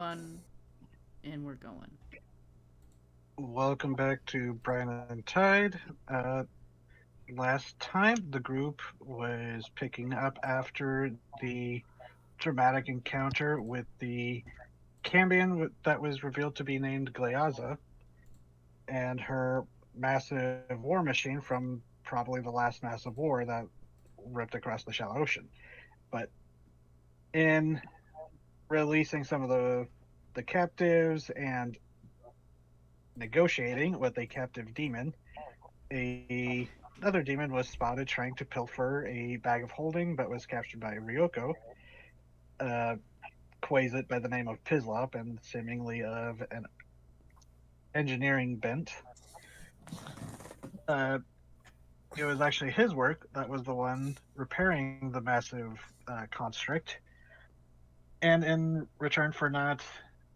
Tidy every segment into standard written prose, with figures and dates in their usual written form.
One, and we're going. Welcome back to Brine and Tide. Last time, the group was picking up after the dramatic encounter with the Cambion that was revealed to be named Gleaza and her massive war machine from probably the last massive war that ripped across the shallow ocean. But in releasing some of the captives and negotiating with a captive demon, another demon was spotted trying to pilfer a bag of holding, but was captured by Ryoko, uh, Quasit by the name of Pislop, and seemingly of an engineering bent. Uh, it was actually his work that was the one repairing the massive constrict. And in return for not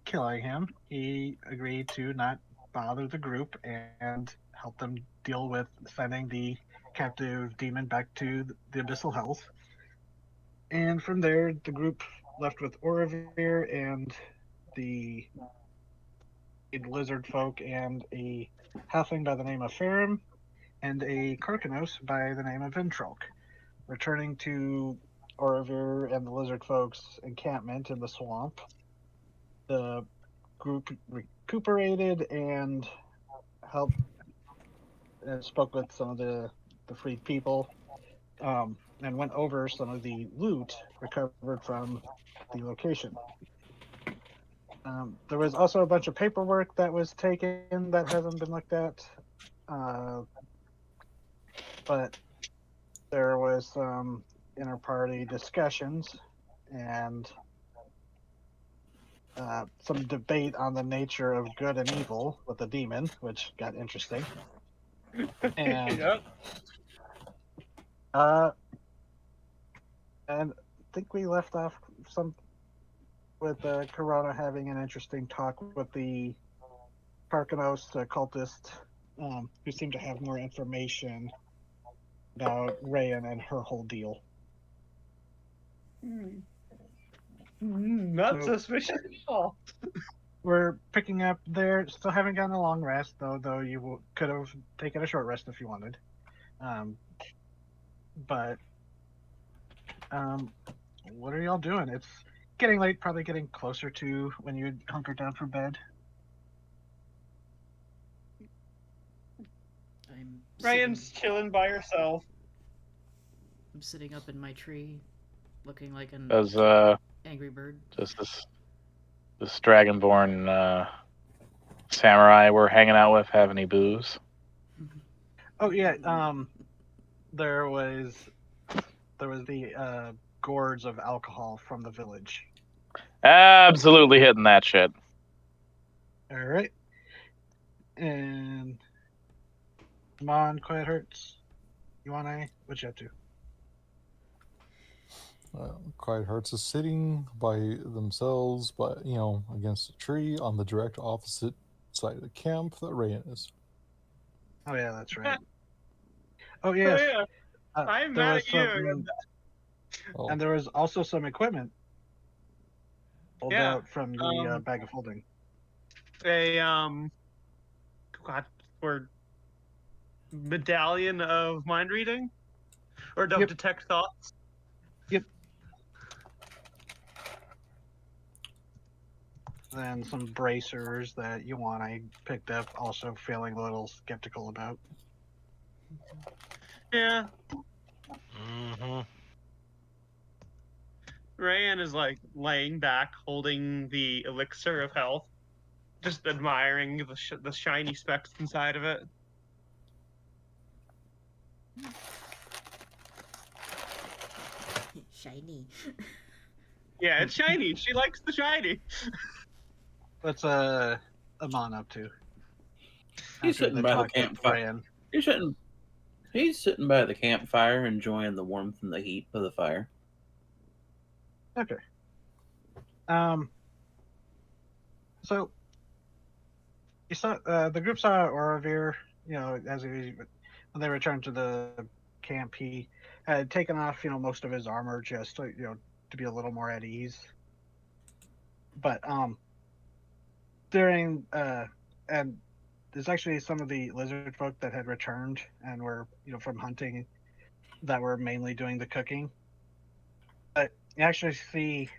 killing him, he agreed to not bother the group and help them deal with sending the captive demon back to the abyssal hells. And from there, the group left with Orovir and the lizard folk and a halfling by the name of Farum and a Karkanos by the name of Vintrolk, returning to Orovir and the lizard folks' encampment in the swamp. The group recuperated and helped and spoke with some of the freed people, and went over some of the loot recovered from the location. There was also a bunch of paperwork that was taken that hasn't been looked at, uh, but there was some inter-party discussions and some debate on the nature of good and evil with the demon, which got interesting. And Yep. uh, and I think we left off some with Corona having an interesting talk with the Karkanos cultist, who seemed to have more information about Rayan and her whole deal. Not So suspicious at all. we're picking up there. Still haven't gotten a long rest though. Could have taken a short rest if you wanted. Um, but what are y'all doing? It's getting late. Probably getting closer to when you hunker down for bed. I'm sitting. Ryan's chilling by herself. I'm sitting up in my tree, looking like an Does angry bird. does this dragonborn samurai we're hanging out with have any booze? Oh yeah. There was the gourds of alcohol from the village. Absolutely hitting that shit. All right. And come on, quiet hurts. You wanna? What you up to? Quiet Hearts is sitting by themselves, but against a tree on the direct opposite side of the camp that Rayan is. Oh yeah, that's right. Oh Oh yes. yeah, I'm There mad was at you. some, Oh, and there was also some equipment pulled Yeah. out from the Um. bag of holding. A God, word medallion of mind reading or of Yep. detect thoughts. Yep. Then some bracers that I picked up, also feeling a little skeptical about. Yeah. Mm-hmm. Rayan is like laying back, holding the elixir of health, just admiring the shiny specks inside of it. Shiny. Yeah, it's shiny. She likes the shiny. What's Amon up to He's after sitting the by the talk with campfire. Rayan? He's sitting. He's sitting by the campfire, enjoying the warmth and the heat of the fire. Okay. Um. So you saw the group saw Orovir. As when they returned to the camp, he had taken off most of his armor just to be a little more at ease. But during and there's actually some of the lizard folk that had returned and were from hunting that were mainly doing the cooking. But you actually see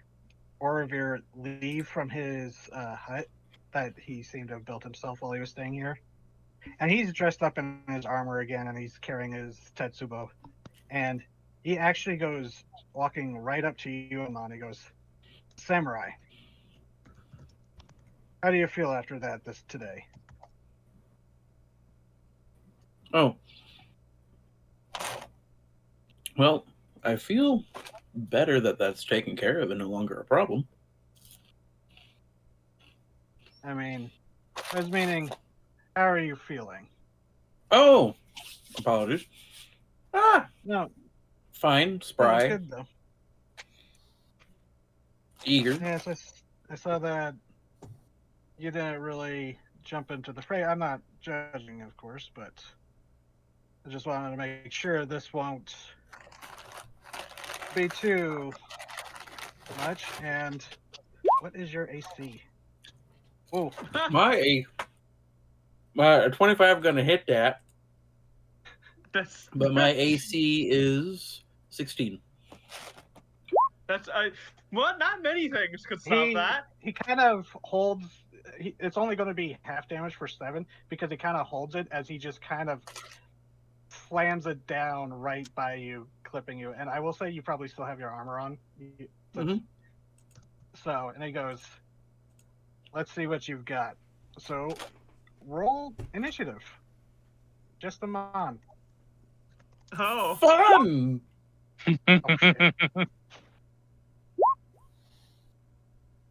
Orovir leave from his hut that he seemed to have built himself while he was staying here. And he's dressed up in his armor again, and he's carrying his Tetsubo. And he actually goes walking right up to you, Amon. He goes, "Samurai, how do you feel after that today?" Oh. Well, I feel better that that's taken care of and no longer a problem. I mean, I was meaning, how are you feeling? Oh, apologies. No, Fine, that was spry, good though. eager. Yes, I saw that you didn't really jump into the fray. I'm not judging, of course, but I just wanted to make sure this won't be too much. And what is your AC? Oh, My 25 gonna hit that, That's but my AC is 16. That's well, not many things could stop that. he kind of holds. It's only going to be half damage for 7 because he kind of holds it as he just kind of slams it down right by you, clipping you. And I will say you probably still have your armor on. So, and he goes, "Let's see what you've got." So, roll initiative. Just a mon. Oh, Fun! Oh, shit.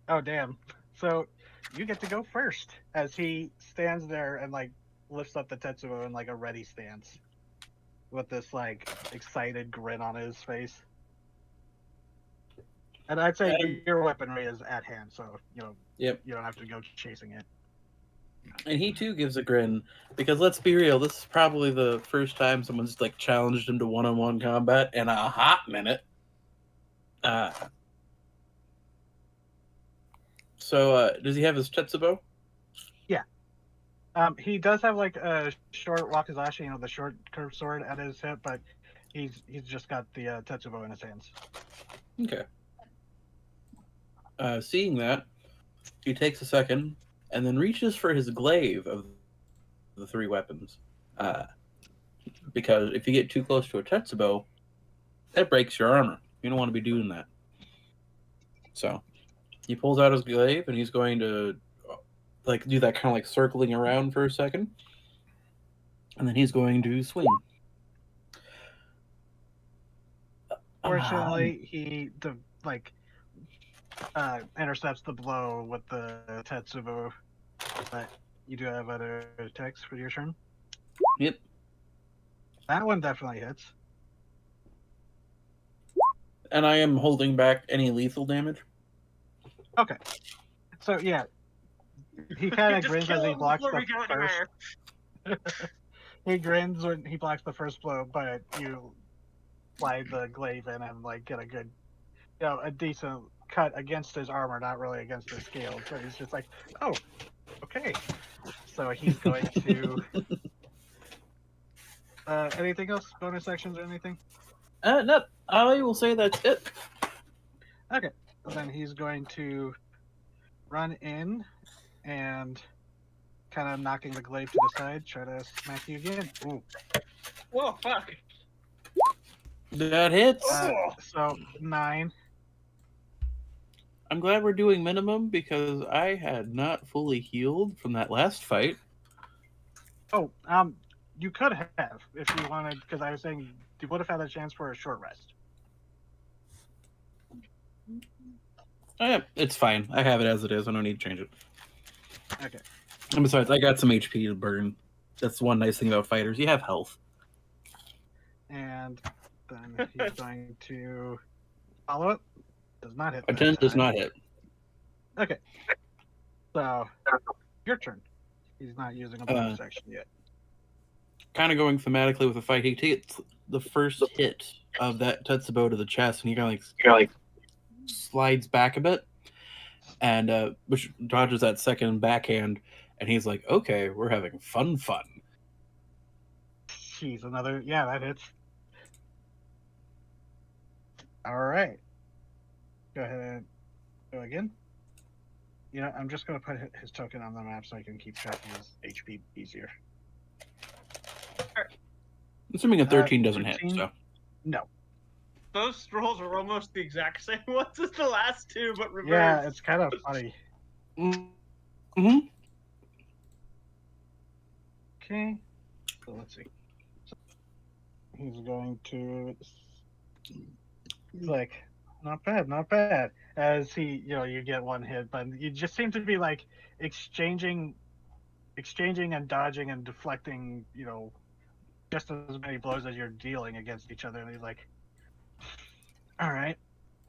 Oh, damn. So, you get to go first as he stands there and, like, lifts up the Tetsuo in, like, a ready stance with this, like, excited grin on his face. And I'd say your weaponry is at hand, so, Yep. you don't have to go chasing it. And he too gives a grin because let's be real, this is probably the first time someone's like challenged him to one-on-one combat in a hot minute. So does he have his Tetsubo? Yeah. He does have like a short wakizashi, the short curved sword at his hip, but he's just got the Tetsubo in his hands. Okay. Seeing that, he takes a second and then reaches for his glaive of the 3 weapons. Because if you get too close to a Tetsubo, that breaks your armor. You don't want to be doing that. So he pulls out his glaive and he's going to like do that kind of like circling around for a second. And then he's going to swing. Fortunately, he intercepts the blow with the Tetsubo, but you do have other attacks for your turn. Yep. That one definitely hits. And I am holding back any lethal damage. Okay. So yeah, he kind of Just grins kill as he him blocks before the we go first. He grins when he blocks the first blow, but you slide the glaive in and like get a good, a decent cut against his armor, not really against his scales. So he's just like, "Oh, okay." So he's going to. Anything else? Bonus actions or anything? No, I will say that's it. Okay. And then he's going to run in and kind of knocking the glaive to the side, try to smack you again. Ooh. Whoa, fuck! That hits. So 9. I'm glad we're doing minimum because I had not fully healed from that last fight. Oh, you could have if you wanted, because I was saying you would have had a chance for a short rest. It's fine. I have it as it is. I don't need to change it. Okay. And besides, I got some HP to burn. That's one nice thing about fighters. You have health. And then he's going to follow it. Does not hit. A that 10 does time. not hit. Okay. So, your turn. He's not using a bonus action yet. Kind of going thematically with the fight. He takes the first hit of that Tetsubo to the chest, and he kind of like slides back a bit. and which dodges that second backhand, and he's like, "Okay, we're having fun." Jeez, another. Yeah, that hits. All right. Go ahead and go again. You know, I'm just going to put his token on the map so I can keep track of his HP easier. Assuming a 13 doesn't 13? hit, so No. Those rolls are almost the exact same ones as the last two, but reversed. Yeah, it's kind of funny. mm-hmm. Okay. So let's see. So he's going to. He's like, not bad, not bad. As he, you get one hit, but you just seem to be like exchanging and dodging and deflecting, just as many blows as you're dealing against each other. And he's like, all right,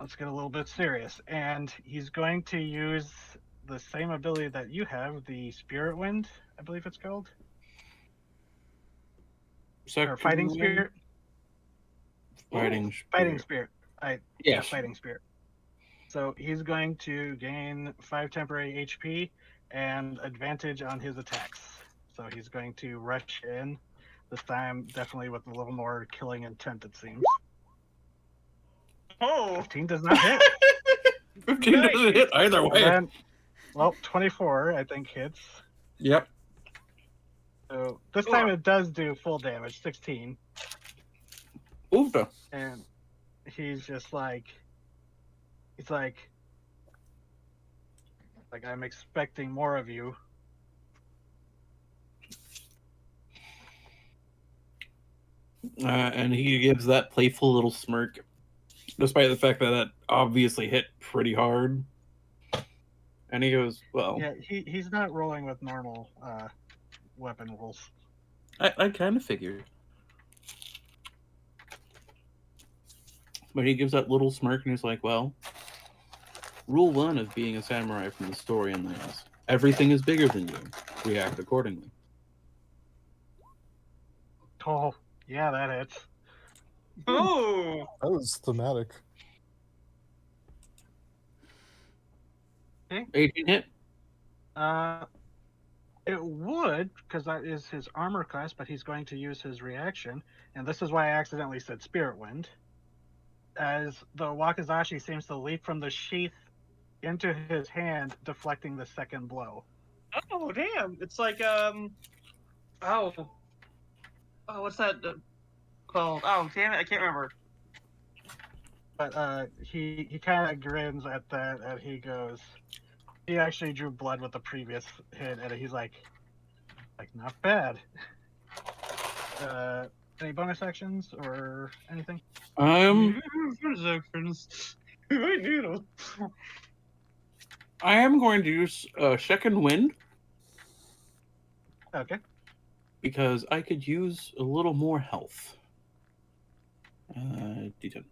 let's get a little bit serious. And he's going to use the same ability that you have, the Spirit Wind, I believe it's called. Or Fighting Spirit. Fighting Spirit. Yes. Fighting Spirit. So he's going to gain 5 temporary HP and advantage on his attacks. So he's going to rush in, this time definitely with a little more killing intent, it seems. Oh, 15 does not hit. 15 doesn't hit either way. Then, 24 I think hits. Yep. So this time it does do full damage, 16. Oofda. And he's just like, I'm expecting more of you. And he gives that playful little smirk, despite the fact that that obviously hit pretty hard. And he goes, well... Yeah, he's not rolling with normal weapon rolls. I kind of figured. But he gives that little smirk and he's like, well, rule 1 of being a samurai from the story in this: everything is bigger than you. React accordingly. Oh, yeah, that hits. Oh, That was thematic. 18 hit. It would, because that is his armor class, but he's going to use his reaction, and this is why I accidentally said Spirit Wind. As the Wakizashi seems to leap from the sheath into his hand, deflecting the second blow. oh, damn! It's like what's that called? Oh, damn it! I can't remember. But he kind of grins at that, and he goes. He actually drew blood with the previous hit, and he's like not bad. Any bonus actions or anything? Bonus actions. I need them. I am going to use second wind Okay. because I could use a little more health. D10.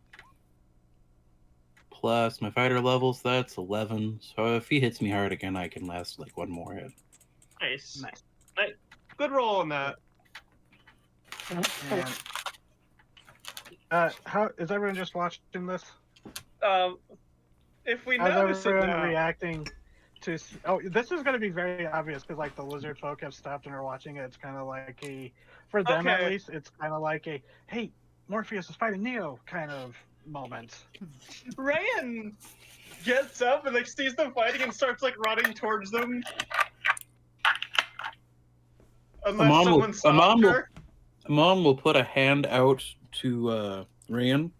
Plus my fighter levels, that's 11. So if he hits me hard again, I can last like one more hit. Nice. Nice. Good roll on that. And, how is everyone just watching this? If we How's notice it everyone now, reacting to? Oh, this is going to be very obvious because like the lizard folk have stopped and are watching it. It's kind of like for them at Okay. least, it's kind of like hey, Morpheus is fighting Neo kind of moment. Ryan gets up and like sees them fighting and starts like running towards them. Unless someone stopped her. Mom will put a hand out to Ryan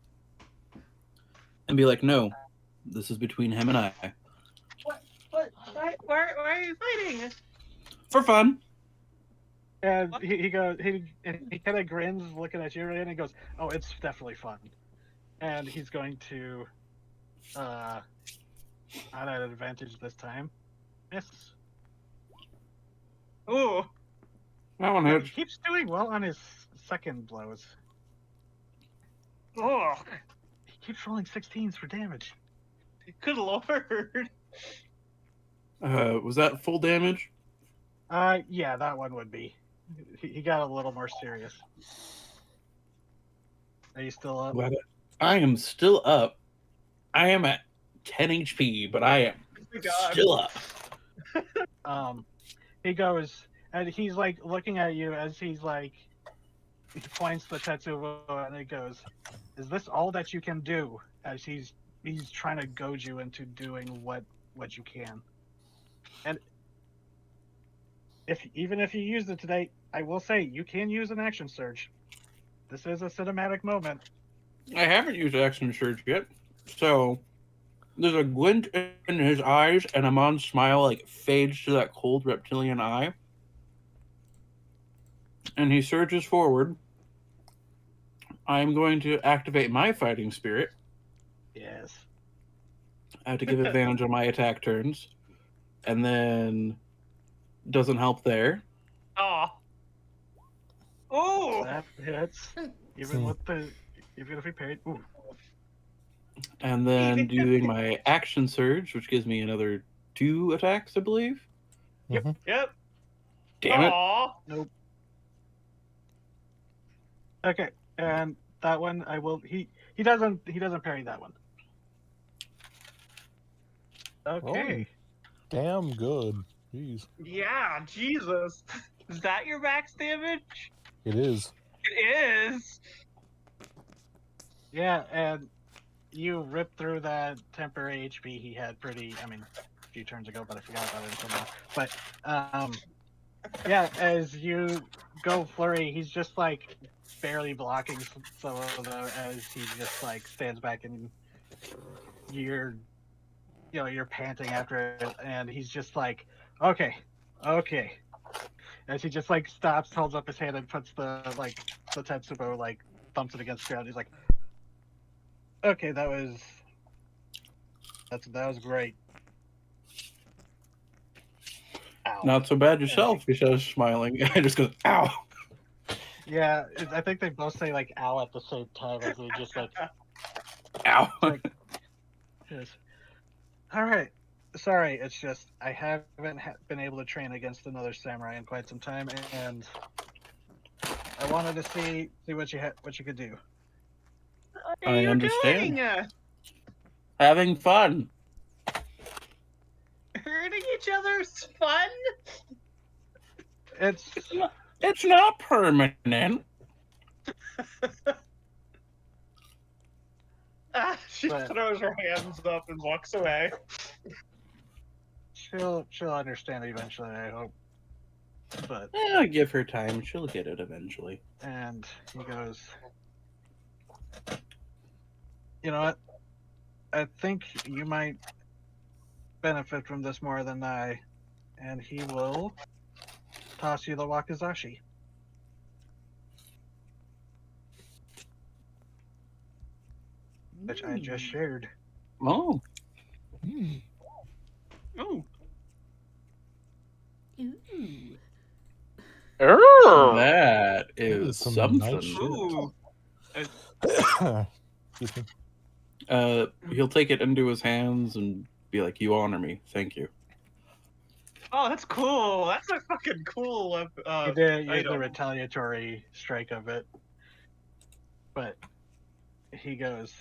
and be like, "No, this is between him and I." What? Why are you fighting? For fun. And he goes, he kind of grins, looking at you, and he goes, "Oh, it's definitely fun." And he's going to, not at an advantage this time. Miss. Ooh. That one He hits. keeps doing well on his second blows. Oh. He keeps rolling 16s for damage. Good lord. Was that full damage? Yeah, that one would be. He got a little more serious. Are you still up? I am still up. I am at 10 HP, but I am my God. Still up. He goes, and he's like looking at you as he's like, he points the Tetsubo and he goes, "Is this all that you can do?" As he's trying to goad you into doing what you can. And even if you used it today, I will say you can use an action surge. This is a cinematic moment. I haven't used action surge yet, so there's a glint in his eyes, and Amon's smile like fades to that cold reptilian eye, and he surges forward. I'm going to activate my fighting spirit. Yes. I have to give advantage on my attack turns, and then doesn't help there. Aw. Oh. That hits. Even if he parried. Ooh. And then doing my action surge, which gives me another 2 attacks, I believe. Mhm. Yep. Damn it. Aw. Nope. Okay, and that one I will. He doesn't parry that one. Okay. Damn good. Jeez. Yeah, Jesus. Is that your max damage? It is. It is. Yeah, and you ripped through that temporary HP he had a few turns ago, but I forgot about it until now. But yeah, as you go flurry, he's just like barely blocking some of them as he just like stands back and you're panting after it, and he's just like, okay. As he just like stops, holds up his hand, and puts the Tetsubo, like thumps it against the ground. He's like, okay, that was great. Ow. Not so bad yourself, he says, smiling. I just goes, ow. Yeah, I think they both say like "ow" at the same time as they just like, Ow. like yes. All right. Sorry, it's just I haven't been able to train against another samurai in quite some time, and I wanted to see what you could do. What I are you understand. doing? Having fun. Hurting each other's fun? It's not permanent. She But- throws her hands up and walks away. she'll understand eventually, I hope. But Give her time. She'll get it eventually. and he goes, you know what? I think you might benefit from this more than I, and he will toss you the wakizashi. Which I just shared. Oh. Mm. Ooh. Ooh. Err. That is is some nice something. shit. Ooh. Excuse me. He'll take it into his hands and be like, "You honor me, thank you." Oh, that's cool. That's a fucking cool. He did use the item. retaliatory strike of it, but he goes,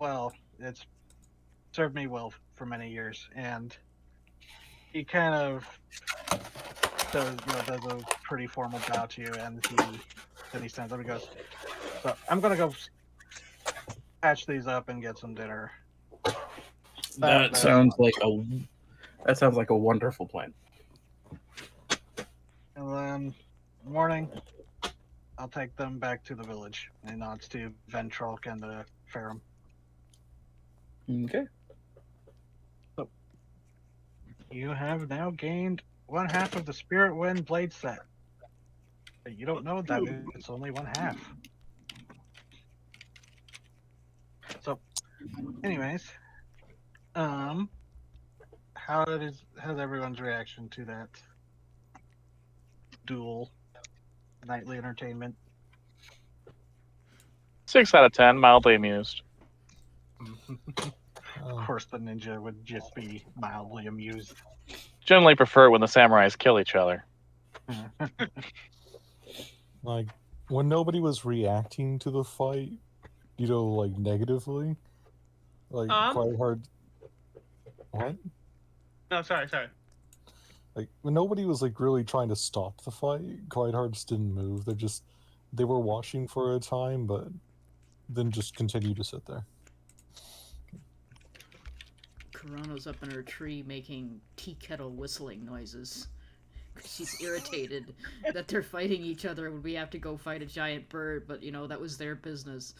well, it's served me well for many years, and he kind of does a pretty formal bow to you, and then he stands up and goes, so I'm gonna go patch these up and get some dinner. That sounds like a wonderful plan. And then morning, I'll take them back to the village. And he nods to Ventrolk and the Ferrum. Okay. So, you have now gained 1/2 of the Spirit Wind Blade set. But you don't know that it's only 1/2. So, anyways, how's everyone's reaction to that dual nightly entertainment? 6 out of 10, mildly amused. Of course, the ninja would just be mildly amused. Generally prefer it when the samurais kill each other. Like, when nobody was reacting to the fight, like, negatively, Like quite hard. What? No, sorry. Like when nobody was like really trying to stop the fight, quite hard just didn't move. They were watching for a time, but then just continued to sit there. Corona's up in her tree making tea kettle whistling noises. She's irritated that they're fighting each other when we have to go fight a giant bird, but that was their business.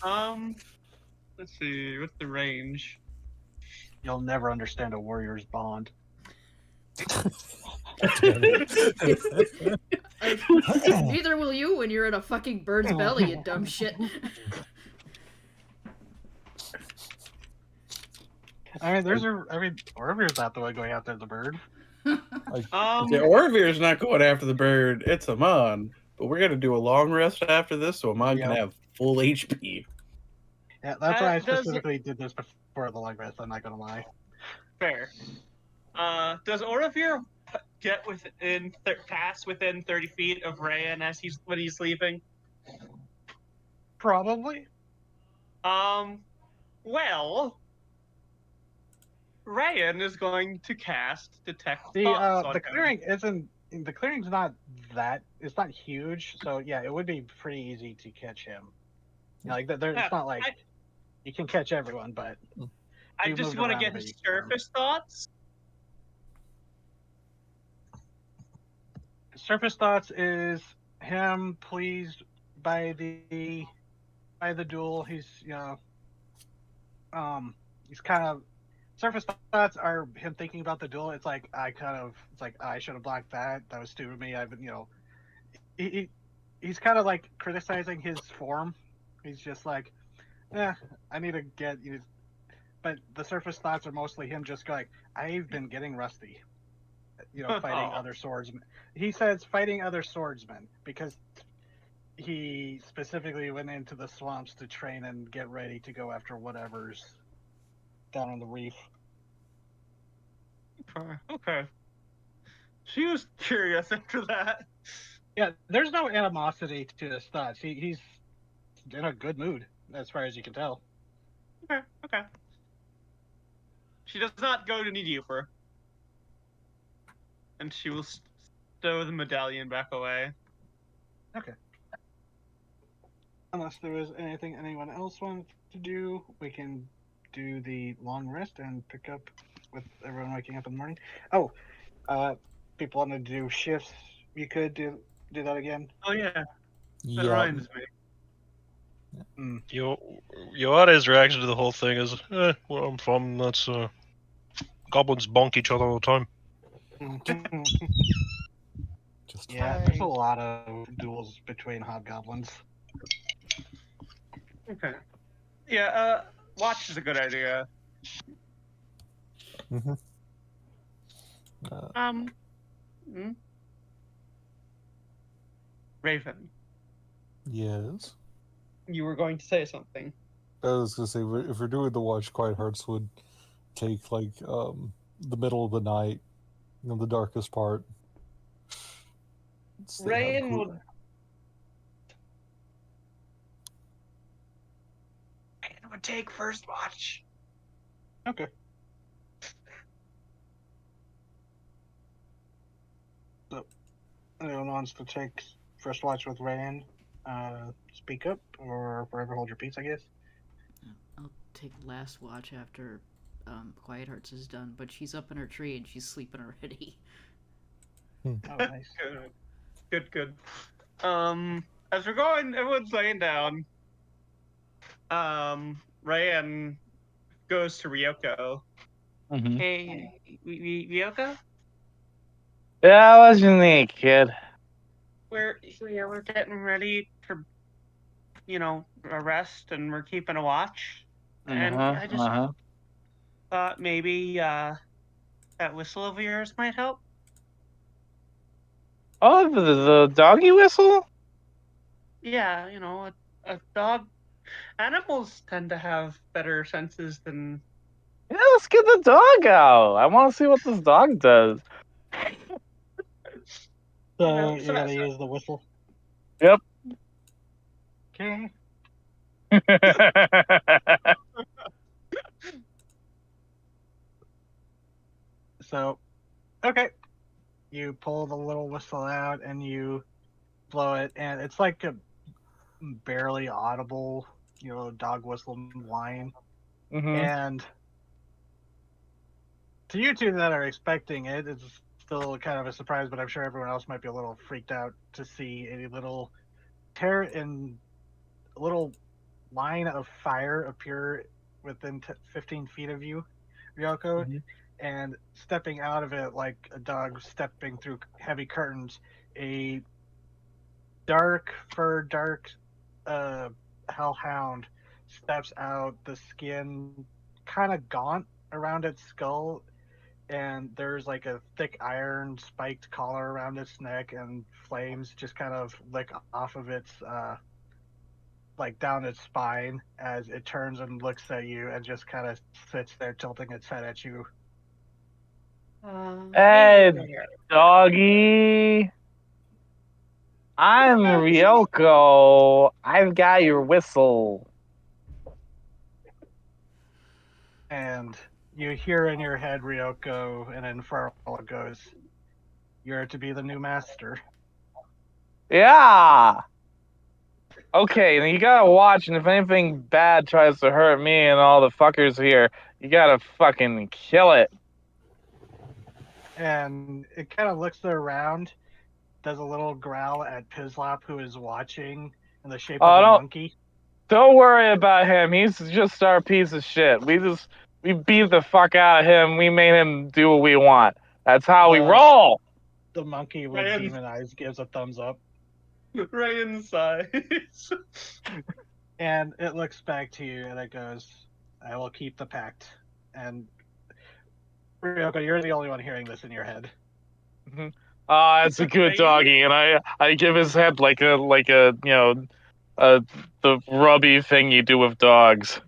Let's see, what's the range? You'll never understand a warrior's bond. Neither will you when you're in a fucking bird's belly, you dumb shit. Orvir's not the one going after the bird. The Orvir's not going after the bird. It's Amon. But we're gonna do a long rest after this, so Amon can have full HP. Yeah, that's why I specifically did this before the long rest. I'm not gonna lie. Fair. Does Orvir get pass within 30 feet of Rayan when he's sleeping? Probably. Well, Rayan is going to cast Detect Thoughts on the him. clearing isn't. The clearing's not that. It's not huge, so yeah, it would be pretty easy to catch him. It's not like you can catch everyone, but I just want to get his surface thoughts. Surface thoughts is him pleased by the duel. He's he's kind of surface thoughts are him thinking about the duel. It's like I should have blocked that. That was stupid of me. I've been he's kind of like criticizing his form. He's just like, I need to get you. But the surface thoughts are mostly him just going, I've been getting rusty. Fighting other swordsmen. He says fighting other swordsmen because he specifically went into the swamps to train and get ready to go after whatever's down on the reef. Okay. She was curious after that. Yeah, there's no animosity to his thoughts. He's in a good mood, as far as you can tell. Okay. She does not go to Nidiufer. And she will stow the medallion back away. Okay. Unless there is anything anyone else wants to do, we can do the long rest and pick up with everyone waking up in the morning. Oh, people want to do shifts. You could do that again. Oh yeah. That Yeah. reminds me. Yoare's reaction to the whole thing is, where I'm from, that's goblins bonk each other all the time. Just Yeah, there's a lot of duels between hobgoblins. Okay. Yeah, watch is a good idea. Mm-hmm. Raven, Yes. you were going to say something. I was gonna say if we're doing the watch, quiet hearts would take like the middle of the night, the darkest part. Rayan would. Rayan would take first watch. Okay. So, anyone wants to take first watch with Rayan? Speak up, or forever hold your peace, I guess. I'll take last watch after Quiet Hearts is done, but she's up in her tree and she's sleeping already. Oh, nice. Good. As we're going, everyone's laying down. Rayan goes to Ryoko. Mm-hmm. Hey, Ryoko? Yeah, what's your name, kid? We're getting ready for, a rest, and we're keeping a watch. And I just thought maybe that whistle of yours might help. Oh, the doggy whistle? Yeah, a dog. Animals tend to have better senses than. Yeah, let's get the dog out. I want to see what this dog does. So you're gonna use the whistle? Yep. Okay. So, okay. You pull the little whistle out and you blow it, and it's like a barely audible, dog whistle whine. And to you two that are expecting it, it's still kind of a surprise, but I'm sure everyone else might be a little freaked out to see a little little line of fire appear within 15 feet of you, Ryoko, and stepping out of it like a dog stepping through heavy curtains, a dark hellhound steps out, the skin kind of gaunt around its skull, and there's like a thick iron spiked collar around its neck, and flames just kind of lick off of its like down its spine as it turns and looks at you and just kind of sits there tilting its head at you. Hey, doggy. I'm Ryoko. I've got your whistle. And you hear in your head, Ryoko, and Infernal goes, "You're to be the new master." Yeah. Okay, then you gotta watch, and if anything bad tries to hurt me and all the fuckers here, you gotta fucking kill it. And it kind of looks around, does a little growl at Pizlop, who is watching, in the shape of a monkey. Don't worry about him. He's just our piece of shit. We beat the fuck out of him. We made him do what we want. That's how we roll. The monkey with demon eyes gives a thumbs up. Ryan sighs. And it looks back to you and it goes, "I will keep the pact." And Ryoko, you're the only one hearing this in your head. It's a good doggy, and I give his head like a the rubby thing you do with dogs.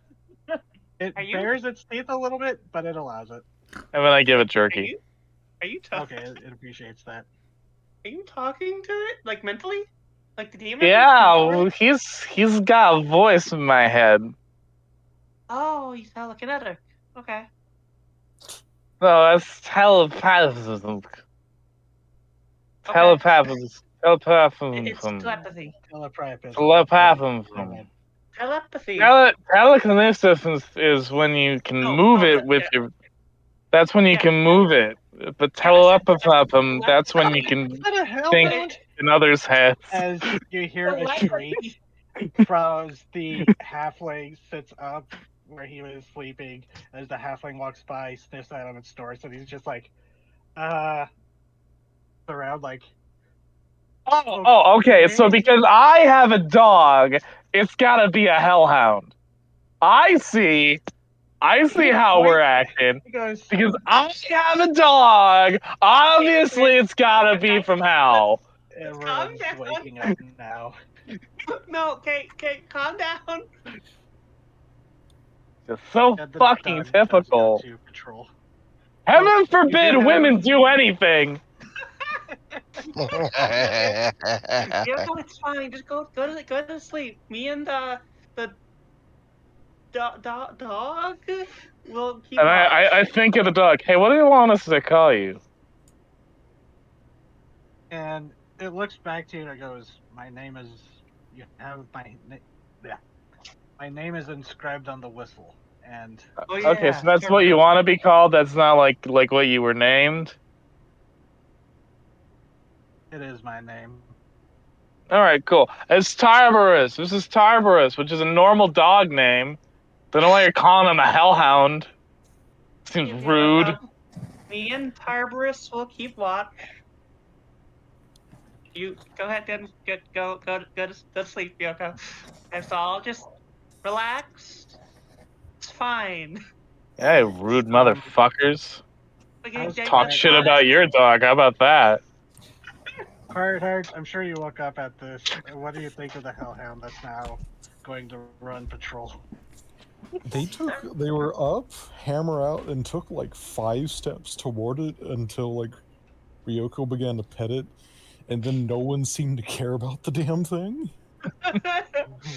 It bares its teeth a little bit, but it allows it. And then I give it jerky. Are you talking? Okay, it appreciates that. Are you talking to it, like mentally, like the demon? Yeah, well, he's got a voice in my head. Oh, he's not looking at her. Okay. No, that's telepathism. Telepathism. It's telepathy. Telepathism. Telepathy. Telekinesis is when you can move it with your. That's when you can move it. But telepathism, that's when you can think in others' heads. As you hear a shriek from the halfling sits up where he was sleeping, as the halfling walks by, sniffs out on its door, so he's just like, around like. Oh, okay. So because I have a dog, it's gotta be a hellhound. I see how we're acting. Because I have a dog, obviously it's gotta be from hell. Everyone's waking up now. No, Kate, calm down. It's so fucking typical. Heaven forbid women do anything. It's fine. Just go to sleep. Me and the dog will keep. And I think of the dog. Hey, what do you want us to call you? And it looks back to you and it goes, "My name is. You have my name is inscribed on the whistle." And okay, so that's what you want to be called. That's not like what you were named. It is my name. All right, cool. It's Tarbarus. This is Tarbarus, which is a normal dog name. Don't know why you're calling him a hellhound. Seems rude. Me and Tarbarus will keep watch. You go ahead and go to sleep, Yoko. That's all. Just relax. It's fine. Hey, rude motherfuckers. Okay, Talk shit about your dog. How about that? Heart, I'm sure you woke up at this. What do you think of the hellhound that's now going to run patrol? They were up, hammer out, and took like 5 steps toward it until like Ryoko began to pet it, and then no one seemed to care about the damn thing.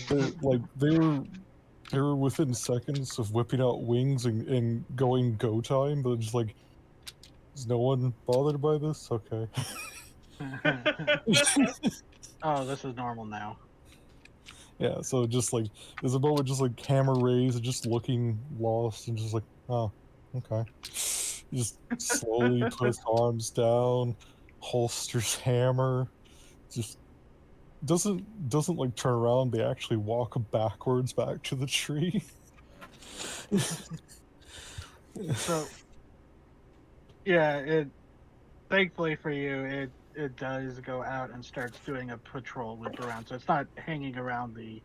They were within seconds of whipping out wings and going go time, but just like Is no one bothered by this? Okay. Oh, this is normal now. Yeah, so just like there's a moment just like camera raised, just looking lost and just like, oh, okay. He just slowly puts arms down, holsters hammer, just doesn't like turn around, they actually walk backwards back to the tree. So yeah, it thankfully for you, it does go out and starts doing a patrol loop around, so it's not hanging around the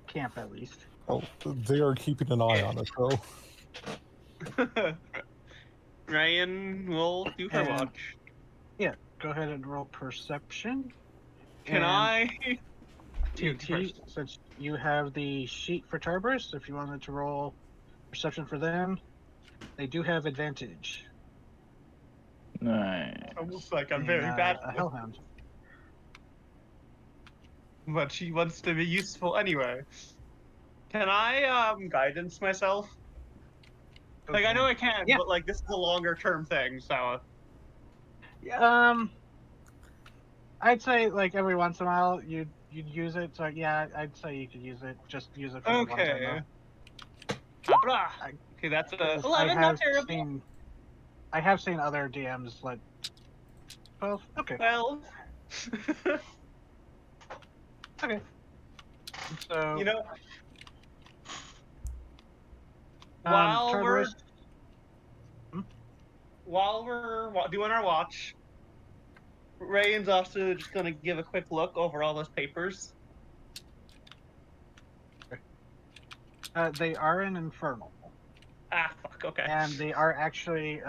camp at least. Oh, they are keeping an eye on it though. Ryan will do her And- watch. Yeah, go ahead and roll perception. Can And I? You TT, first. since you have the sheet for Tarburst, if you wanted to roll perception for them, they do have advantage. Nice. Almost like I'm being, very bad, a hellhound. but she wants to be useful anyway. Can I guidance myself? Like I know I can, Yeah. but like this is a longer term thing, so. I'd say like every once in a while you'd use it. So yeah, I'd say you could use it. Just use it for the one time Okay. though. Blah. Okay, that's a 'Cause 11. Not terrible. I have seen other DMs let. 12. Okay. Well, Okay. So you know, while we're Tartarus- Hmm? while we're doing our watch, Ryan's also just gonna give a quick look over all those papers. They are in Infernal. Ah, fuck. Okay. And they are actually,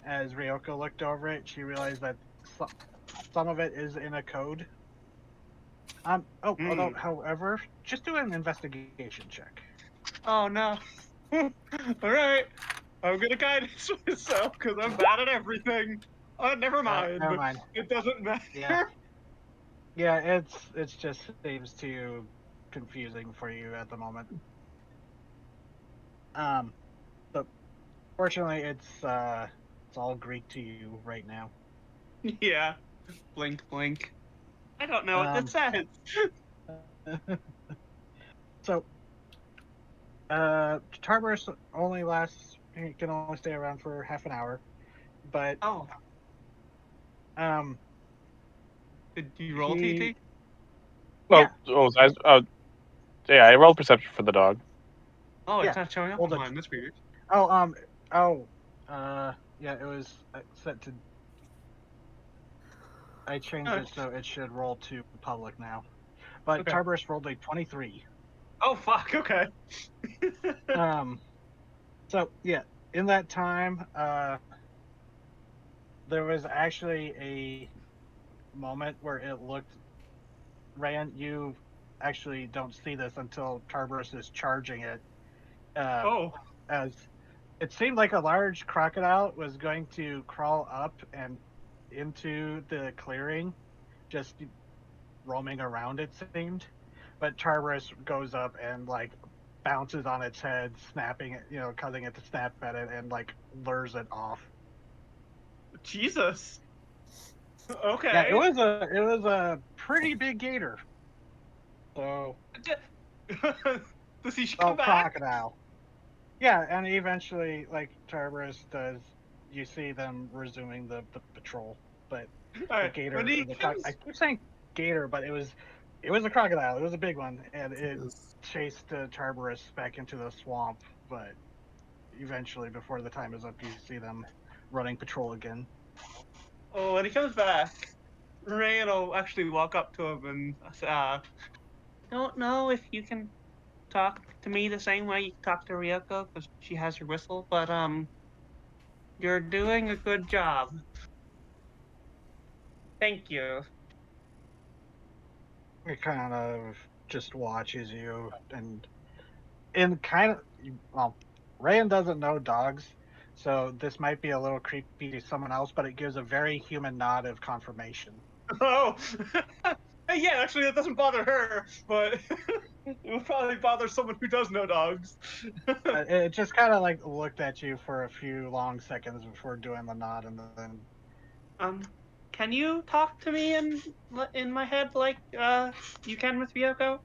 as Ryoko looked over it, she realized that some of it is in a code. Although, however, just do an investigation check. Oh no. All right. I'm gonna guidance myself because I'm bad at everything. Never mind. Never mind. It doesn't matter. Yeah. Yeah, it's just seems too confusing for you at the moment. But fortunately, it's all Greek to you right now. Yeah. Blink, blink. I don't know what that says. So, Tarburst only lasts. He can only stay around for half an hour, but Oh. Did you roll he- TT? Yeah. Yeah, I rolled perception for the dog. Oh, it's Yeah. not showing up Hold on it. mine. That's weird. Yeah, it was set to. I changed it so it should roll to public now, but Okay. Tarburst rolled a 23. Oh fuck. Okay. So yeah, in that time, there was actually a moment where it looked. Ryan, you actually don't see this until Tarburst is charging it. As it seemed like a large crocodile was going to crawl up and into the clearing, just roaming around, it seemed. But Tarburst goes up and like bounces on its head, snapping it, causing it to snap at it, and like lures it off. Jesus. Okay. Yeah, it was a pretty big gator. So Does he come back? crocodile. Yeah, and eventually, like Tarburst does, you see them resuming the patrol. But the gator, I keep saying gator, but it was a crocodile. It was a big one, and it chased Tarburst back into the swamp. But eventually, before the time is up, you see them running patrol again. Oh, when he comes back, Ryan will actually walk up to him and don't know if you can talk to me the same way you talk to Ryoko because she has her whistle, but you're doing a good job. Thank you. It kind of just watches you, and in kind of, well, Ryan doesn't know dogs, so this might be a little creepy to someone else, but it gives a very human nod of confirmation. Oh, yeah, actually that doesn't bother her, but It would probably bother someone who does know dogs. It just kind of like looked at you for a few long seconds before doing the nod, and then Can you talk to me in my head like you can with Ryoko?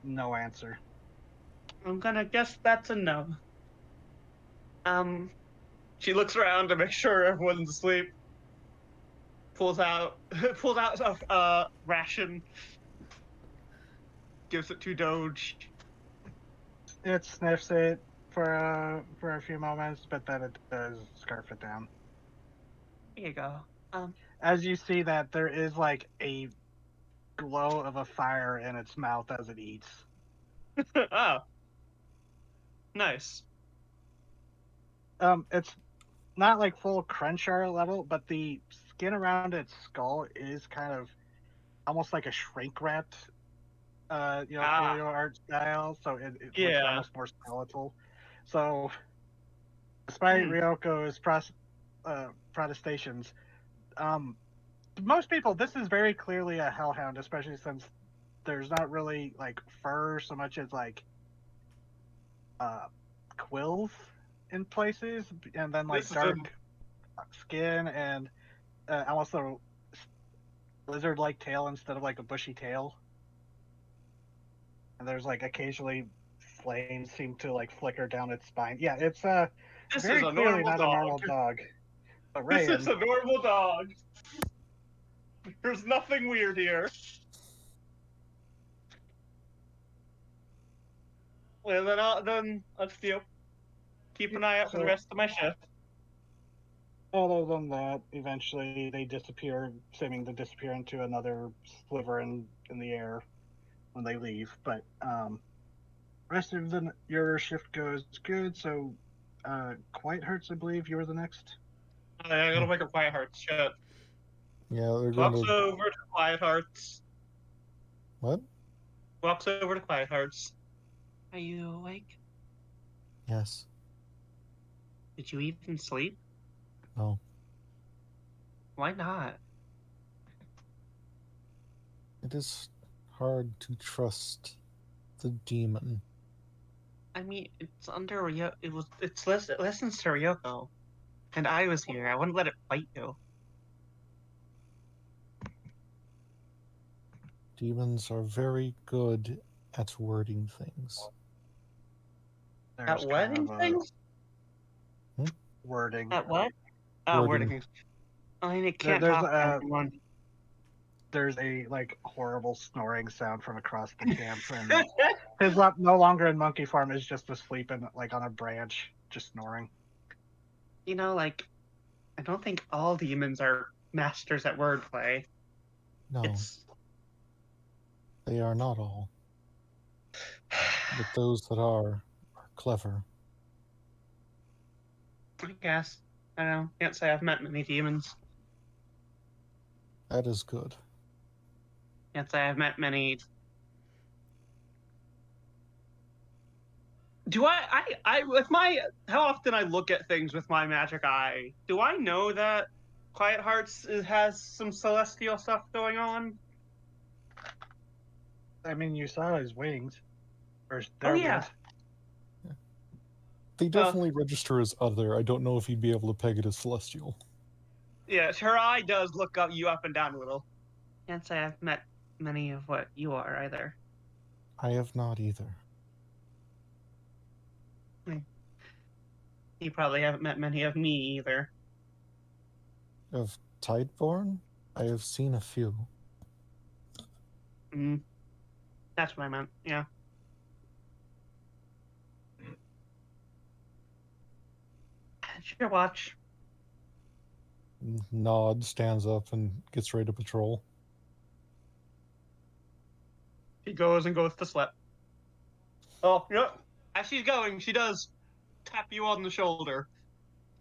no answer. I'm gonna guess that's a no. She looks around to make sure everyone's asleep. Pulls out a ration. Gives it to Doge. It sniffs it for a few moments, but then it does scarf it down. Here you go. As you see that there is like a glow of a fire in its mouth as it eats. Oh. Nice. It's not like full Crenshaw level, but the skin around its skull is kind of almost like a shrink wrap, paleo art style. So it looks almost more skeletal. So, despite Ryoko's protestations, most people, this is very clearly a hellhound, especially since there's not really like fur so much as like quills in places, and then like dark skin and almost a lizard-like tail instead of like a bushy tail. And there's like occasionally flames seem to like flicker down its spine. Yeah, it's very clearly not a normal dog. But Ryan, this is a normal dog. There's nothing weird here. Well, then let's keep an eye out for the rest of my shift. Other than that, eventually they disappear, seeming to disappear into another sliver in the air when they leave. But rest of your shift goes good. So, Quiet Hearts, I believe you were the next. I gotta make a Quiet Hearts shit. Yeah, they're Walks going to... over to Quiet Hearts. What? Walks over to Quiet Hearts. Are you awake? Yes. Did you even sleep? No. Why not? It is hard to trust the demon. I mean, it's under Ryoko. It's listens to Ryoko, and I was here. I wouldn't let it bite you. Demons are very good at wording things. At wording things? Wording. At what? Oh, wording things. I mean, it can't talk to everyone. There's a like horrible snoring sound from across the camp, and his no longer in monkey form is just asleep and like on a branch, just snoring. You know, like, I don't think all demons are masters at wordplay. No. They are not all. But those that are clever. I guess. I don't know. Can't say I've met many demons. That is good. Can't say I've met many. Do I with my, how often I look at things with my magic eye, do I know that Quiet Hearts has some celestial stuff going on? I mean, you saw his wings. Yeah. They definitely register as other. I don't know if he'd be able to peg it as celestial. Yeah, her eye does look you up and down a little. Can't say I've met many of what you are either. I have not either. You probably haven't met many of me either. Of Tideborn? I have seen a few. That's what I meant, yeah. It's your watch. Nod, stands up, and gets ready to patrol. She goes to sleep. Oh, yep. As she's going, she does tap you on the shoulder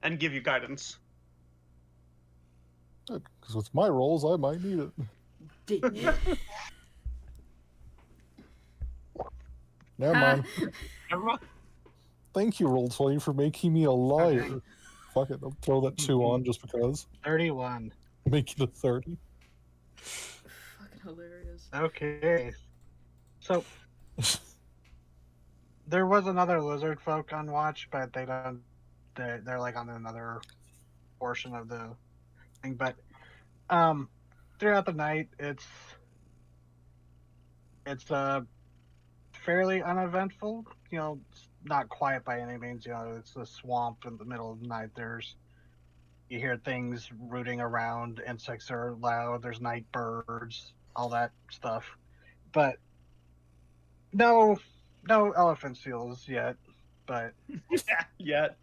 and give you guidance. Because with my rolls, I might need it. Never mind. Thank you, Roll20, for making me a liar. Okay. Fuck it, I'll throw that 2 on just because. 31. Make it a 30. Fucking hilarious. Okay. So, There was another lizard folk on watch, but they're like on another portion of the thing. But throughout the night, it's fairly uneventful. It's not quiet by any means. It's a swamp in the middle of the night. You hear things rooting around, insects are loud, there's night birds, all that stuff. But no elephant seals yet. But Yet.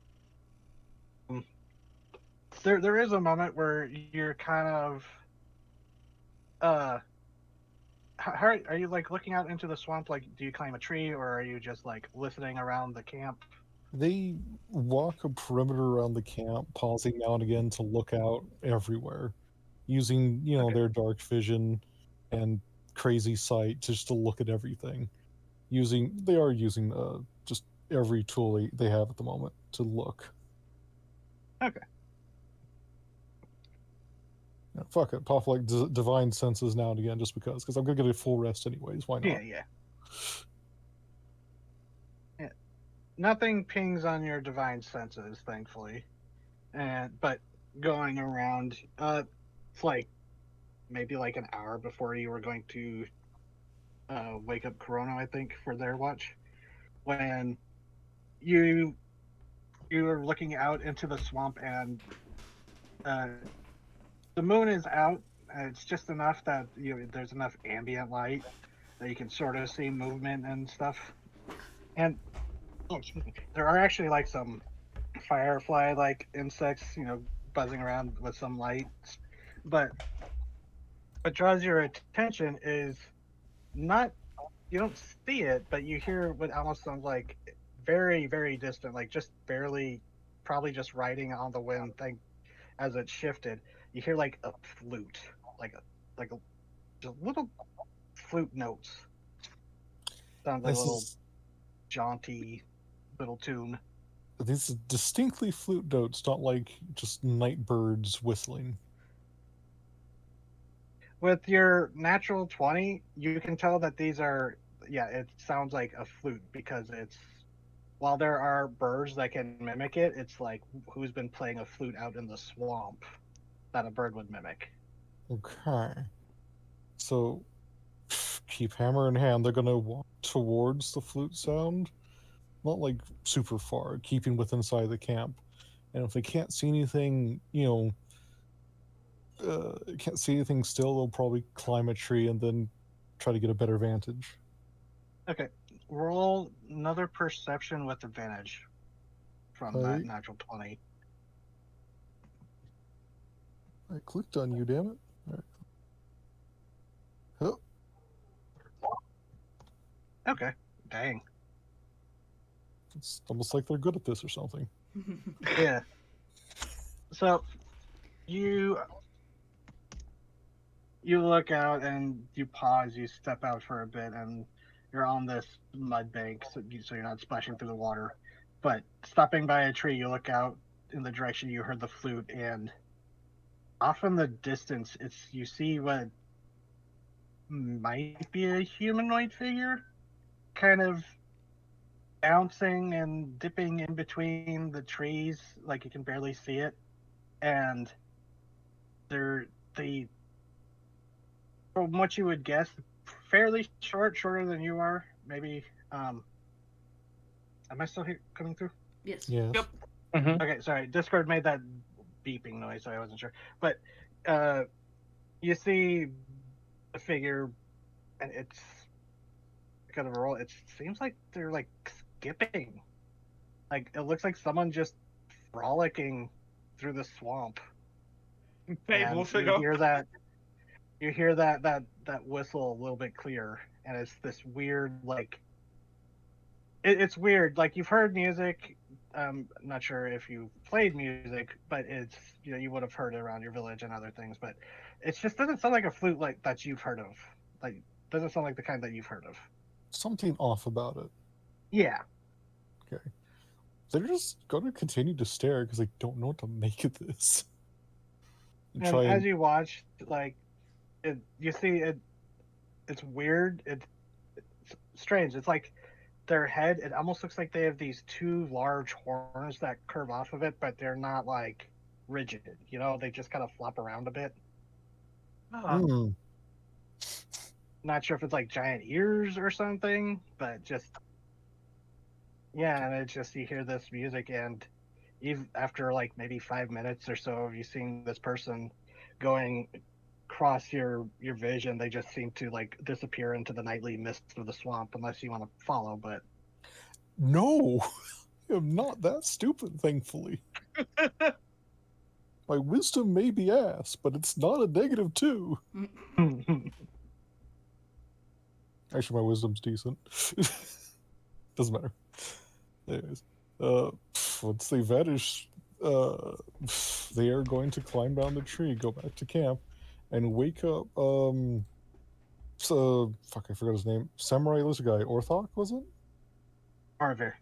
there is a moment where you're kind of how are you like looking out into the swamp? Like, do you climb a tree, or are you just like listening around the camp? They walk a perimeter around the camp, pausing now and again to look out everywhere, using Okay. their dark vision and crazy sight just to look at everything. They are using just every tool they have at the moment to look. Okay. Yeah, fuck it, pop like divine senses now and again just because I'm gonna get a full rest anyways. Why not? Yeah. Nothing pings on your divine senses, thankfully. But going around, it's like maybe like an hour before you were going to wake up Corona, I think, for their watch, when you were looking out into the swamp, and the moon is out. It's just enough that there's enough ambient light that you can sort of see movement and stuff. And there are actually like some firefly-like insects, buzzing around with some light. But what draws your attention is not you don't see it, but you hear what almost sounds like very, very distant, like just barely, probably just riding on the wind thing as it shifted. You hear like a flute, like just little flute notes. Sounds like a little jaunty little tune. These are distinctly flute notes, not like just night birds whistling. With your natural 20, you can tell that these are, it sounds like a flute because while there are birds that can mimic it, it's like who's been playing a flute out in the swamp that a bird would mimic. Okay. So, keep hammer in hand. They're gonna walk towards the flute sound. Not like super far, keeping within inside the camp. And if they can't see anything, can't see anything still, they'll probably climb a tree and then try to get a better vantage. Okay. Roll another perception with advantage from that natural 20. I clicked on you, damn it. All right. Oh. Okay. Dang. It's almost like they're good at this or something. Yeah. So you look out and you pause, you step out for a bit, and you're on this mud bank, so you're not splashing through the water. But stopping by a tree, you look out in the direction you heard the flute, and off in the distance, you see what might be a humanoid figure, kind of bouncing and dipping in between the trees, like you can barely see it. And from what you would guess, fairly shorter than you are, maybe. Am I still coming through? Yes. Yes. Yep. Mm-hmm. Okay, sorry. Discord made that beeping noise, so I wasn't sure. But you see the figure, and it's kind of a roll. It seems like they're like skipping. Like it looks like someone just frolicking through the swamp. And you hear that whistle a little bit clearer, and it's this weird like. It's weird. Like you've heard music. Not sure if you played music, but it's you would have heard it around your village and other things. But it just doesn't sound like a flute like that you've heard of. Like doesn't sound like the kind that you've heard of. Something off about it. Yeah. Okay. They're just gonna continue to stare because they don't know what to make of this. And as you watch, like you see it, it's weird. It's strange. It's like their head, it almost looks like they have these two large horns that curve off of it, but they're not like rigid. You know, they just kind of flop around a bit. Hmm. Not sure if it's like giant ears or something, but just yeah, and it's just you hear this music, and even after like maybe 5 minutes or so of you seeing this person going across your vision, they just seem to like disappear into the nightly mist of the swamp, unless you want to follow. But No, I'm not that stupid, thankfully. My wisdom may be ass, but it's not a -2. Actually, my wisdom's decent. Doesn't matter. Anyways, once they vanish, they are going to climb down the tree, go back to camp, and wake up. So fuck, I forgot his name. Samurai lizard guy, Orthok, was it? Arvir.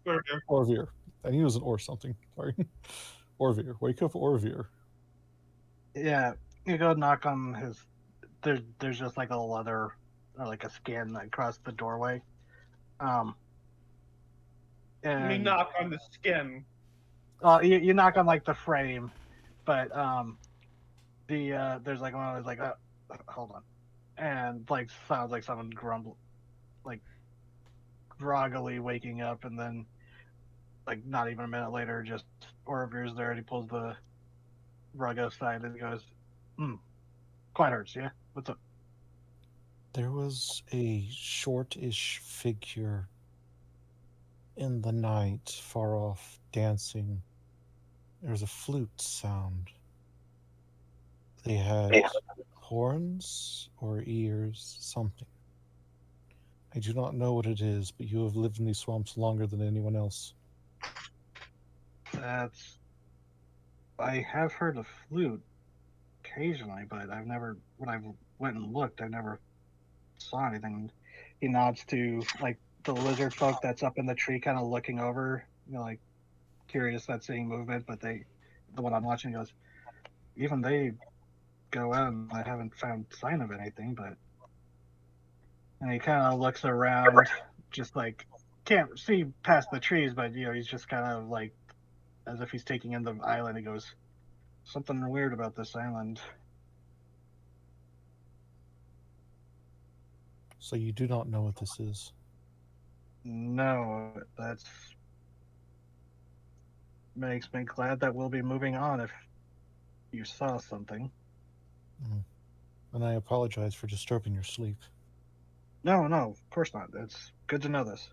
Orvir. I knew it was an or something. Sorry. Orvir. Wake up, Orvir. Yeah, you go knock on his. There's just like a leather or like a skin across the doorway. And We knock on the skin. you knock on like the frame, but there's like one that's like hold on, and like sounds like someone grumble, like groggily waking up, and then like not even a minute later, just Orvir's there and he pulls the rug aside and he goes, quite hurts, yeah? What's up? There was a shortish figure in the night, far off, dancing. There was a flute sound. They had horns or ears, something. I do not know what it is, but you have lived in these swamps longer than anyone else. I have heard a flute occasionally, but I've never, when I went and looked, I never saw anything. He nods to like the lizard folk that's up in the tree, kind of looking over, like curious that seeing movement. But the one I'm watching goes, even they go out, and I haven't found sign of anything. But and he kind of looks around, just like can't see past the trees, but he's just kind of like as if he's taking in the island. He goes, something weird about this island. So you do not know what this is? No, that's makes me glad that we'll be moving on if you saw something. And I apologize for disturbing your sleep. No, of course not. It's good to know this.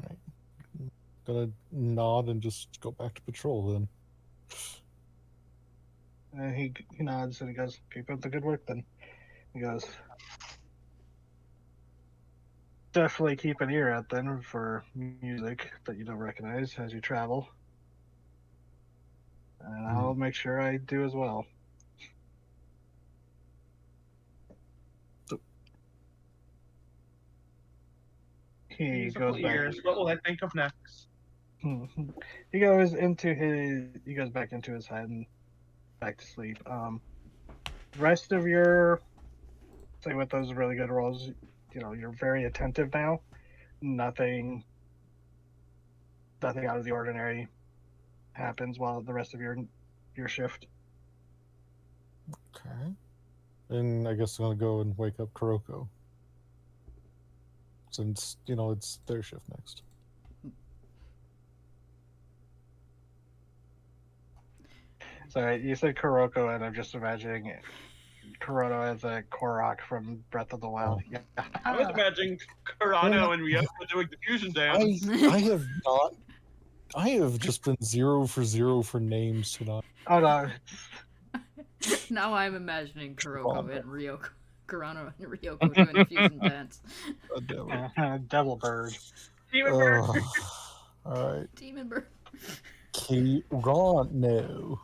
Right. Gonna nod and just go back to patrol then. And he nods and he goes, keep up the good work then. He goes, definitely keep an ear out then for music that you don't recognize as you travel. And I'll make sure I do as well. He goes back. What will I think of next? He goes back into his head and back to sleep. Rest of your, say with those really good rolls, you're very attentive now. Nothing out of the ordinary happens while the rest of your shift. Okay. And I guess I'm gonna go and wake up Kuroko. Since, it's their shift next. Sorry, you said Kuroko, and I'm just imagining Kurono as a Korok from Breath of the Wild. Oh. Yeah. I was imagining Kurano and Ryoko doing the fusion dance. I have just been 0 for 0 for names tonight. Oh no. Now I'm imagining Kuroko and Ryoko. Kurano and Ryoko doing the fusion dance. Devil Bird. Demon Bird. Alright. Demon Bird. Kurano.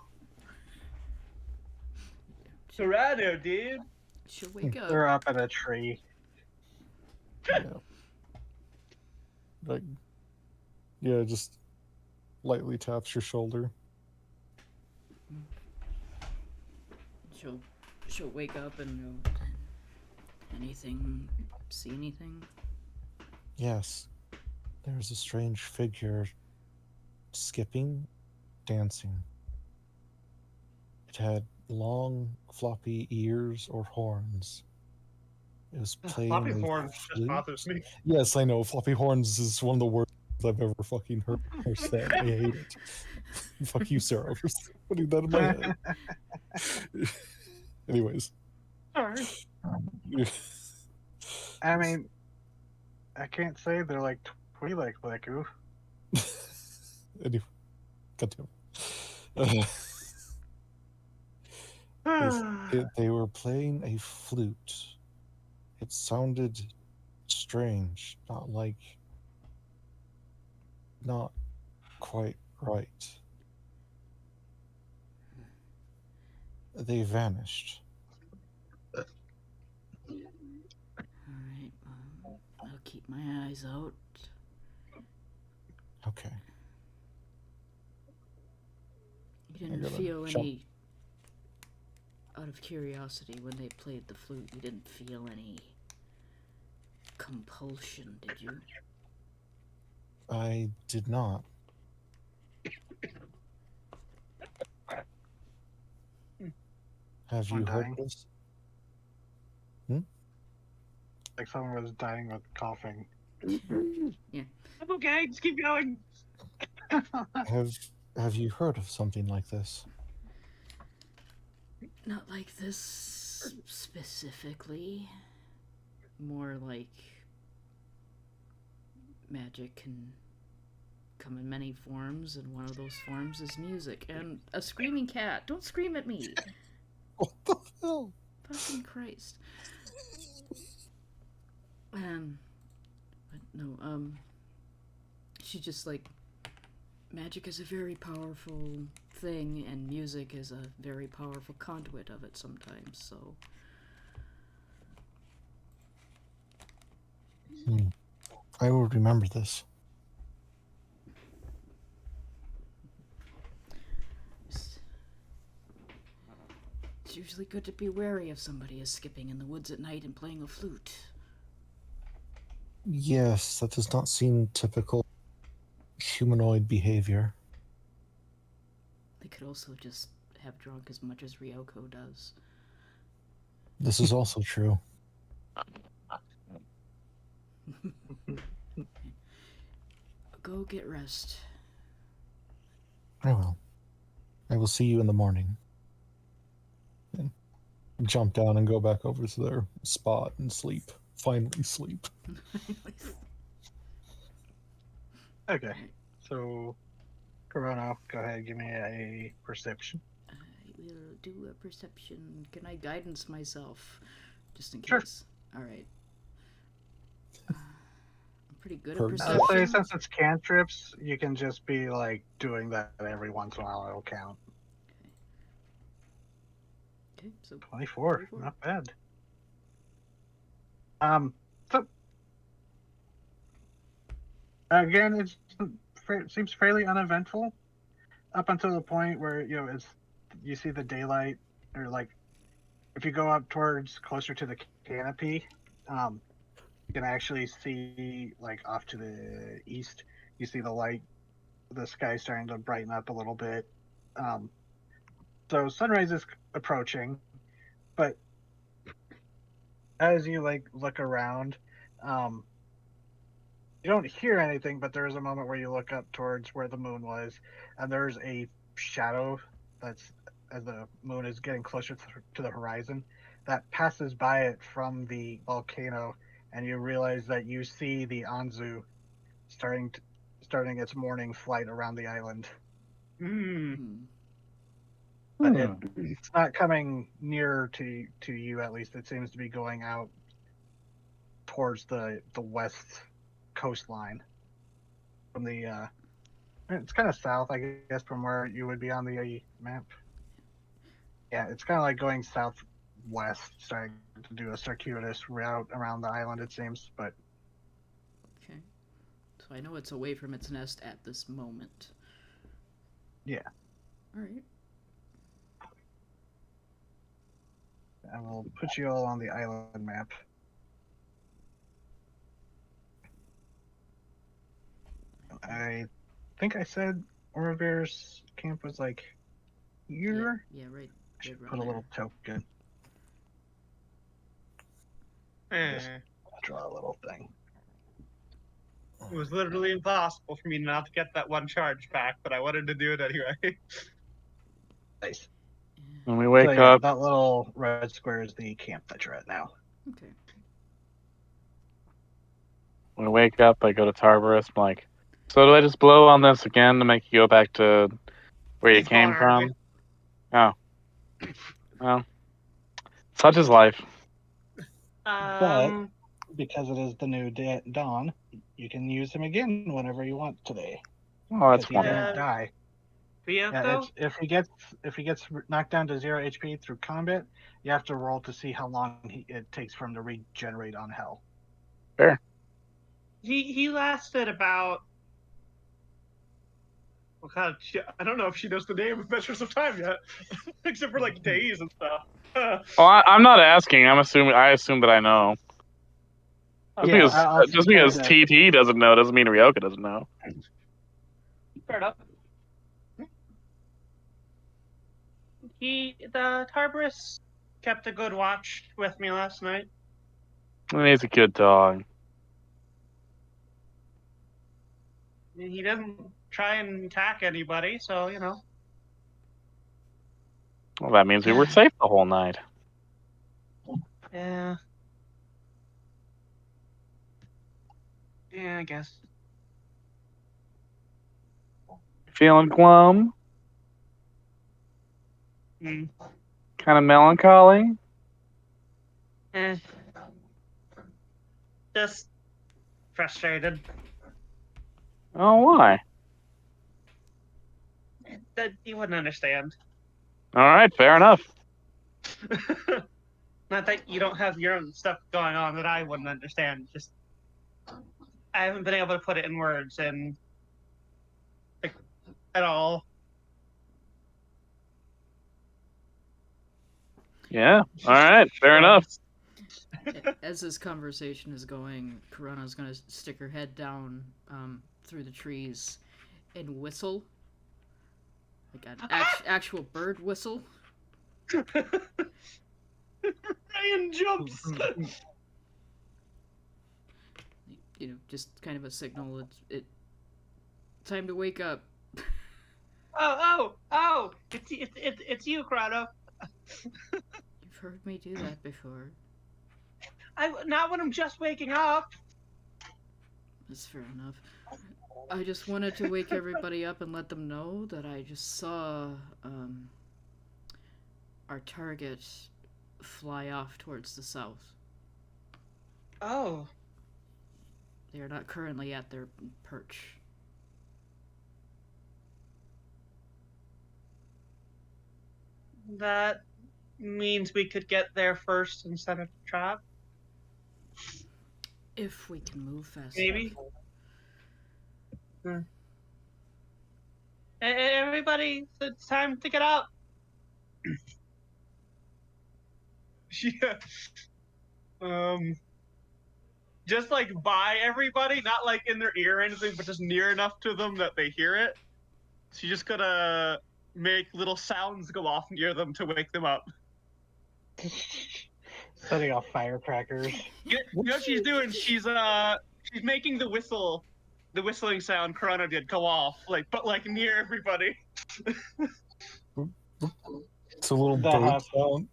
Kurano, dude. She'll wake up. They're up in a tree. Yeah. Just lightly taps your shoulder. She'll wake up and go, Anything? See anything? Yes, there's a strange figure skipping, dancing. It had long, floppy ears or horns. It was playing Floppy a horns just flute. bothers me. Yes, I know. Floppy horns is one of the worst I've ever fucking heard or said. I hate it. Fuck you, Sarah, for putting that in my head. Anyways. Sorry. I mean, I can't say they're like Twi'lek. Anyway, goddamn. They were playing a flute. It sounded strange, not quite right. They vanished. Alright, I'll keep my eyes out. Okay. You didn't feel any, out of curiosity, when they played the flute, you didn't feel any compulsion, did you? I did not. Have you heard dying? this? Like someone was dying with coughing. Yeah. I'm okay, just keep going. Have you heard of something like this? Not like this specifically. More like magic can come in many forms, and one of those forms is music. And a screaming cat. Don't scream at me. What the hell? Fucking Christ. But no, she just like, magic is a very powerful thing, and music is a very powerful conduit of it sometimes, so. I will remember this. It's usually good to be wary if somebody is skipping in the woods at night and playing a flute. Yes, that does not seem typical humanoid behavior. They could also just have drunk as much as Ryoko does. This is also true. Go get rest. I will. I will see you in the morning. And jump down and go back over to their spot and sleep. Finally sleep. Okay, so Corona, go ahead, give me a perception. I will do a perception. Can I guidance myself? Just in Sure. case. Alright. I'm pretty good at I'll perception. I'll say since it's cantrips, you can just be like doing that every once in a while, it'll count. Okay, so 24, 24. not bad. So again, it seems fairly uneventful up until the point where you see the daylight, or like if you go up towards closer to the canopy, you can actually see like off to the east. You see the light, the sky starting to brighten up a little bit. So sunrise is approaching, but as you like look around, you don't hear anything, but there's a moment where you look up towards where the moon was, and there's a shadow that's, as the moon is getting closer to the horizon, that passes by it from the volcano, and you realize that you see the Anzu starting its morning flight around the island. But it's not coming near to you, at least. It seems to be going out towards the west coastline from the it's kind of south, I guess, from where you would be on the map. Yeah, it's kind of like going southwest, starting to do a circuitous route around the island, it seems. But Okay. So I know it's away from its nest at this moment. yeah. Alright. I will put you all on the island map. I think I said Orivir's camp was like here. Yeah, right. Should Right put a there. little token. Eh, Draw a little thing. it was literally impossible for me not to get that one charge back, but I wanted to do it anyway. Nice. When we So wake yeah, up, that little red square is the camp that you're at now. Okay. I go to Tarbarus. I'm like, so do I just blow on this again to make you go back to where you He's came gone from? already. Oh, well, such is life. Um, Because it is the new dawn, you can use him again whenever you want today. Oh, that's Because he wonderful. didn't die. Yeah, Bianco? if he gets knocked down to 0 HP through combat, you have to roll to see how long it takes for him to regenerate on hell. Fair. He lasted about. Oh God, I don't know if she knows the name of measures of time yet, except for like days and stuff. Well, I'm not asking. I assume that I know. Just because TT doesn't know doesn't mean Ryoka doesn't know. Fair enough. The Tarbarus kept a good watch with me last night. And he's a good dog. He doesn't try and attack anybody, so you know. Well, that means we were safe the whole night. Yeah. Yeah, I guess. Feeling glum? Mm. Kind of melancholy? Just frustrated. Oh, why? That you wouldn't understand. All right, fair enough. Not that you don't have your own stuff going on that I wouldn't understand. Just I haven't been able to put it in words and like, at all. Yeah, all right, fair enough. As this conversation is going, Corana's gonna stick her head down through the trees and whistle. Like an actual bird whistle. Ryan jumps. You know, just kind of a signal. It's time to wake up. Oh! It's you, Corano. You've heard me do that before. Not when I'm just waking up. That's fair enough. I just wanted to wake everybody up and let them know that I just saw our target fly off towards the south. Oh. They are not currently at their perch. That means we could get there first instead of trap. If we can move fast Maybe. enough. Hey, everybody, it's time to get out. Yeah. Just like by everybody, not like in their ear or anything, but just near enough to them that they hear it. She's just gonna make little sounds go off near them to wake them up. Setting off firecrackers. You know what she's doing? She's making the whistling sound Corona did go off, but near everybody. It's a little bird sound.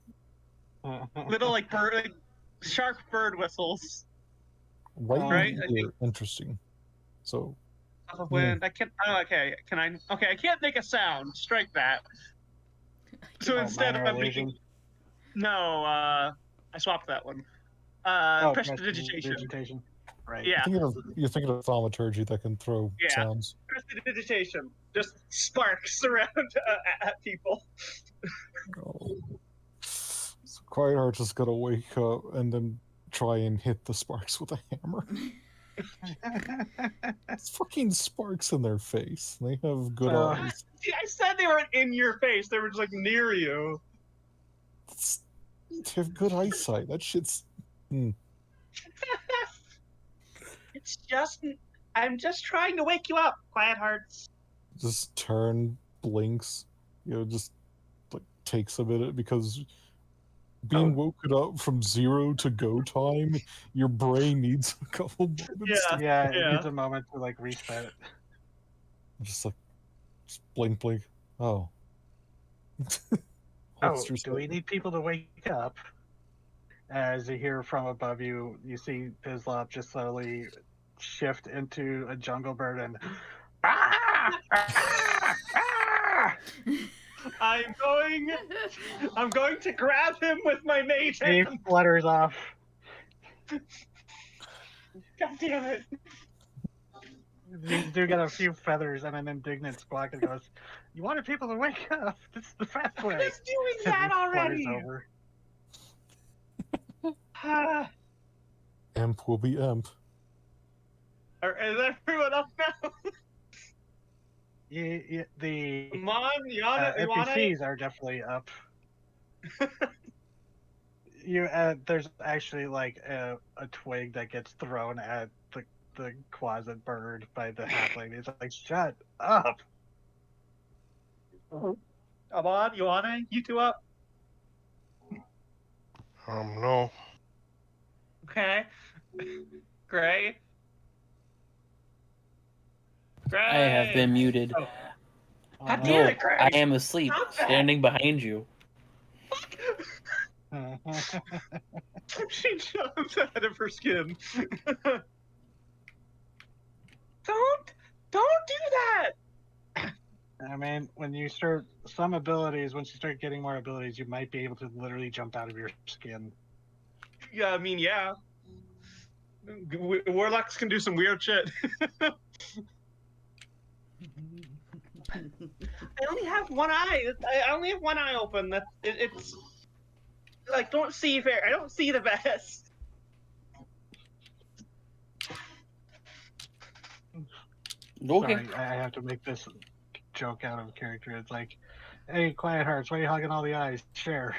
Little sharp bird whistles. Right? Interesting. So. When I can't. Okay, can I? Okay, I can't make a sound. Strike that. So instead of making. No, I swapped that one. Prestidigitation. Right. Yeah. You're thinking of thaumaturgy that can throw sounds. Prestidigitation. Just sparks around at people. So Quiet Heart's just gonna wake up and then try and hit the sparks with a hammer. It's fucking sparks in their face. They have good eyes. I said they weren't in your face. They were just near you. They have good eyesight. That shit's. It's just I'm just trying to wake you up, quiet hearts. Just turn, blinks, just like takes a minute because being woken up from 0 to go time, your brain needs a couple moments. Yeah, it needs a moment to like reset. Just like, just blink. Oh. Do we need people to wake up? As you hear from above you, you see Pizlop just slowly shift into a jungle bird and I'm going to grab him with my mage he hand. flutters off. God damn it. You do get a few feathers and an indignant squawk and goes, "You wanted people to wake up. This is the fast way." I was doing that already. Over. Amp will be amp. Is everyone up now? The NPCs are definitely up. There's actually like a twig that gets thrown at the closet bird by the halfling. It's like, shut up. Amon, Ioana, you two up? No. Okay. Gray. I have been muted. Oh. God damn it, Gray. I am asleep, standing behind you. She jumps out of her skin. Don't do that. I mean, once you start getting more abilities, you might be able to literally jump out of your skin. Yeah, I mean, yeah. Warlocks can do some weird shit. I only have one eye. I only have one eye open. It's like, don't see fair. I don't see the best. Okay. Sorry, I have to make this joke out of character. It's like, hey, quiet hearts, why are you hugging all the eyes? Share.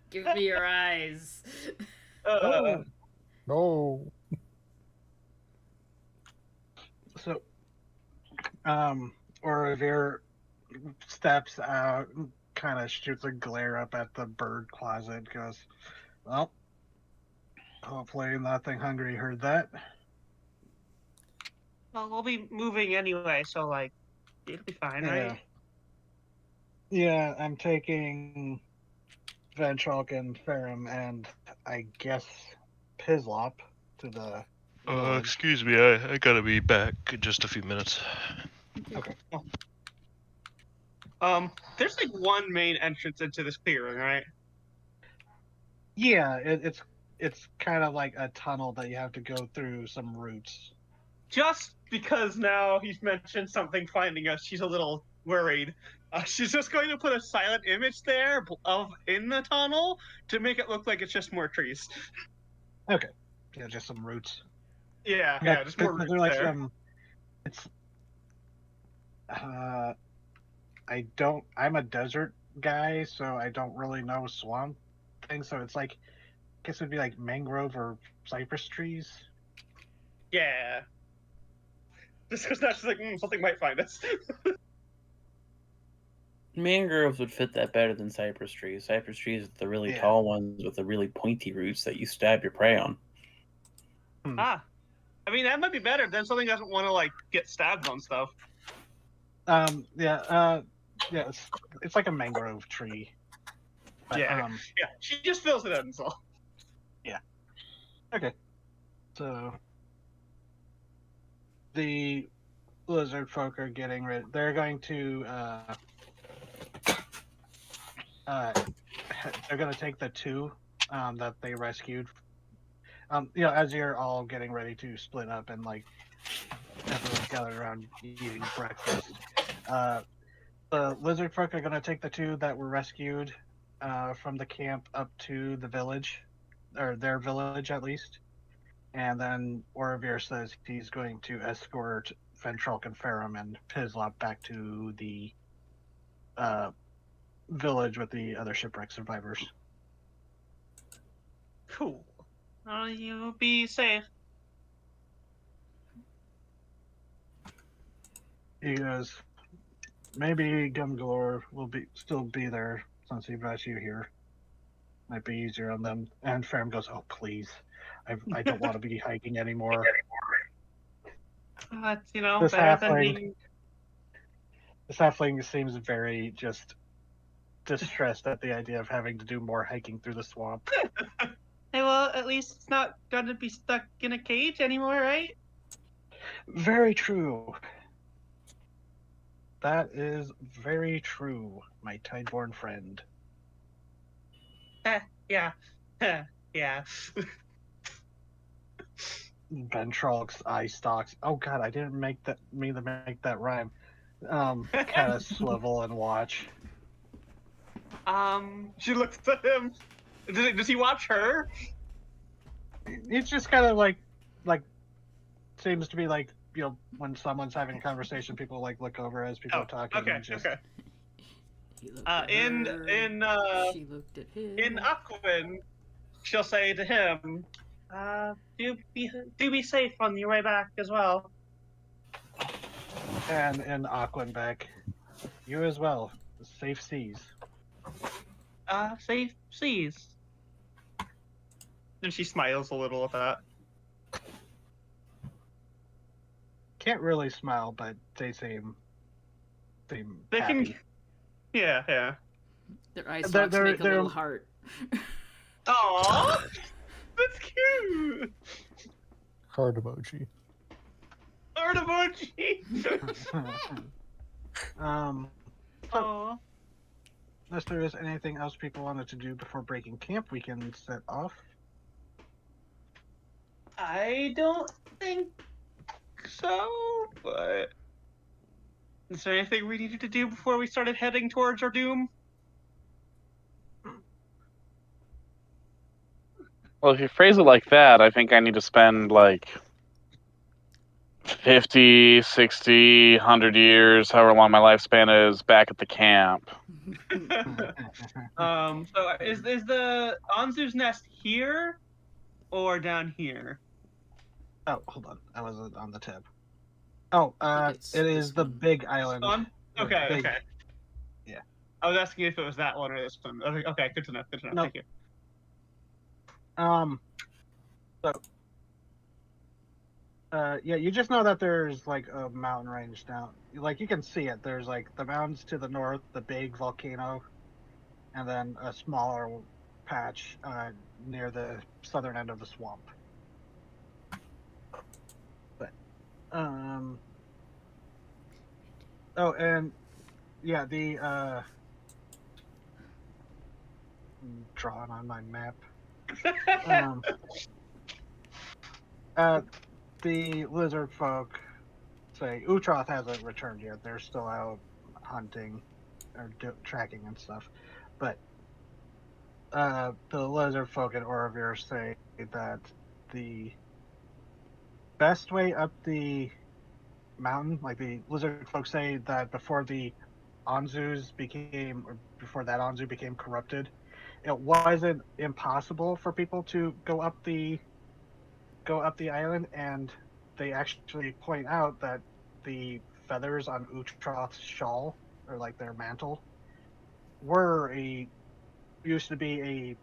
Give me your eyes. No. So, Orovere steps out, kind of shoots a glare up at the bird closet, goes, well, hopefully nothing hungry heard that. Well, we'll be moving anyway, so, like, it'll be fine, right? Yeah, I'm taking Ventralk and Ferrum and I guess Pizlop to the village. Excuse me, I gotta be back in just a few minutes. Okay. There's like one main entrance into this clearing, right? Yeah, it's kind of like a tunnel that you have to go through some roots. Just because now he's mentioned something finding us, she's a little worried. She's just going to put a silent image there in the tunnel to make it look like it's just more trees. Okay. Yeah, just some roots. Yeah, just more roots like there. I'm a desert guy, so I don't really know swamp things, so it's like, I guess it'd be like mangrove or cypress trees. Yeah. Just because now she's like, something might find us. Mangroves would fit that better than cypress trees. Cypress trees are the really tall ones with the really pointy roots that you stab your prey on. I mean, that might be better. Then something doesn't want to, like, get stabbed on stuff. It's like a mangrove tree. But, yeah, she just fills it in, so. Yeah. Okay. So, the lizard folk are getting ready. They're going to, they're going to take the two that they rescued. As you're all getting ready to split up and, like, everyone's gathered around eating breakfast, the lizard folk are going to take the two that were rescued from the camp up to the village, or their village at least. And then Orovere says he's going to escort Ventralk and Ferrum and Pizlop back to the village with the other shipwreck survivors. Cool. You be safe. He goes, maybe Gumgalore will still be there since he brought you here. Might be easier on them. And Ferrum goes, oh, please. I don't want to be hiking anymore. It's, This better than halfling, being... this halfling seems very just distressed at the idea of having to do more hiking through the swamp. Hey, well, at least it's not gonna be stuck in a cage anymore, right? Very true. That is very true, my Tideborn friend. Yeah. Yeah. Ventrolk's eye stalks. Oh god, I didn't mean to make that rhyme. Kind of swivel and watch. She looks at him. Does he watch her? It's just kind of like seems to be like, when someone's having a conversation, people like look over as people are talking. Okay, and just... okay. He looked at her, she looked at him. In Aquin, she'll say to him, do be safe on your way back as well. And in Aquin back, you as well. Safe seas. Safe seas. And she smiles a little at that. Can't really smile, but they seem They happy. can. Yeah. Their eye stalks make a they're- little heart. Aww, that's cute. Heart emoji. Heart emoji. Aww. Unless there is anything else people wanted to do before breaking camp, we can set off. I don't think so, but is there anything we needed to do before we started heading towards our doom? Well, if you phrase it like that, I think I need to spend like 50, 60, 100 years, however long my lifespan is, back at the camp. So is the Anzu's nest here or down here? Oh, hold on. I wasn't on the tab. Oh, it's it is this the one. big island. Okay, Big- okay. Yeah. I was asking if it was that one or this one. Okay, good to know. No. Thank you. Yeah, you just know that there's like a mountain range down. Like you can see it. There's like the mountains to the north, the big volcano, and then a smaller patch near the southern end of the swamp. But oh, and yeah, the drawn on my map. The lizard folk say Utroth hasn't returned yet. They're still out hunting or tracking and stuff. But the lizard folk at Orovir say that the best way up the mountain, like the lizard folk say that before the Anzus before that Anzu became corrupted, it wasn't impossible for people to go up the island, and they actually point out that the feathers on Utroth's shawl, or like their mantle, used to be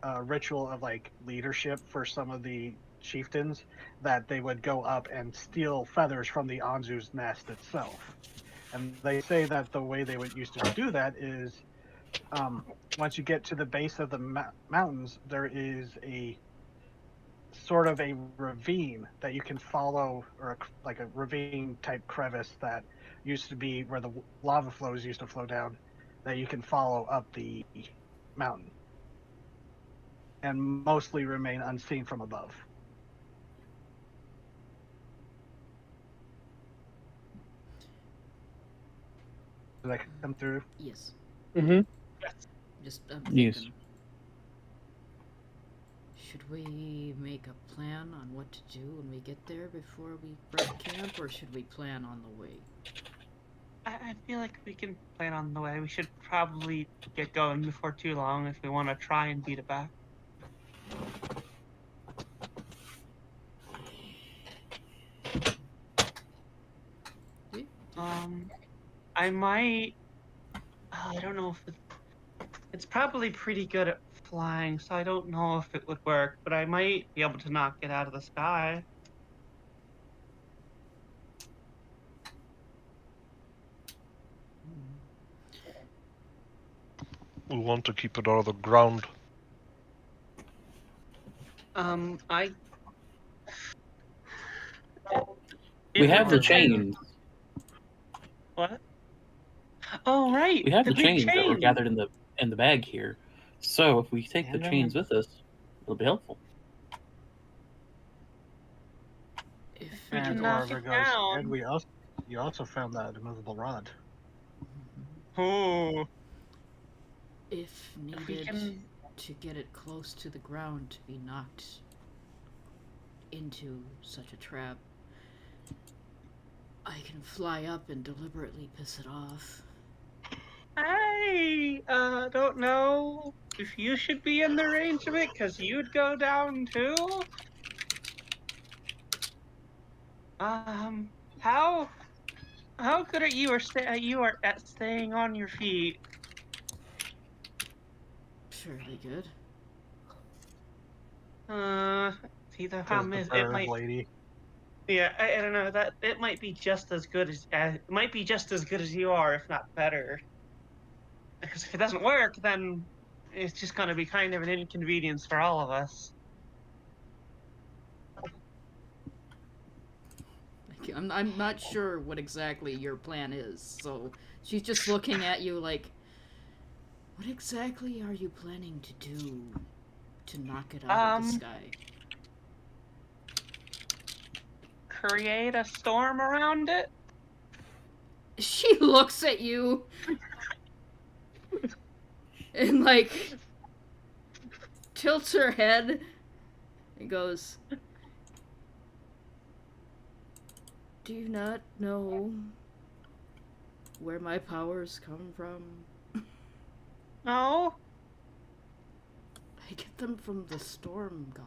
a ritual of like leadership for some of the chieftains, that they would go up and steal feathers from the Anzu's nest itself. And they say that the way they would used to do that is, once you get to the base of the mountains, there is a sort of a ravine that you can follow, or like a ravine type crevice that used to be where the lava flows used to flow down, that you can follow up the mountain and mostly remain unseen from above. Did that come through? Yes. Mm-hmm. Just Yes. thinking, should we make a plan on what to do when we get there before we break camp, or should we plan on the way? I feel like we can plan on the way. We should probably get going before too long if we want to try and beat it back. I might. Oh, I don't know if it's probably pretty good at flying, so I don't know if it would work. But I might be able to knock it out of the sky. We want to keep it out of the ground. I. We It have would the depend- chains. What? Oh, right. We have the big chains that were chain. gathered in the bag here. So if we take the chains with us, it'll be helpful. If We can And knock Orva it goes, down. and you also found that immovable rod. Oh. if If we needed can. to get it close to the ground to be knocked into such a trap, I can fly up and deliberately piss it off. I don't know if you should be in the range of it, because you'd go down too. How good are you at staying on your feet? Fairly good. See, the Says problem the is it bird might. lady. Yeah, I don't know, that it might be just as good as you are, if not better. Because if it doesn't work, then it's just going to be kind of an inconvenience for all of us. I'm not sure what exactly your plan is, so she's just looking at you like, what exactly are you planning to do to knock it out of the sky? Create a storm around it? She looks at you and, like, tilts her head and goes, do you not know where my powers come from? No? I get them from the Storm God.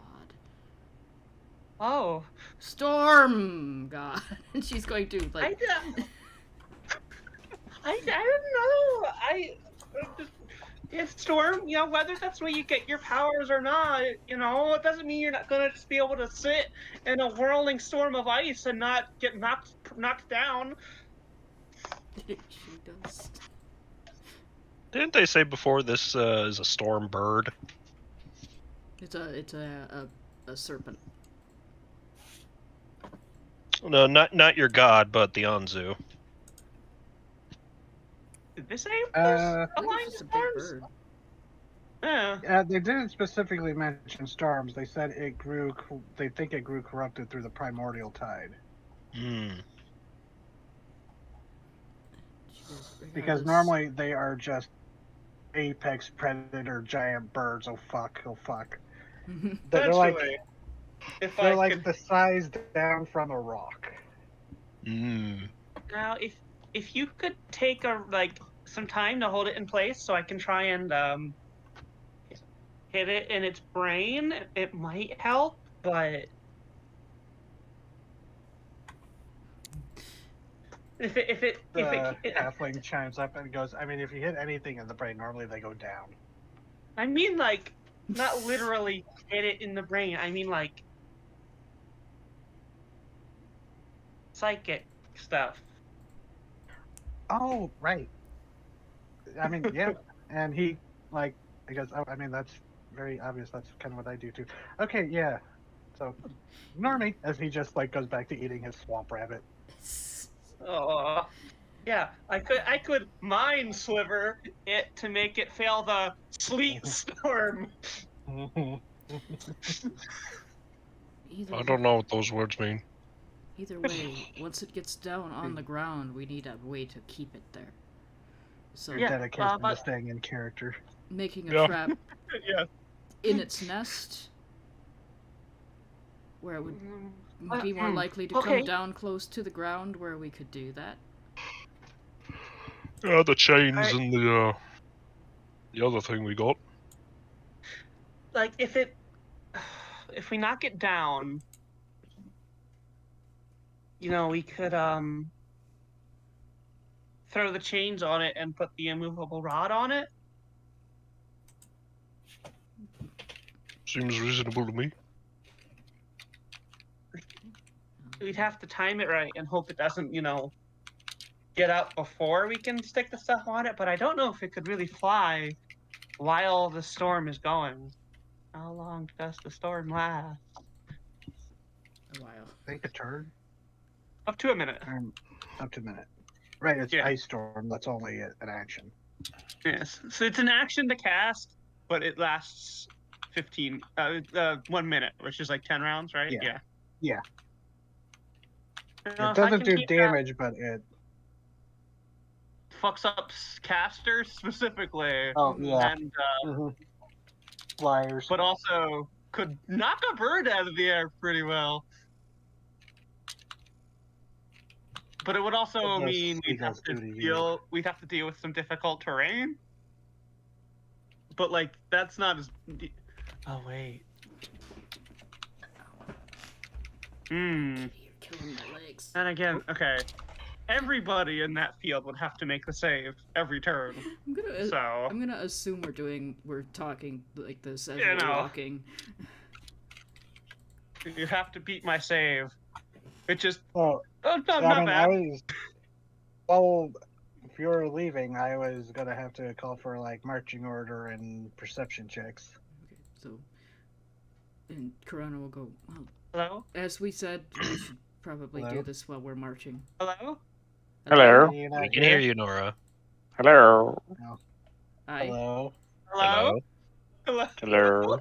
Oh. Storm God! And she's going to, like... I don't know. If Storm, whether that's where you get your powers or not, it doesn't mean you're not going to just be able to sit in a whirling storm of ice and not get knocked down. She does. Didn't they say before this is a storm bird? It's a serpent. No, not your god, but the Anzu. Did they say I think it's just a big bird. Yeah. They didn't specifically mention storms. They said it grew. They think it grew corrupted through the primordial tide. Hmm. Because normally they are just apex predator giant birds. Oh fuck! They're like the size down from a rock. Now, if you could take some time to hold it in place, so I can try and hit it in its brain, it might help. But if it halfling chimes up and goes, I mean, if you hit anything in the brain, normally they go down. I mean, like, not literally hit it in the brain. I mean, like, psychic stuff. Oh, right. I mean, yeah. And he, he goes, oh, I mean, that's very obvious. That's kind of what I do, too. Okay, yeah. So, normie, as he just, goes back to eating his swamp rabbit. Oh, yeah. I could mind sliver it to make it fail the sleet storm. I don't know what those words mean. Either way, once it gets down on the ground, we need a way to keep it there. So dedication to staying in character. Making a trap Yeah. in its nest, where it would be more likely to come down close to the ground, where we could do that. Yeah, the chains and the other thing we got. Like, if we knock it down, we could throw the chains on it and put the immovable rod on it? Seems reasonable to me. We'd have to time it right and hope it doesn't, get up before we can stick the stuff on it. But I don't know if it could really fly while the storm is going. How long does the storm last? A while. I think a turn. Up to a minute. Up to a minute. Right, it's Yeah. ice storm. That's only an action. Yes. So it's an action to cast, but it lasts 1 minute, which is like 10 rounds, right? Yeah. Yeah. It doesn't do damage, but it fucks up casters specifically. Oh yeah. And flyers. but also could knock a bird out of the air pretty well. But it would also mean we'd have to deal with some difficult terrain. But like that's not as. Oh wait. You're killing my legs. And again, okay. Everybody in that field would have to make the save every turn. I'm gonna assume we're talking like this as we're walking. You have to beat my save. Which is not bad. If you were leaving, I was gonna have to call for like marching order and perception checks. Okay, so and Corona will go, well, hello? As we said, we should probably do this while we're marching. Hello? Hello. We can hear you, Nora. Hello. No. Hi. Hello. Hello? Hello. Hello?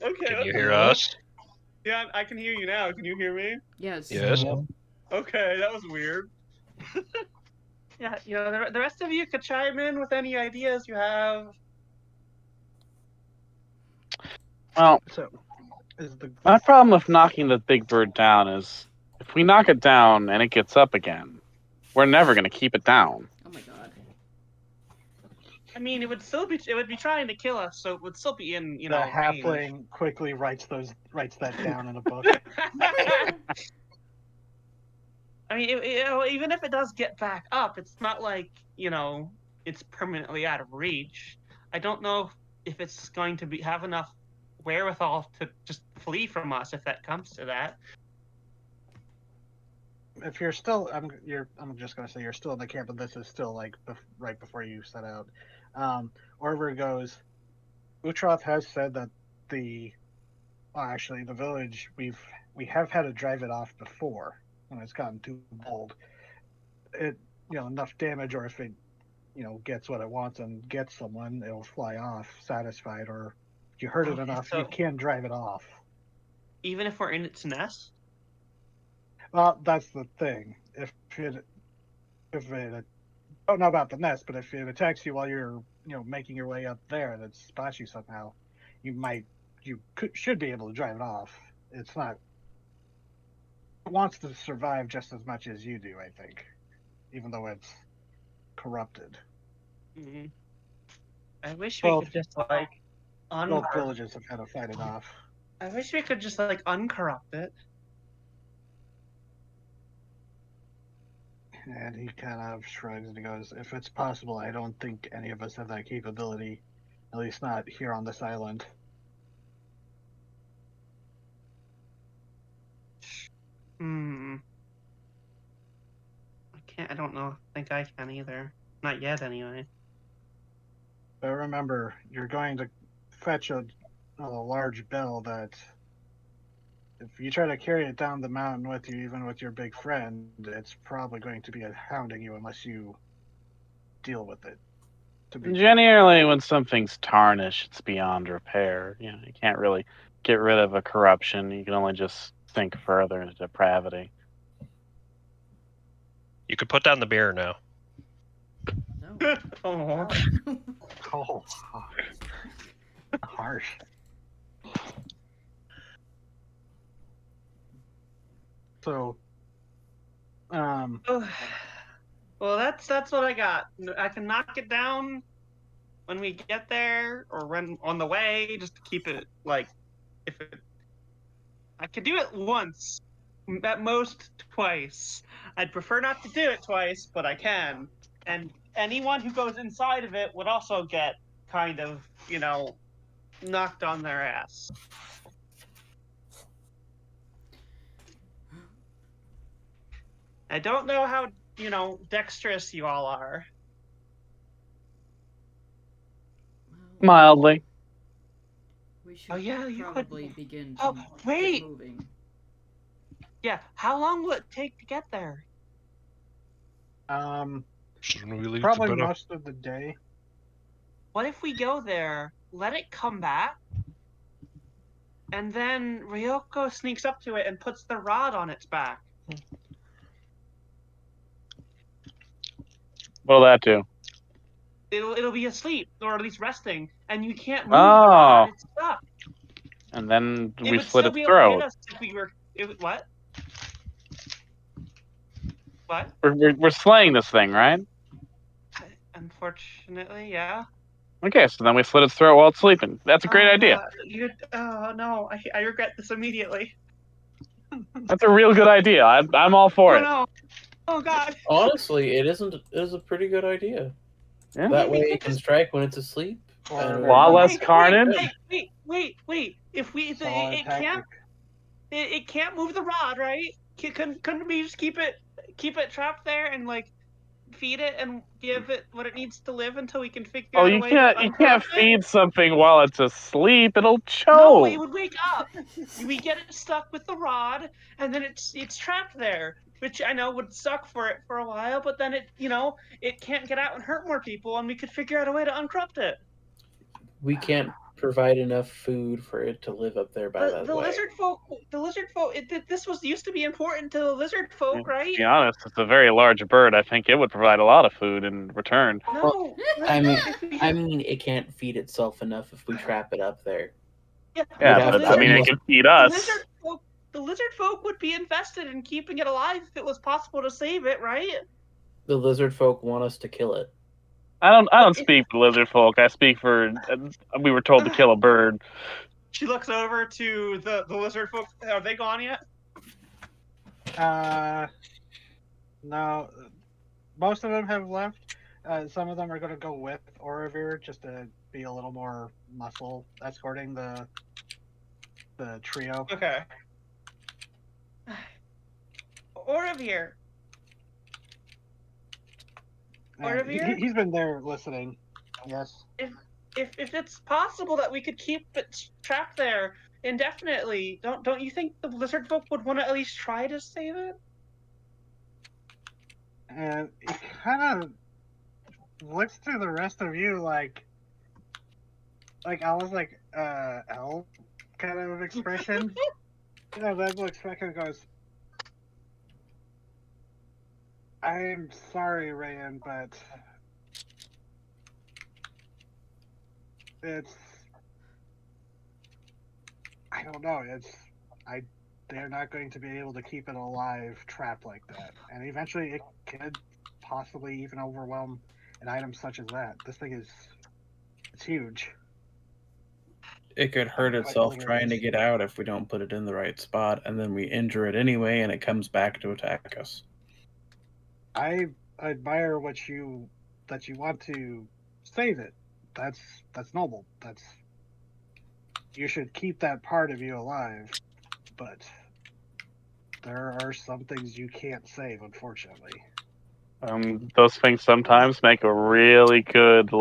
Okay. Can you hear us? Yeah, I can hear you now. Can you hear me? Yes. Yes. Okay, that was weird. Yeah, the rest of you could chime in with any ideas you have. Well, my problem with knocking the big bird down is if we knock it down and it gets up again, we're never going to keep it down. Oh my god. I mean, it would be trying to kill us, so it would still be in, The halfling quickly writes that down in a book. I mean, even if it does get back up, it's not like, it's permanently out of reach. I don't know if it's going to have enough wherewithal to just flee from us if that comes to that. If you're still, I'm just gonna say you're still in the camp, and this is still like right before you set out. Orver goes. Utroth has said that the village we have had to drive it off before when it's gotten too bold. It enough damage, or if it gets what it wants and gets someone, it'll fly off satisfied. Or if you hurt it enough, you can drive it off. Even if we're in its nest. Well, that's the thing. If it I don't know about the nest, but if it attacks you while you're making your way up there, and it spots you somehow, should be able to drive it off. It wants to survive just as much as you do, I think, even though it's corrupted. Mm-hmm. I wish we could just both villages have had to fight it off. I wish we could just uncorrupt it. And he kind of shrugs and he goes, if it's possible, I don't think any of us have that capability. At least not here on this island. I don't know. I think I can either. Not yet, anyway. But remember, you're going to fetch a large bell that if you try to carry it down the mountain with you, even with your big friend, it's probably going to be hounding you unless you deal with it. Generally, when something's tarnished, it's beyond repair. You can't really get rid of a corruption. You can only just sink further into depravity. You could put down the beer now. No. Oh, harsh. So, well, that's what I got. I can knock it down when we get there, or run on the way, just to keep it I could do it once, at most twice. I'd prefer not to do it twice, but I can. And anyone who goes inside of it would also get kind of, knocked on their ass. I don't know how, dexterous you all are. Mildly. We should you probably could begin to wait. get moving. Yeah, how long will it take to get there? Sooner we leave, Probably the better. most of the day. What if we go there, let it come back, and then Ryoko sneaks up to it and puts the rod on its back? What'll that do? It'll be asleep, or at least resting, and you can't move the rod. It's stuck. And then It we would slit still its be able to hit throat. us if we were. What? What? We're slaying this thing, right? Unfortunately, yeah. Okay, so then we slit its throat while it's sleeping. That's a great idea. Oh no, I regret this immediately. That's a real good idea. I'm all for it. No. Oh god. Honestly, it is a pretty good idea. Yeah. That way it can strike when it's asleep. Or A lot less carnage. Wait. If we, it can't move the rod, right? Couldn't we just keep it trapped there and feed it and give it what it needs to live until we can figure out a way to You can't feed something while it's asleep. It'll choke. No, it would wake up. We get it stuck with the rod, and then it's trapped there, which I know would suck for it for a while. But then it can't get out and hurt more people, and we could figure out a way to uncrupt it. We can't provide enough food for it to live up there by that The way. lizard folk. This used to be important to the lizard folk, right? To be honest, it's a very large bird. I think it would provide a lot of food in return. No, I mean, it can't feed itself enough if we trap it up there. Yeah, but I mean, it can feed us. The lizard folk would be invested in keeping it alive if it was possible to save it, right? The lizard folk want us to kill it. I don't speak for lizard folk. I speak for. We were told to kill a bird. She looks over to the lizard folk. Are they gone yet? No. Most of them have left. Some of them are going to go with Orovir just to be a little more muscle escorting the trio. Okay. Orovir. He's been there listening. Yes. If it's possible that we could keep it trapped there indefinitely, don't you think the lizard folk would want to at least try to save it? And it kind of looks to the rest of you like I was like L kind of expression. That looks back and goes, I'm sorry, Rayan, but I don't know, they're not going to be able to keep it alive trapped like that. And eventually it could possibly even overwhelm an item such as that. This thing it's huge. It could hurt itself trying to get out if we don't put it in the right spot, and then we injure it anyway, and it comes back to attack us. I admire that you want to save it. That's noble. You should keep that part of you alive, but there are some things you can't save, unfortunately. Those things sometimes make a really good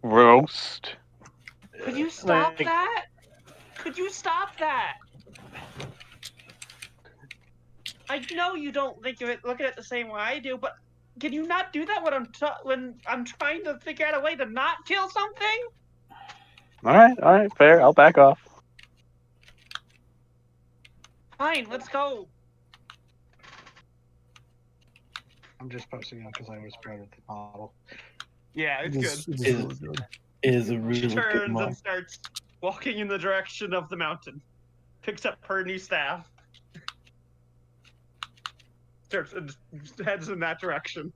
roast. Could you stop that? Could you stop that? I know you don't look at it the same way I do, but can you not do that when I'm trying to figure out a way to not kill something? All right, fair. I'll back off. Fine, let's go. I'm just posting it because I was proud of the model. Yeah, it's good. It's really good. It is a really She good turns model. and starts walking in the direction of the mountain. Picks up her new staff. Starts and heads in that direction.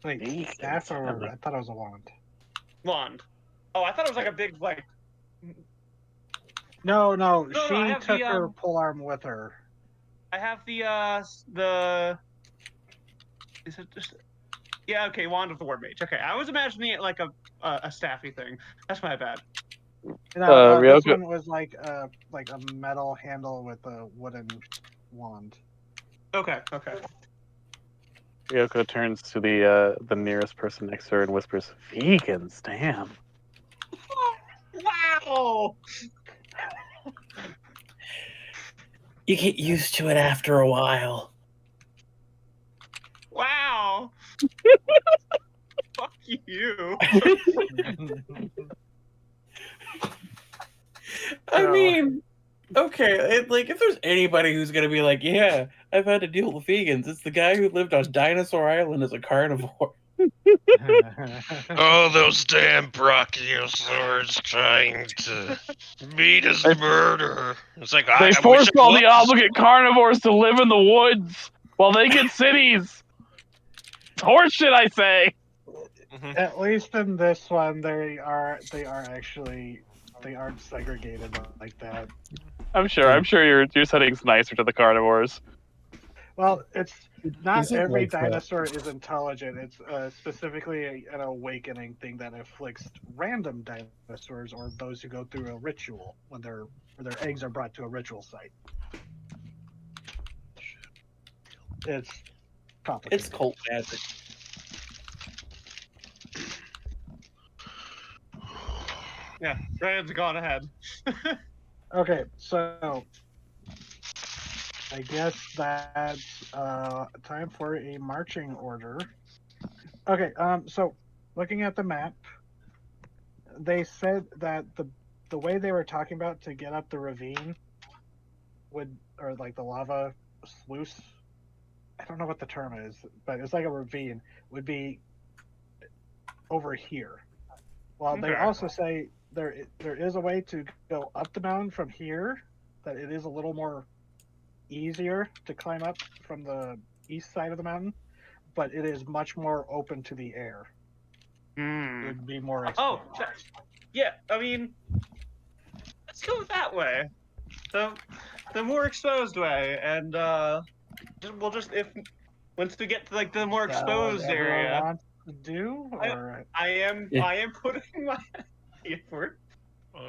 Wait, staff or I thought it was a wand. Wand. Oh, I thought it was like a big No, I she have took the, her polearm with her. I have the is it just Yeah, okay, Wand of the War Mage. Okay, I was imagining it like a staffy thing. That's my bad. No, this Ryoko, one was like a metal handle with a wooden wand. Okay. Ryoko turns to the nearest person next to her and whispers, "Vegans, damn." Wow! You get used to it after a while. Wow! Fuck you. I mean, okay, like if there's anybody who's gonna be like, yeah, I've had to deal with vegans, it's the guy who lived on Dinosaur Island as a carnivore. Oh, those damn brachiosaurs trying to meet his murder. It's like, They I wish forced I all the was. obligate carnivores to live in the woods while they get cities. It's horseshit, I say. At least in this one, they aren't segregated like that. I'm sure your setting's nicer to the carnivores. Well, it's not Is it every like that? dinosaur is intelligent. It's specifically an awakening thing that afflicts random dinosaurs or those who go through a ritual when their eggs are brought to a ritual site. It's complicated. It's cult magic. Yeah, Ryan's gone ahead. Okay, so I guess that's time for a marching order. Okay, so looking at the map, they said that the way they were talking about to get up the ravine or like the lava sluice, I don't know what the term is, but it's like a ravine, would be over here. Well, they also say there is a way to go up the mountain from here, that it is a little more easier to climb up from the east side of the mountain, but it is much more open to the air. It would be more exposed. Oh, yeah, I mean, let's go that way. The more exposed way, and we'll just once we get to like the more exposed area. Wants to do, or I am putting my effort.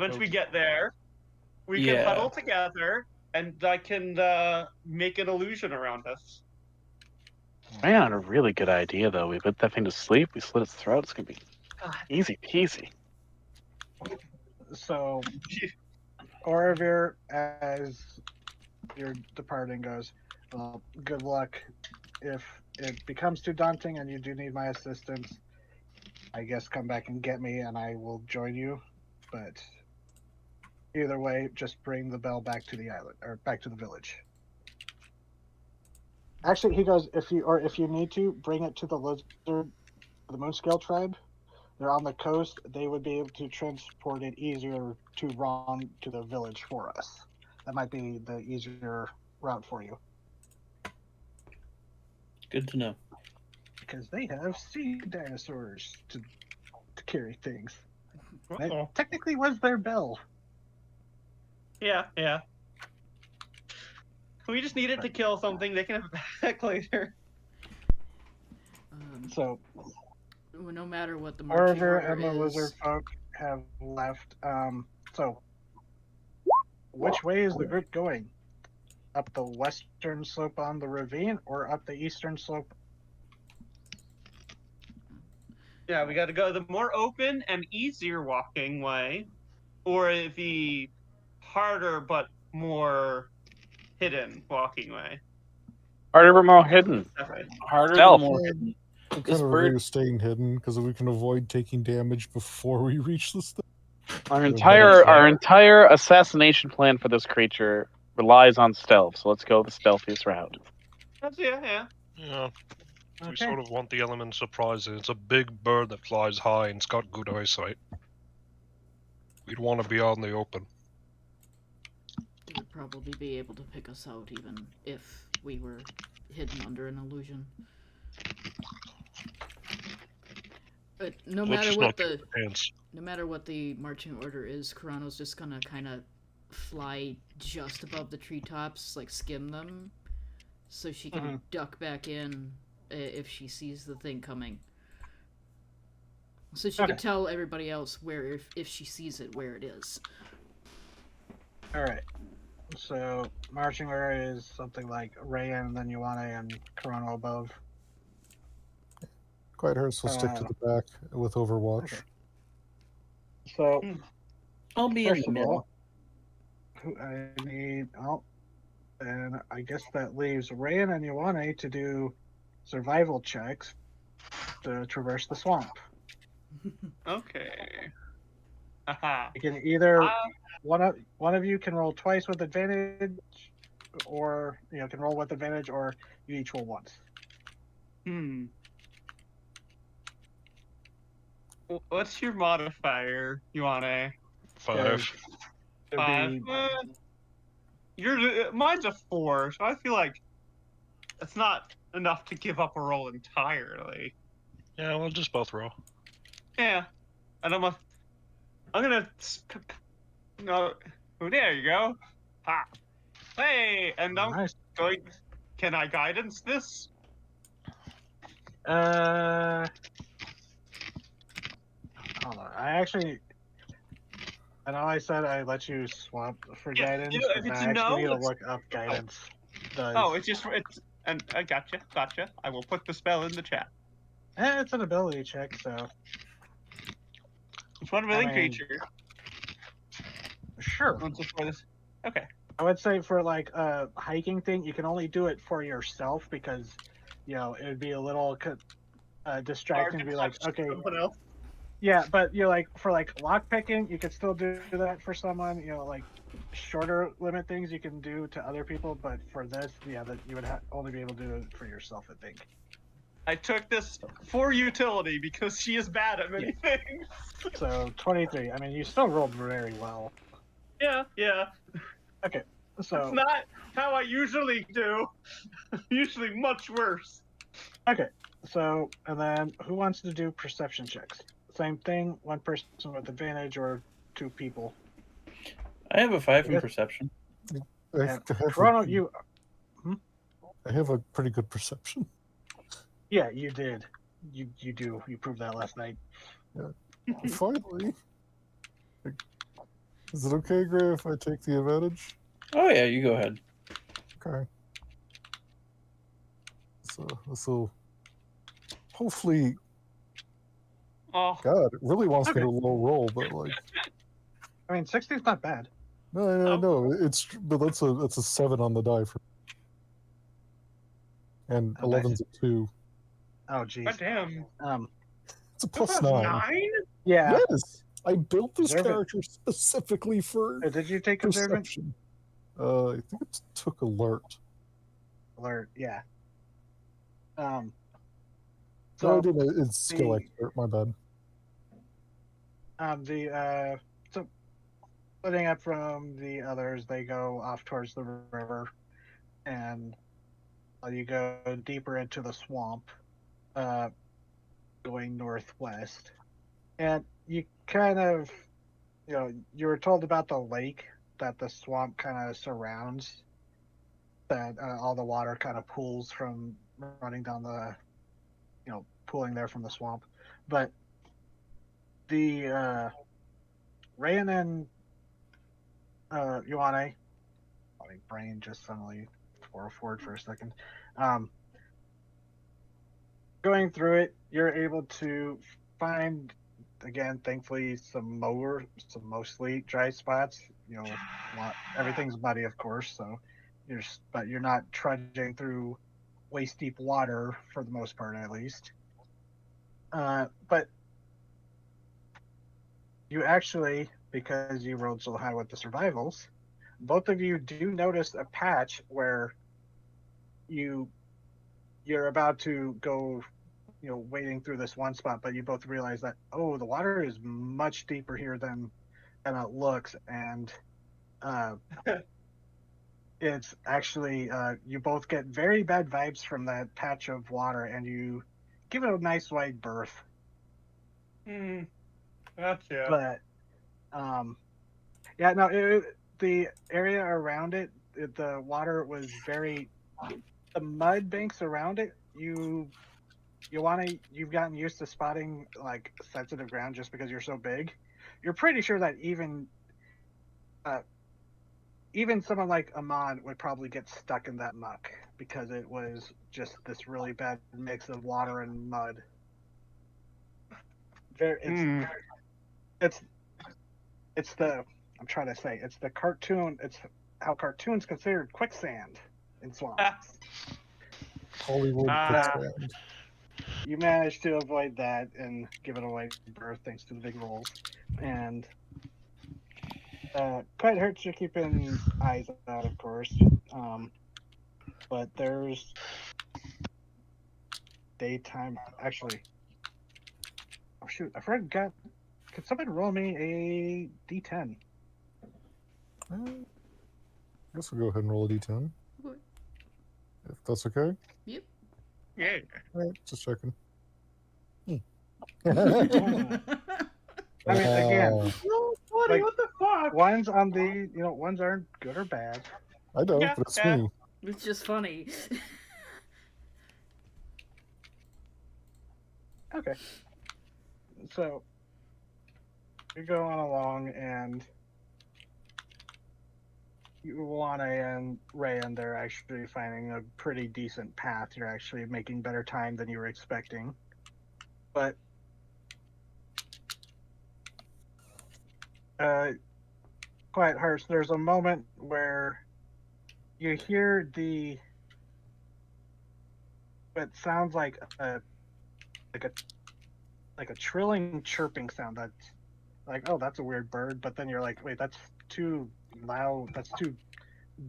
Once we get there, we can huddle together, and I can make an illusion around us. Man, a really good idea though. We put that thing to sleep. We slit its throat. It's gonna be easy peasy. So, Orovir, as you're departing, goes, well, good luck. If it becomes too daunting and you do need my assistance, I guess come back and get me and I will join you. But either way, just bring the bell back to the island, or back to the village. Actually, he goes, if you need to, bring it to the Moonscale tribe. They're on the coast. They would be able to transport it easier to the village for us. That might be the easier route for you. Good to know. Because they have sea dinosaurs to carry things. That technically was their bell. Yeah. We just needed to kill something. They can have it back later. So, no matter what the marching Order order and the is, lizard folk have left. So, which way is the group going? Up the western slope on the ravine, or up the eastern slope? Yeah, we got to go the more open and easier walking way, or the harder but more hidden walking way. Harder but more hidden. Harder Stealth. than more hidden. I'm kind of agree with staying hidden because we can avoid taking damage before we reach this thing. Our entire assassination plan for this creature relies on stealth, so let's go the stealthiest route. Yeah. Yeah. Okay. We sort of want the element of surprise. It's a big bird that flies high and it's got good eyesight. We'd want to be out in the open. it would probably be able to pick us out even if we were hidden under an illusion. But no matter what the marching order is, Kurano's just gonna kind of fly just above the treetops, like skim them, so she can duck back in if she sees the thing coming. So she could tell everybody else where, if she sees it, where it is. Alright. So, marching order is something like Rayan, and then Yuane and Corona above. Quiet Hearts will stick to the back with Overwatch. Okay. So, I'll be in first the of middle. all, who I need... Oh, and I guess that leaves Rayan and Yuane to do survival checks to traverse the swamp. Okay. Haha. You can either... one of you can roll twice with advantage, or can roll with advantage, or you each roll once. What's your modifier, Yuane? 5. 5. Mine's a 4, so I feel like it's not enough to give up a roll entirely. Yeah, we'll just both roll. Yeah, and I'm gonna. No, oh, there you go. Ha. Hey, and I'm Nice. going. Can I guidance this? Hold on. I know I said I let you swap for guidance, but I actually need to look up guidance. And I gotcha. I will put the spell in the chat. It's an ability check, so It's one living creature. Sure. Okay. I would say for like a hiking thing, you can only do it for yourself because, it would be a little distracting to be like, okay. Yeah, but like for like lock picking, you could still do that for someone. Like shorter limit things you can do to other people, but for this, that you would only be able to do it for yourself, I think. I took this for utility because she is bad at many things. So 23. I mean, you still rolled very well. Yeah. Okay, so it's not how I usually do. Usually much worse. Okay, so and then who wants to do perception checks? Same thing, one person with advantage or 2 people. I have a 5 in perception. Toronto, you. I have a pretty good perception. Yeah, you did. You do. You proved that last night. Yeah. Finally. Is it okay, Gray, if I take the advantage? Oh yeah, you go ahead. Okay. So this will hopefully. Oh. God, it really wants me to low roll, but like. I mean, 60 is not bad. No, but that's a 7 on the die for. And 11's a 2. Oh geez. God damn. It's a +9. 9? Yeah. Yes, I built this character specifically for. Did you take perception? I think it took alert. Alert, yeah. So I did it's skill expert. My bad. So splitting up from the others, they go off towards the river, and you go deeper into the swamp, going northwest, and you kind of, you were told about the lake that the swamp kind of surrounds, that all the water kind of pools from running down the, pooling there from the swamp, but the Rayan and Yuane, my brain just suddenly tore forward for a second. Going through it, you're able to find, again, thankfully, some mostly dry spots. Everything's muddy, of course, so but you're not trudging through waist deep water for the most part, at least. But you actually, because you rolled so high with the survivals, both of you do notice a patch where you're about to go, wading through this one spot, but you both realize that, the water is much deeper here than it looks, and it's actually, you both get very bad vibes from that patch of water, and you give it a nice wide berth. Gotcha. But, the area around it, the water was the mud banks around it you've gotten used to spotting like sensitive ground just because you're so big. You're pretty sure that even someone like Amon would probably get stuck in that muck because it was just this really bad mix of water and mud. It's the I'm trying to say it's the cartoon. It's how cartoons considered quicksand in swamps. Hollywood quicksand. You managed to avoid that and give it away birth thanks to the big rolls. And quite hurts you keeping eyes out, of course. But there's daytime. Actually, oh shoot, I forgot. Could somebody roll me a d10? I guess we'll go ahead and roll a d10. Okay. If that's okay. Yep. Yeah. All right, just checking. I mean, again, Buddy, like, what the fuck? ones on the ones aren't good or bad. I know, Yeah, but it's yeah. me. It's just funny. Okay. So you're going along, and Luana and Rayan, they're actually finding a pretty decent path. You're actually making better time than you were expecting. But quite harsh. There's a moment where you hear what sounds like a trilling chirping sound. That's like, oh, that's a weird bird. But then you're like, wait, that's too loud. That's too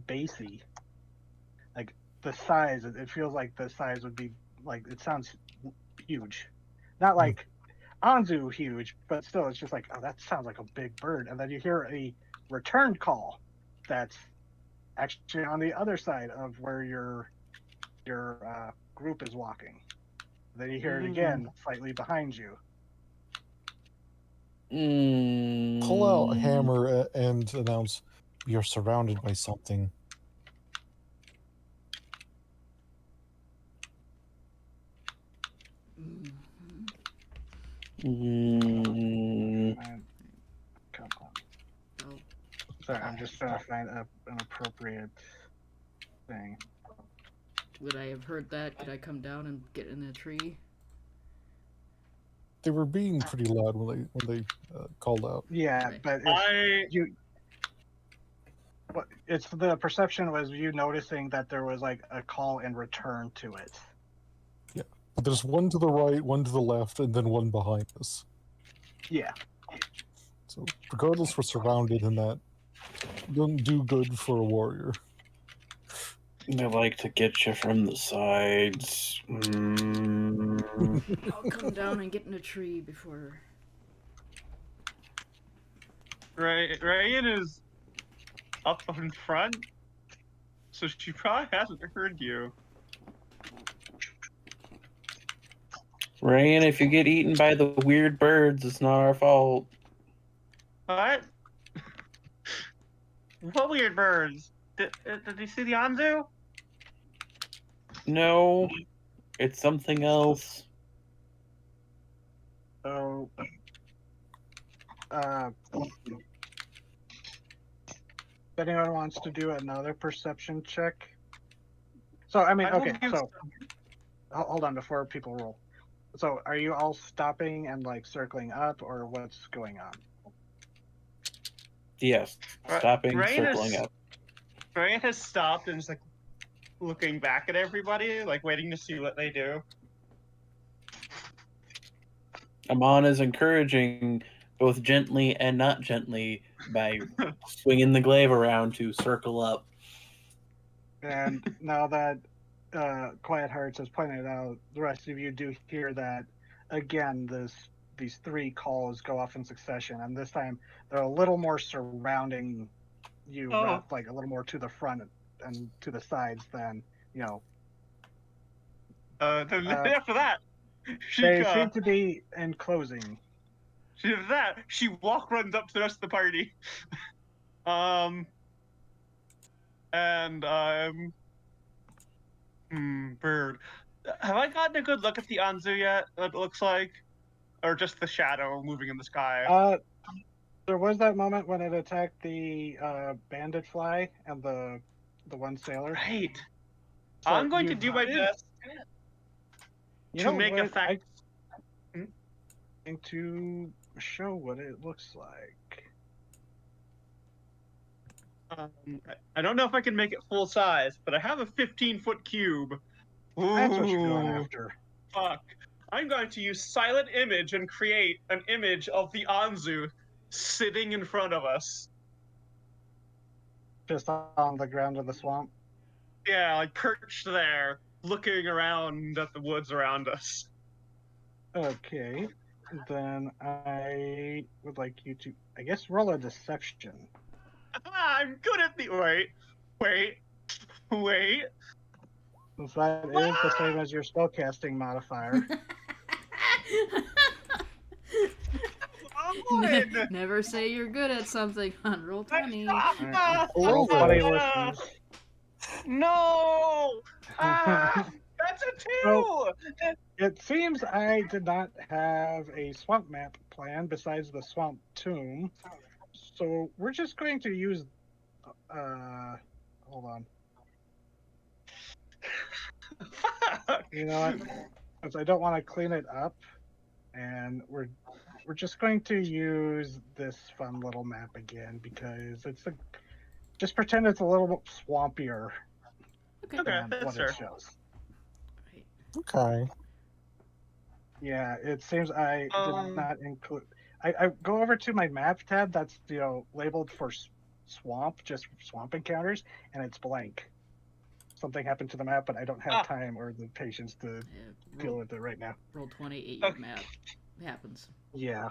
bassy. Like the size, it feels like the size would be like, it sounds huge, not like Anzu huge, but still, it's just like, oh, that sounds like a big bird. And then you hear a return call that's actually on the other side of where your group is walking. Then you hear it again, slightly behind you. Pull out a hammer and announce, "We are surrounded by something." Come on. Sorry, I'm just trying to find an appropriate thing. Would I have heard that? Could I come down and get in a tree? They were being pretty loud when they called out. Yeah, Right. but it's the perception was you noticing that there was like a call and return to it. Yeah, but there's one to the right, one to the left, and then one behind us. Yeah. So regardless, we're surrounded, and that doesn't do good for a warrior. They like to get you from the sides. I'll come down and get in a tree before. Ryan is up in front, so she probably hasn't heard you. Rain, if you get eaten by the weird birds, it's not our fault. What? What weird birds? Did you see the Anzu? No, it's something else. So, if anyone wants to do another perception check. So, I mean, okay, so hold on before people roll. So, are you all stopping and like circling up, or what's going on? Yes, stopping, circling up. Ryan has stopped and is like looking back at everybody, like waiting to see what they do. Amon is encouraging both gently and not gently by swinging the glaive around to circle up. And now that Quiet Hearts has pointed out, the rest of you do hear that again. These three calls go off in succession, and this time they're a little more surrounding you, like a little more to the front and to the sides than After that, they seem to be enclosing. She runs up to the rest of the party. Bird. Have I gotten a good look at the Anzu yet? It looks like, or just the shadow moving in the sky. There was that moment when it attacked the bandit fly and the one sailor. Right. So I'm going to do my best to make effect. To show what it looks like. I don't know if I can make it full size, but I have a 15-foot cube. Ooh, That's what you're going after. Fuck. I'm going to use silent image and create an image of the Anzu sitting in front of us. Just on the ground of the swamp? Yeah, like perched there, looking around at the woods around us. Okay. Then I would like you to, I guess, roll a deception. I'm good at the... Wait. Since that is the same as your spellcasting modifier. Never say you're good at something on roll 20. Roll 20 listens. No! That's a 2! So, it seems I did not have a swamp map plan besides the swamp tomb. So we're just going to use hold on. You know what? Because I don't want to clean it up, and we're just going to use this fun little map again because it's just pretend it's a little bit swampier than what it shows. Okay. Yeah, it seems I did not include. I go over to my map tab that's labeled for swamp, just swamp encounters, and it's blank. Something happened to the map, but I don't have time or the patience to deal with it right now. Roll 20, 8 map. It happens. Yeah.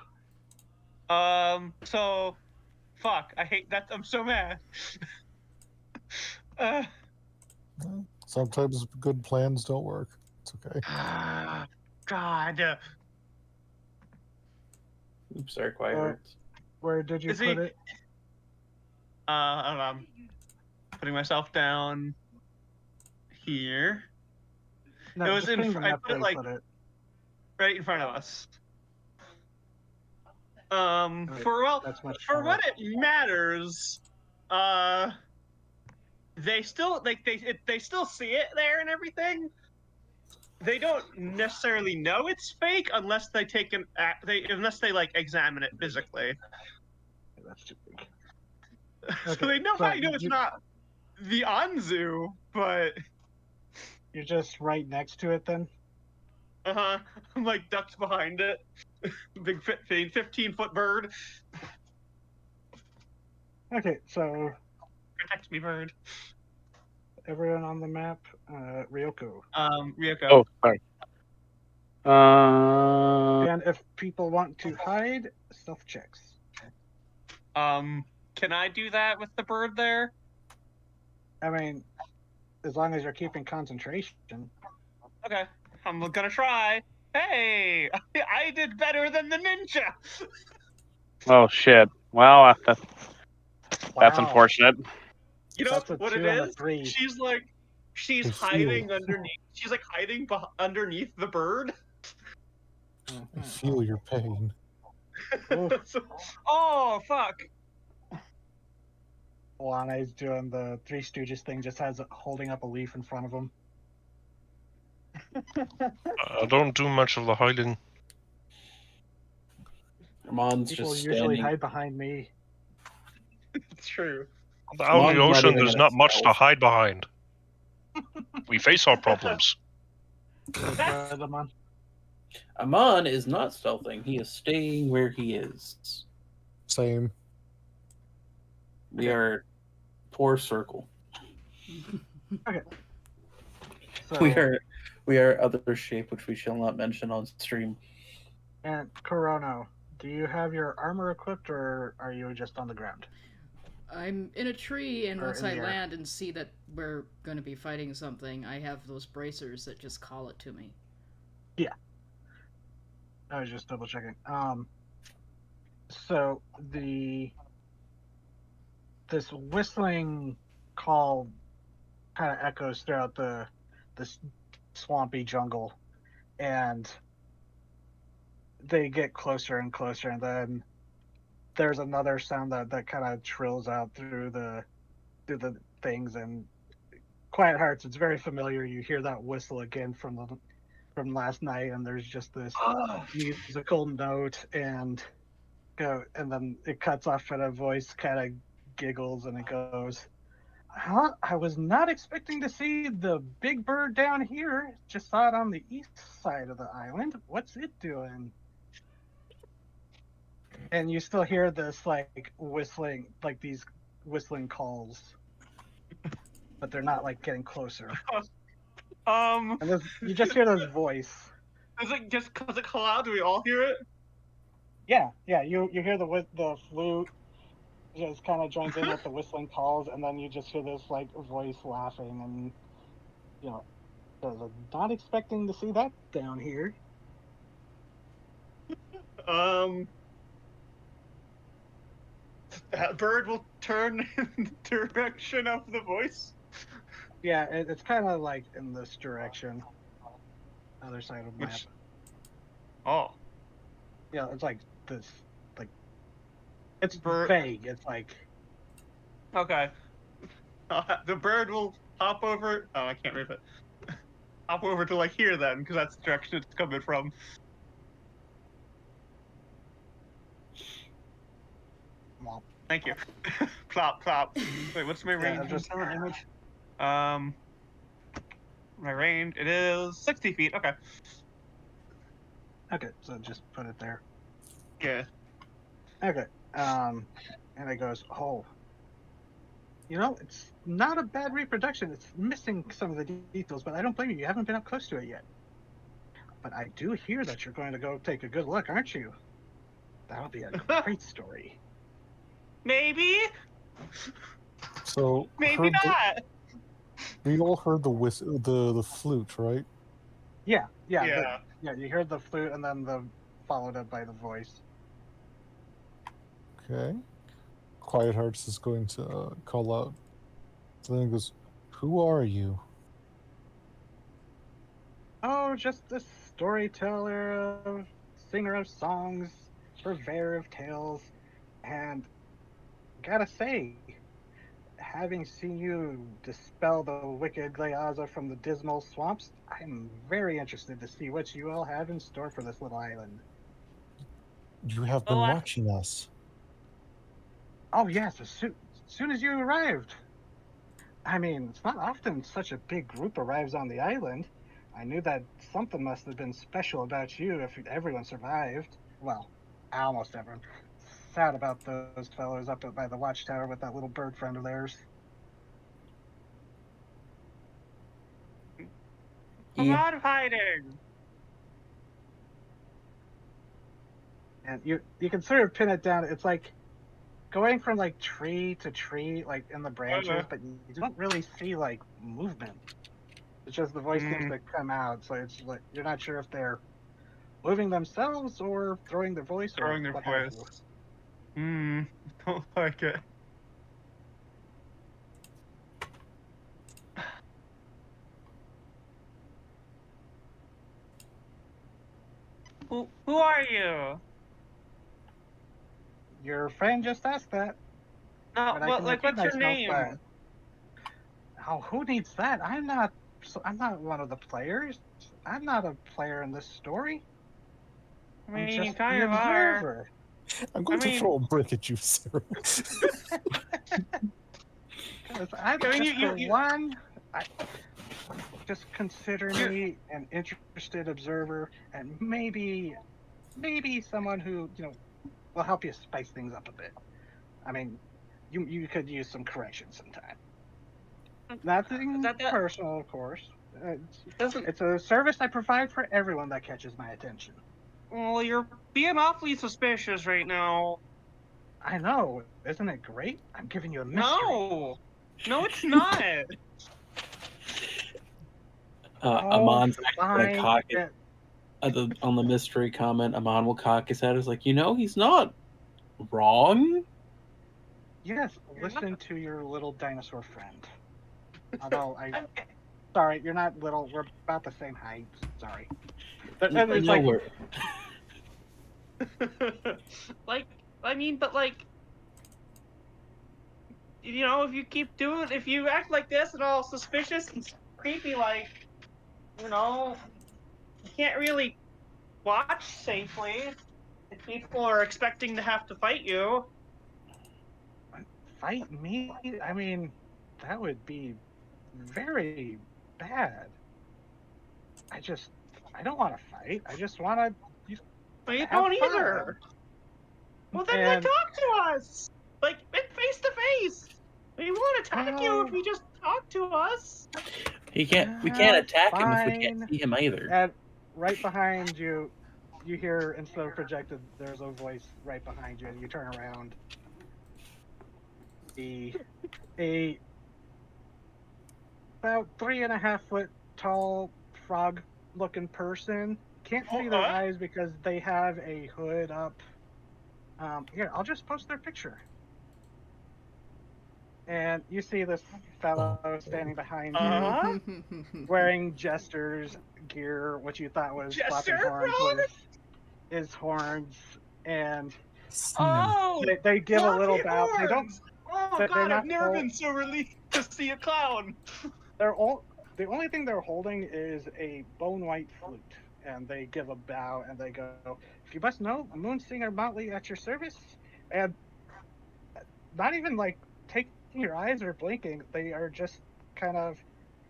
So, fuck. I hate that. I'm so mad. Sometimes good plans don't work. It's okay. God. Oops, sorry, quiet words. Where did you put it? I don't know. I'm putting myself down here. No, it was just in. I put it like right in front of us. For what it matters, they still they still see it there and everything. They don't necessarily know it's fake unless they take unless they like examine it physically. That's too big. So they know how you know it's not the Anzu, but you're just right next to it then? I'm like ducked behind it. Big 15-foot bird. Okay, so protect me, bird. Everyone on the map, Ryoko. Ryoko. Oh, sorry. And if people want to hide, stealth checks. Can I do that with the bird there? I mean, as long as you're keeping concentration. Okay, I'm gonna try. Hey, I did better than the ninja. Oh shit! Well, that's unfortunate. You know what it is? She's hiding underneath. She's like hiding underneath the bird. I feel your pain. Oh fuck! Lana's doing the Three Stooges thing, just holding up a leaf in front of him. I don't do much of the hiding. Ramon's People just usually hide behind me. It's true. Out in the ocean, there's not much to hide behind. We face our problems. Amon is not stealthing. He is staying where he is. Same. We are poor circle. Okay. So, we are other shape, which we shall not mention on stream. And Corono, do you have your armor equipped, or are you just on the ground? I'm in a tree, and once I land and see that we're going to be fighting something, I have those bracers that just call it to me. Yeah. I was just double checking. So this whistling call kind of echoes throughout this swampy jungle, and they get closer and closer, and then there's another sound that kind of trills out through the things. And Quiet Hearts, it's very familiar. You hear that whistle again from last night, and there's just this musical note, and then it cuts off, and a voice kind of giggles, and it goes, "Huh? I was not expecting to see the big bird down here. Just saw it on the east side of the island. What's it doing?" And you still hear this like whistling, like these whistling calls, but they're not like getting closer. And you just hear this voice. Is it just because it's loud? Do we all hear it? Yeah. You hear the flute just kind of joins in with the whistling calls, and then you just hear this like voice laughing, and I was not expecting to see that down here. That bird will turn in the direction of the voice. Yeah, it's kind of like in this direction, other side of the map. Oh. Yeah, it's like this, like it's vague. It's like okay. The bird will hop over. Oh, I can't read it. Hop over to like here then, because that's the direction it's coming from. Well, thank you. Plop. Wait, what's my range? Image. My range, it is 60 feet. Okay. Okay, so just put it there. Yeah. Okay. And it goes, oh, it's not a bad reproduction. It's missing some of the details, but I don't blame you. You haven't been up close to it yet. But I do hear that you're going to go take a good look, aren't you? That'll be a great story. Maybe. So maybe not. We all heard the flute, right? Yeah. You heard the flute, and then followed up by the voice. Okay. Quiet Hearts is going to call out. So then he goes, "Who are you?" Oh, just a storyteller, singer of songs, purveyor of tales, and gotta say, having seen you dispel the wicked Gleaza from the dismal swamps, I'm very interested to see what you all have in store for this little island. You have been watching us. Oh yes, as soon as you arrived. I mean, it's not often such a big group arrives on the island. I knew that something must have been special about you if everyone survived. Well, almost everyone. Sad about those fellows up by the watchtower with that little bird friend of theirs. I'm not hiding. And you can sort of pin it down. It's like going from like tree to tree, like in the branches, but you don't really see like movement. It's just the voice seems to come out, so it's like you're not sure if they're moving themselves or throwing their voice or throwing their voice. Don't like it. Who are you? Your friend just asked that. No, but like, what's your name? Oh, who needs that? I'm not one of the players. I'm not a player in this story. I mean, I'm just you kind the of observer. I'm going to throw a brick at you, Sarah. Just consider me an interested observer, and maybe someone who will help you spice things up a bit. I mean, you could use some correction sometime. Nothing personal, of course. It's a service I provide for everyone that catches my attention. Well, you're being awfully suspicious right now. I know. Isn't it great? I'm giving you a mystery. No, it's not. Amon's gonna cock it. On the mystery comment, Amon will cock his head. Is like, he's not wrong. Yes, listen to your little dinosaur friend. Although Sorry, you're not little. We're about the same height. Sorry. And I it's know like, we're- like, I mean, but like, you know, if you act like this and all suspicious and creepy, like, you know, you can't really watch safely if people are expecting to have to fight you. fight me? I mean, that would be very bad. I don't want to fight. I just want to But you have don't fun. either. Well, then, And talk to us, like face to face. We won't attack you if you just talk to us. We can't attack him if we fine. can't see him either. And right behind you, you hear, instead of projected, there's a voice right behind you, and you turn around. A about 3.5 foot tall frog looking person. Can't see their eyes because they have a hood up. Here, I'll just post their picture. And you see this fellow standing behind you, wearing Jester's gear, which you thought was flopping horns with his horns, and they give a little bow. They don't. Oh they're God, not I've never been so relieved to see a clown. The only thing they're holding is a bone white flute, and they give a bow and they go, "If you must know, Moonsinger Motley at your service," and not even like taking your eyes or blinking. They are just kind of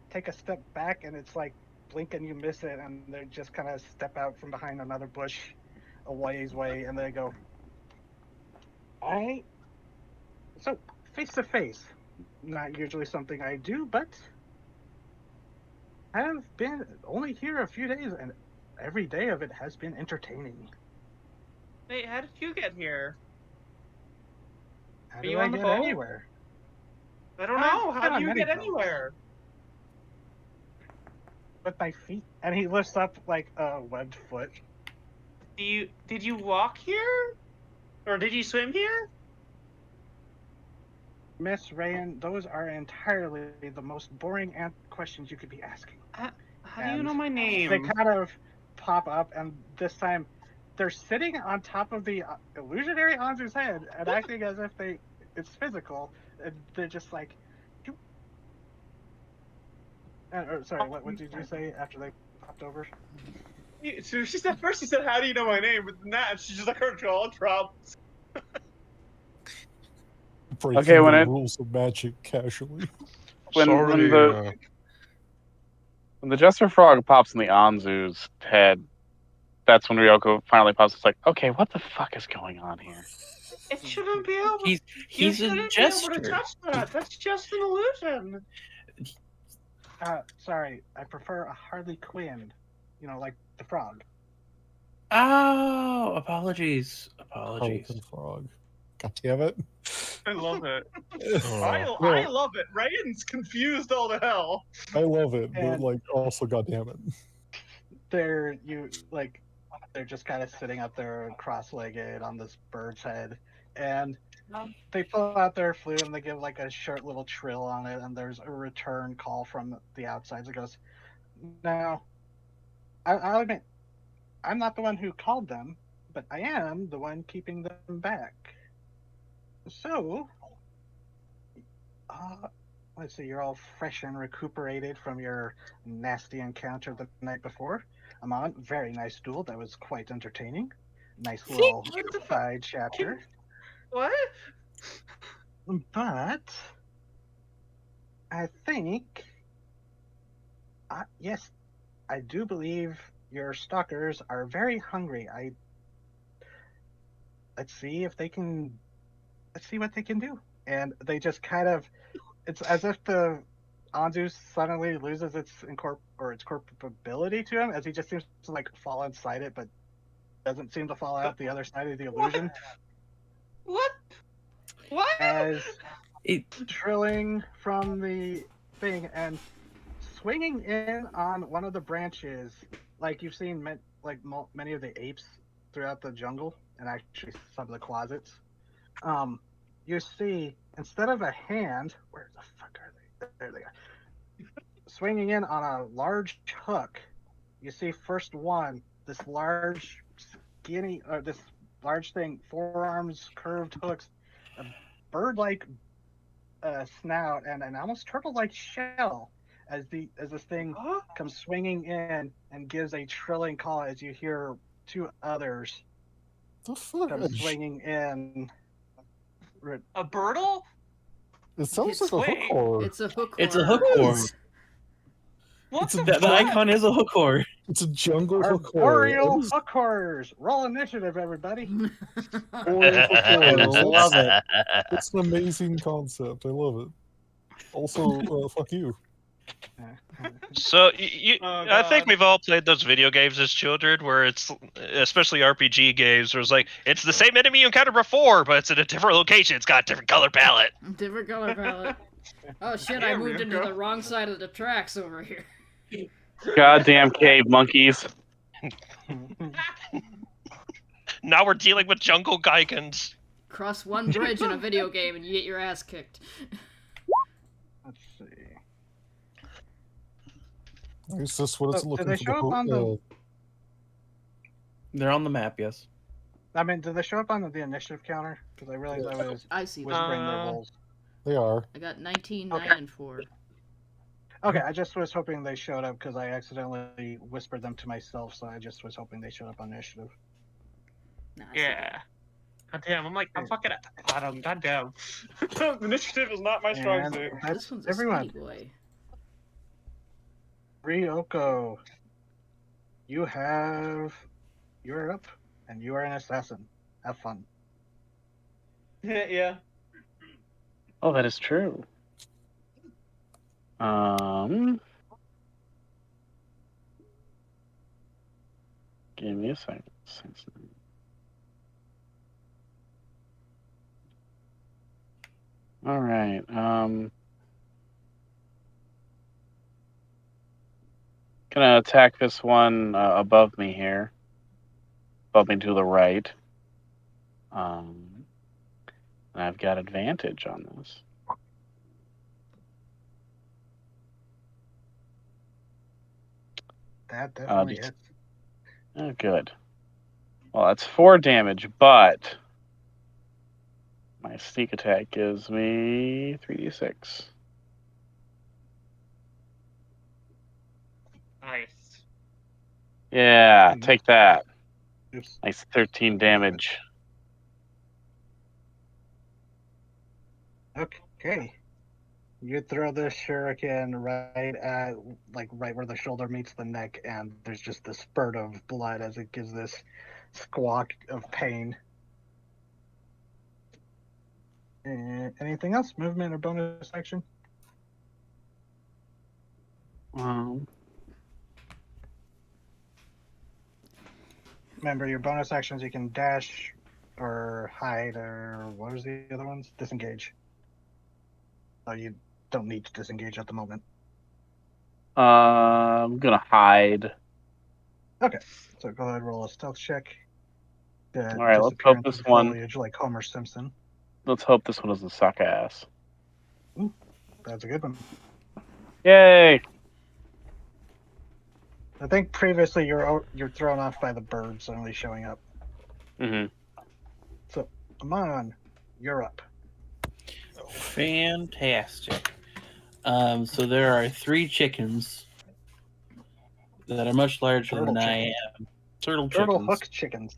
take a step back, and it's like blink and you miss it, and they just kind of step out from behind another bush a ways away, and they go, "All right." So face to face, not usually something I do, but have been only here a few days, and every day of it has been entertaining. Hey, how did you get here? How do I get anywhere? I don't know. How do you get anywhere? With my feet. And he lifts up like a webbed foot. Did you walk here? Or did you swim here? Miss Rayan, those are entirely the most boring questions you could be asking. How do you know my name? They kind of pop up, and this time they're sitting on top of the illusionary Anzu's head and acting as if it's physical. And they're just like, sorry, what did you say after they popped over? So she said first. She said, "How do you know my name?" But then that she's just like her jaw drops. Okay, when the rules of magic casually. When the Jester Frog pops in the Anzu's head, that's when Ryoko finally pops. It's like, okay, what the fuck is going on here? It shouldn't be able. He's a jester. Be able to touch that. That's just an illusion. Sorry, I prefer a Harley Quinn. You know, like the frog. Oh, apologies. Harlequin frog. God damn it. I love it. I love it. Ryan's confused all the hell. I love it, but like also god damn it. They're just kind of sitting up there cross-legged on this bird's head, and they pull out their flute and they give like a short little trill on it, and there's a return call from the outside that goes, "Now, I'll admit, I'm not the one who called them, but I am the one keeping them back. So, let's see, you're all fresh and recuperated from your nasty encounter the night before. I'm on very nice duel that was quite entertaining. Nice little side chapter. What? But I think, yes, I do believe your stalkers are very hungry. Let's see what they can do." And they just kind of, it's as if the Anzu suddenly loses its corporability to him, as he just seems to like fall inside it, but doesn't seem to fall out the other side of the illusion. What? As trilling from the thing and swinging in on one of the branches, like you've seen many of the apes throughout the jungle, and actually some of the closets. You see, instead of a hand, where the fuck are they? There they are. swinging in on a large hook. You see first one, this large, skinny, this large thing, forearms, curved hooks, a bird-like snout, and an almost turtle-like shell. As this thing comes swinging in and gives a trilling call, as you hear two others The fuck? come swinging in. A birdle? It sounds like a Wait, hook horror. It's a hook. It's a horror. hook horror. What It's the a The icon is a hook horror. It's a jungle hook horror. Arboreal hook horrors. Roll initiative, everybody. Arboreal hook I horrors. love it. It's an amazing concept. I love it. Also, fuck you. So I think God. we've all played those video games as children, where it's especially RPG games, where it's like it's the same enemy you encountered before, but it's in a different location. It's got a different color palette. Different color palette. Oh shit! I Yeah, moved into Ryuko. the wrong side of the tracks over here. Goddamn cave monkeys. Now we're dealing with jungle Gigans. Cross one bridge in a video game and you get your ass kicked. Let's see. Is this what it's Oh, looking did they for? show up on the? They're on the map, yes. I mean, did they show up on the initiative counter? Because I realized I was I see. whispering their roles. They are. I got 19, 9, Okay. and 4. Okay, I just was hoping they showed up because I accidentally whispered them to myself, so I just was hoping they showed up on initiative. Nah, I see. Yeah. God damn, I'm fucking at the bottom. God damn. Initiative is not my strong And suit. This that's one's a everyone. speedy boy. Ryoko, you're up, and you are an assassin. Have fun. Yeah. Oh, that is true. Give me a second. All right. Gonna attack this one above me here. Above me to the right. And I've got advantage on this. That definitely just- hits. Oh, good. Well, that's 4 damage, but my sneak attack gives me 3d6. Nice. Yeah, take that. Oops. Nice 13 damage. Okay. You throw this shuriken right where the shoulder meets the neck, and there's just this spurt of blood as it gives this squawk of pain. Anything else? Movement or bonus action? Remember, your bonus actions you can dash or hide or what was the other ones? Disengage. Oh, you don't need to disengage at the moment. I'm gonna hide. Okay, so go ahead and roll a stealth check. All right, let's Disappear hope into this the one. foliage like Homer Simpson. Let's hope this one doesn't suck ass. That's a good one. Yay! I think previously you're thrown off by the birds suddenly showing up. Mm-hmm. So, Amon, you're up. Fantastic. So there are 3 chickens that are much larger Turtle than I chickens. am. Turtle Turtle chickens. hook chickens.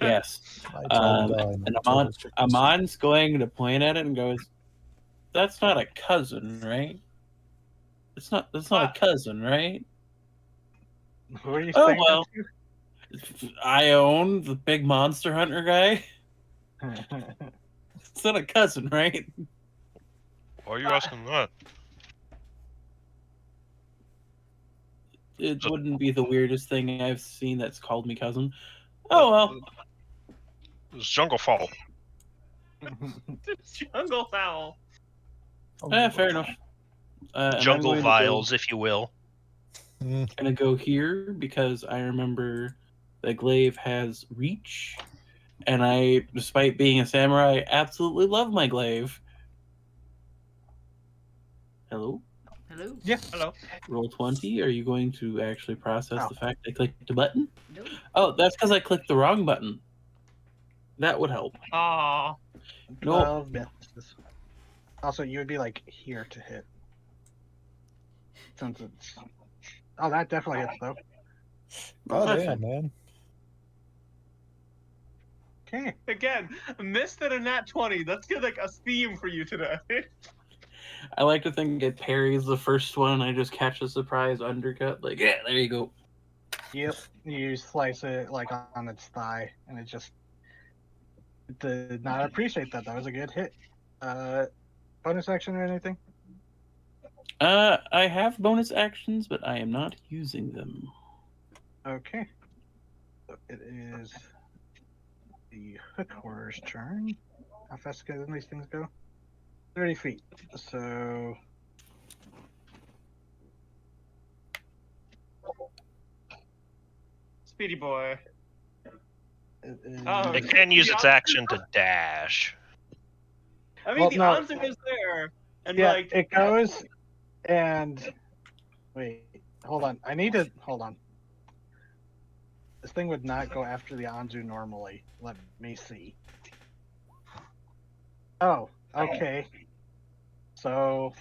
Yes. I tried to die, And no turtle chickens. Amon's going to point at it and goes, "That's not a cousin, right? That's not a cousin, right?" Who are you Oh, saying well. I own the big monster hunter guy. that to? It's not a cousin, right? Why are you asking that? It wouldn't be the weirdest thing I've seen that's called me cousin. Oh well. It's jungle fowl. Jungle fowl. Fair enough. And I'm Jungle going to vials, if you will. gonna go here because I remember that glaive has reach, and I, despite being a samurai, absolutely love my glaive. Hello? Hello. Yeah. Hello. Roll 20. Are you going to actually process the fact I clicked the button? No. Oh, that's because I clicked the wrong button. That would help. Aw. 12 misses. Also, you would be like here to hit. Since it's. Oh, that definitely hits though. Oh, that's damn, fine. man. Okay. Again, missed it a nat 20. That's good, like a theme for you today. I like to think it parries the first one and I just catch a surprise undercut. Like, yeah, there you go. Yep. You slice it like on its thigh, and it just did not appreciate that. That was a good hit. Bonus action or anything? I have bonus actions, but I am not using them. Okay. So it is the hook horror's turn. How fast can these things go? 30 feet. So. Speedy boy. It is... Oh, It can use its action to dash. I mean, Well, the no. Anzu is there. And Yeah, like. it goes and. Wait, hold on. I need to. Hold on. This thing would not go after the Anzu normally. Let me see. Oh, okay. So.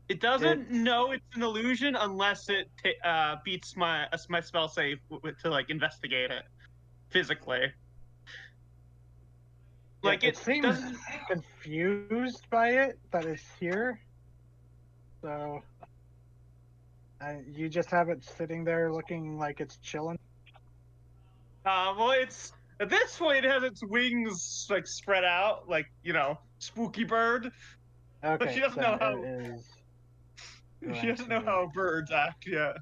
It doesn't know it's an illusion unless it beats my spell save to like investigate it physically. Like it seems doesn't... confused by it that it's here. So. You just have it sitting there looking like it's chilling. Well, it's at this point it has its wings like spread out, like spooky bird. Okay, but she doesn't know how. She doesn't know how birds act yet.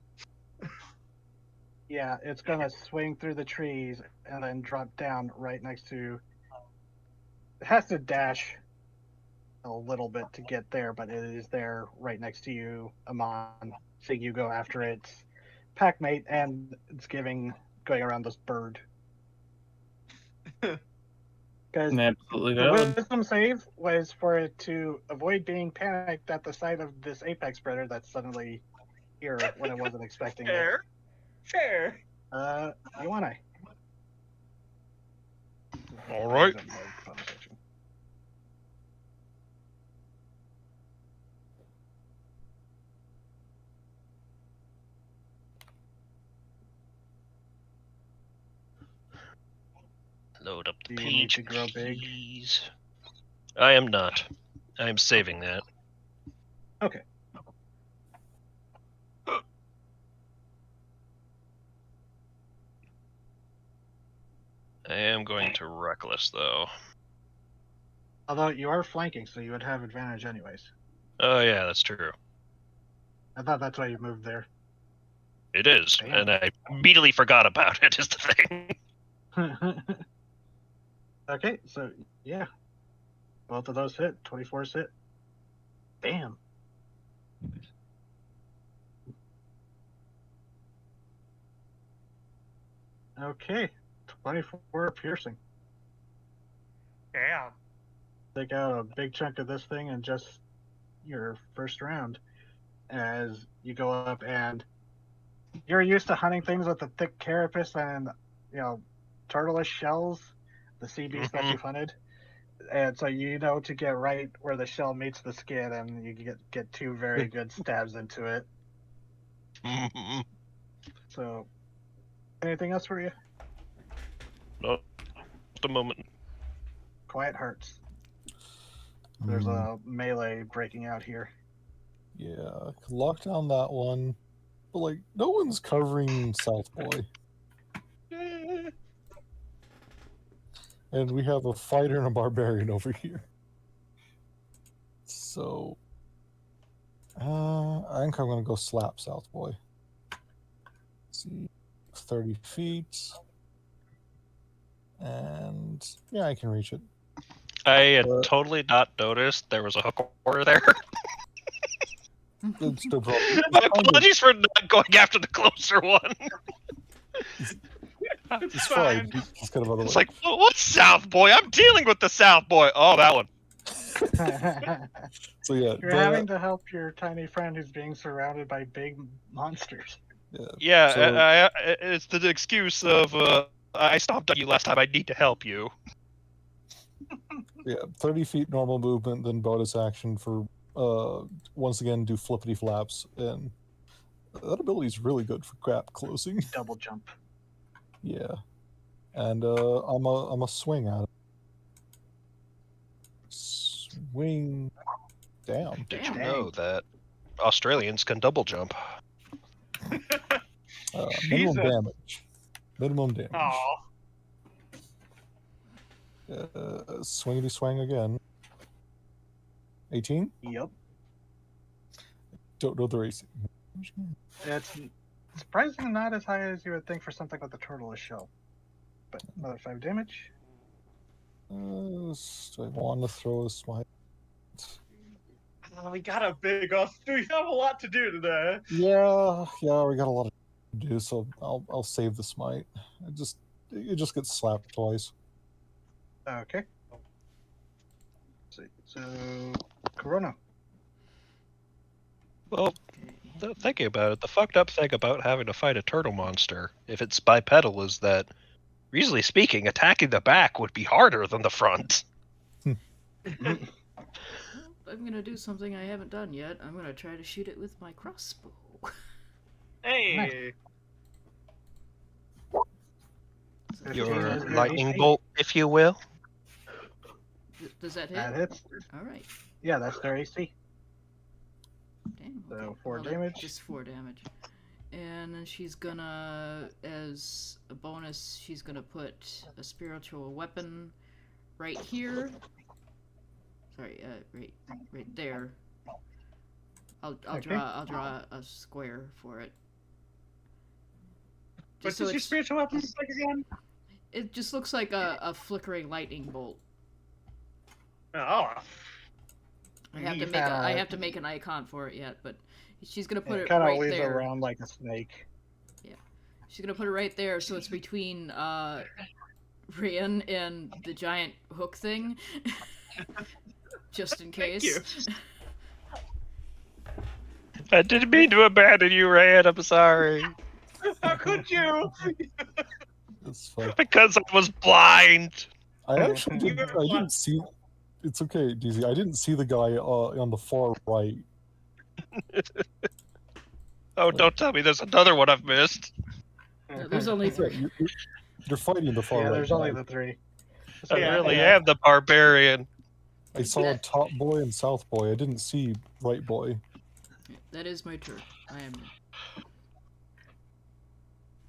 Yeah, it's gonna swing through the trees and then drop down right next to. It has to dash a little bit to get there, but it is there right next to you, Amon. So you go after its pack mate, and it's going around this bird. Because Absolutely the valid. wisdom save was for it to avoid being panicked at the sight of this apex predator that's suddenly here when it wasn't expecting it. Fair. You wanna? All right. Load up the Do you need page, to grow big? please. I am not. I am saving that. Okay. I am going to reckless though. Although you are flanking, so you would have advantage anyways. Oh yeah, that's true. I thought that's why you moved there. It is, Damn. and I immediately forgot about it. Is the thing. Okay, so yeah, both of those hit. 24's hit. Damn. Okay, 24 piercing. Damn. Take out a big chunk of this thing in just your first round. As you go up, and you're used to hunting things with the thick carapace and turtleish shells, the sea beast that you've hunted, and so to get right where the shell meets the skin, and you get two very good stabs into it. So, anything else for you? Not at the moment. Quiet Hearts. There's a melee breaking out here. Yeah, lock down that one. But no one's covering South Boy. And we have a fighter and a barbarian over here. So I think I'm gonna go slap South Boy. Let's see, 30 feet. And yeah, I can reach it. I had totally not noticed there was a hook order there. It's no problem. My apologies for not going after the closer one. It's fine. He's kind of other It's way. like, what's South Boy? I'm dealing with the South Boy. Oh, that one. So yeah, You're having to help your tiny friend who's being surrounded by big monsters. Yeah, So, it's the excuse of I stomped on you last time. I need to help you. yeah, 30 feet normal movement, then bonus action for once again do flippity flaps, and that ability is really good for gap closing. Double jump. Yeah, and I'm a swing at it. Swing down. Did you Damn. know that Australians can double jump? Minimum Jesus. damage. Minimum damage. Oh. Swingity swang again. 18? Yep. Don't know the race. It's surprisingly not as high as you would think for something with a turtle shell. But another 5 damage. Do I want to throw a smite? Oh, we got a big us. We have a lot to do today. Yeah, we got a lot to do, so I'll save the smite. It just gets slapped twice. Okay. Let's see. So, Corona. Well, thinking about it, the fucked up thing about having to fight a turtle monster, if it's bipedal, is that, reasonably speaking, attacking the back would be harder than the front. I'm gonna do something I haven't done yet. I'm gonna try to shoot it with my crossbow. Hey. Your lightning bolt, if you will. Does that hit? That hits. All right. Yeah, that's their AC. Damn. So, okay. 4 Well, damage. Just 4 damage. And then she's gonna, as a bonus, she's gonna put a spiritual weapon right here. Sorry, right there. I'll draw a square for it. What Just so does your it's- spiritual weapon look like again? It just looks like a flickering lightning bolt. Oh. I have to make an icon for it yet, but she's gonna put it kind of right weaves there. around like a snake. She's gonna put it right there, so it's between Rian and the giant hook thing, just in case. Thank you. I didn't mean to abandon you, Rand. I'm sorry. How could you? It's fine. Because I was blind. I actually didn't see. It's okay, DZ. I didn't see the guy on the far right. Oh, don't tell me there's another one I've missed. No, there's only 3. You're fighting the far Yeah, right. there's only the 3. I Yeah, really yeah. am the barbarian. I saw top boy and south boy. I didn't see right boy. That is my turn. I am.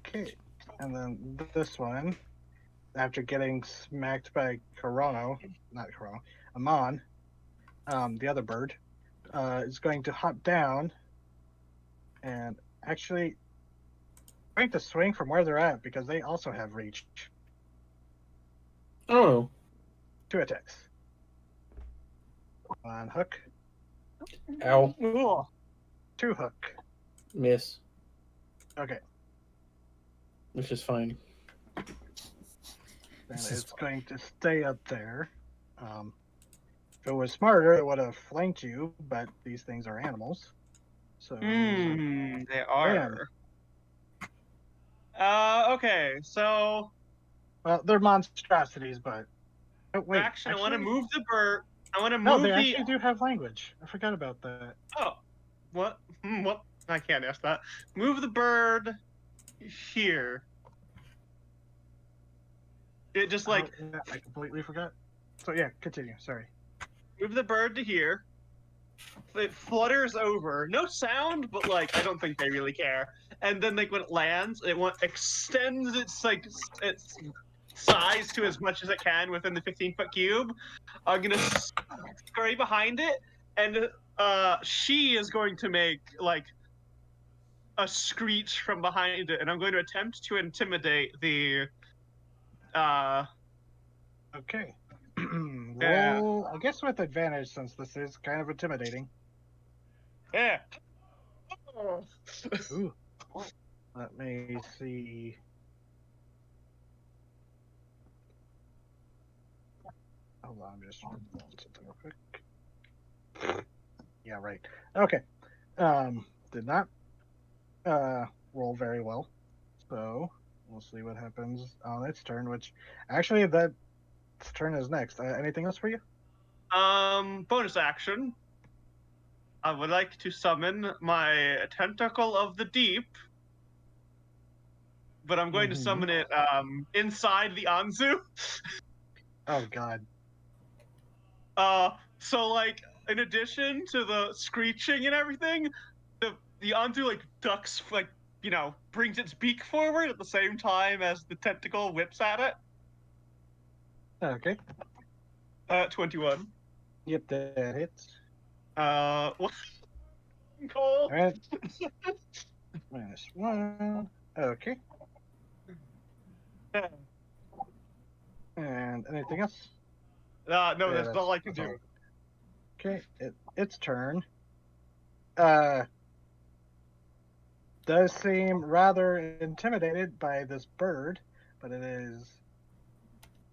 Okay. And then this one, after getting smacked by Amon, the other bird, is going to hop down and actually going to swing from where they're at because they also have reach. Oh. 2 attacks. On hook. Ow. Ooh. 2 hook. Miss. Okay. Which is fine. And it's going to stay up there. If it was smarter, it would have flanked you, but these things are animals. So They are. Okay, so well, they're monstrosities, but oh, wait. I want to move the bird. I want to No, move they the. actually do have language. I forgot about that. Oh, what? What? I can't ask that. Move the bird here. It just like Yeah, I completely forgot. So yeah, continue. Sorry. move the bird to here. It flutters over. No sound, but like I don't think they really care. And then like when it lands, extends its its size to as much as it can within the 15-foot cube. I'm gonna scurry behind it, and she is going to make like a screech from behind it, and I'm going to attempt to intimidate the. Okay. Yeah. Roll, I guess with advantage since this is kind of intimidating. Yeah. Ooh. Let me see. Oh Hold on, I'm just pulling something real quick. Yeah, right. Okay. Did not roll very well. So we'll see what happens on its turn, which actually that turn is next. Anything else for you? Bonus action. I would like to summon my Tentacle of the Deep, but I'm going to summon it inside the Anzu. Oh God. So like in addition to the screeching and everything, the Anzu like ducks, like, you know, brings its beak forward at the same time as the tentacle whips at it. Okay. 21. Yep, that hits. What? Cole. All right. -1. Okay. And anything else? No, Yeah, that's all I can do. all. Okay, its turn. Does seem rather intimidated by this bird, but it is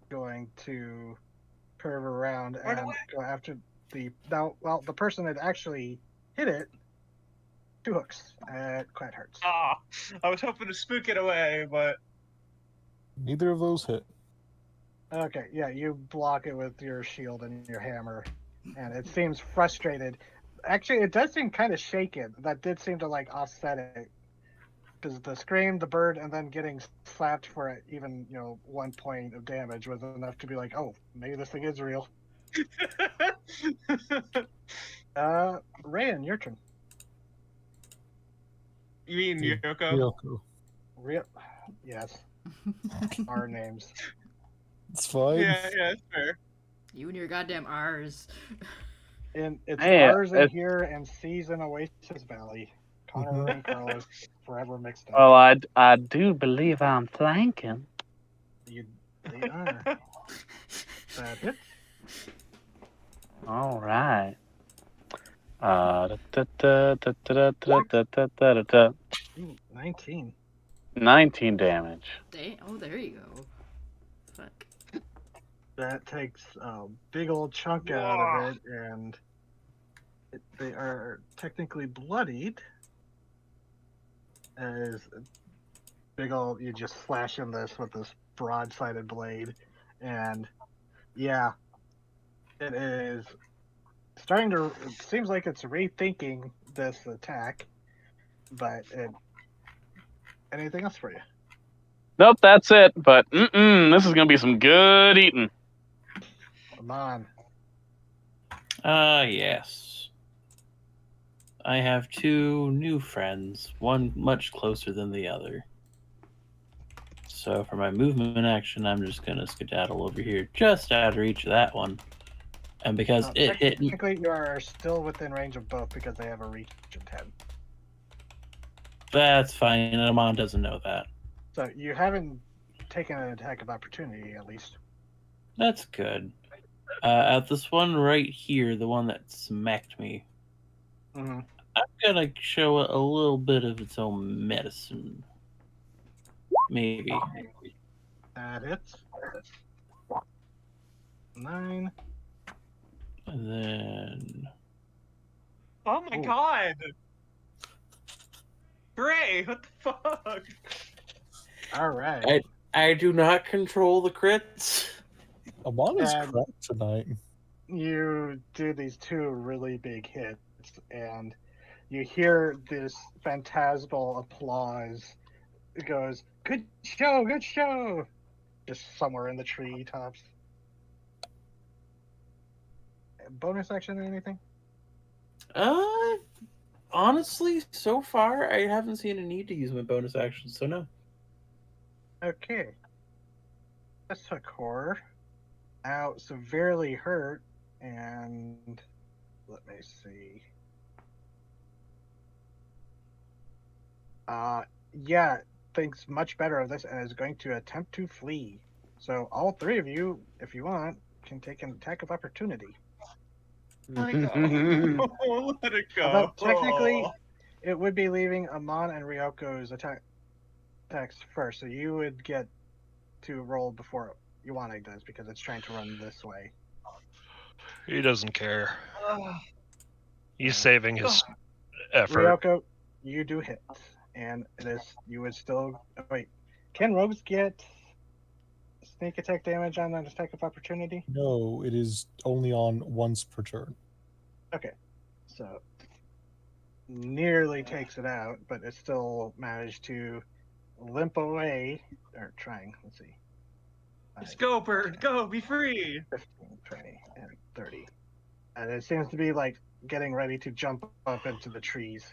going to curve around and go after the the person that actually hit it. 2 hooks. It quite hurts. I was hoping to spook it away, but Neither of those hit. Okay, yeah, you block it with your shield and your hammer, and it seems frustrated. Actually, it does seem kind of shaken. That did seem to like offset it, because the scream, the bird, and then getting slapped for even 1 point of damage was enough to be like, oh, maybe this thing is real. Rayan, your turn. You mean Yoko? Ryoko. Real, yes. Our names. It's fine. Yeah, it's fair. You and your goddamn R's. And it's Hey, ours in here and C's in Oasis Valley. Connor and Carlos forever mixed up. Well, I do believe I'm flanking. They are. That hits. All right. Ooh, 19. 19 damage. Oh, there you go. Fuck. That takes a big old chunk out of it, and they are technically bloodied. As big old, you just slash in this with this broad-sided blade, and yeah, it is starting to. It seems like it's rethinking this attack, but anything else for you? Nope, that's it. But this is gonna be some good eating. Come on. Yes. I have 2 new friends, one much closer than the other. So for my movement action, I'm just going to skedaddle over here just out of reach of that one. And because it hit me... Technically, you are still within range of both because they have a reach of 10. That's fine, and Amon doesn't know that. So you haven't taken an attack of opportunity, at least. That's good. At this one right here, the one that smacked me, Mm-hmm. I'm gonna show it a little bit of its own medicine. Maybe. That hits. 9. And then... Oh my god! Gray, what the fuck? All right. I do not control the crits. Amon is cracked tonight. You do these 2 really big hits, and you hear this phantasmal applause. It goes, good show, good show! Just somewhere in the treetops. Bonus action or anything? Honestly, so far, I haven't seen a need to use my bonus action, so no. Okay. That's a core. Now severely hurt, and let me see. Yeah, thinks much better of this and is going to attempt to flee. So all 3 of you, if you want, can take an attack of opportunity. Let it go. Let it go. Although technically, it would be leaving Amon and Ryoko's attacks first, so you would get to roll before Iwane does because it's trying to run this way. He doesn't care. He's saving his effort. Ryoko, you do hit, and it is you would still wait. Can rogues get sneak attack damage on an attack of opportunity? No, it is only on once per turn. Okay, so nearly takes it out, but it still managed to limp away. Or trying. Let's see. Let's go, bird. Go. Be free. 15, 20, and 30. And it seems to be like getting ready to jump up into the trees.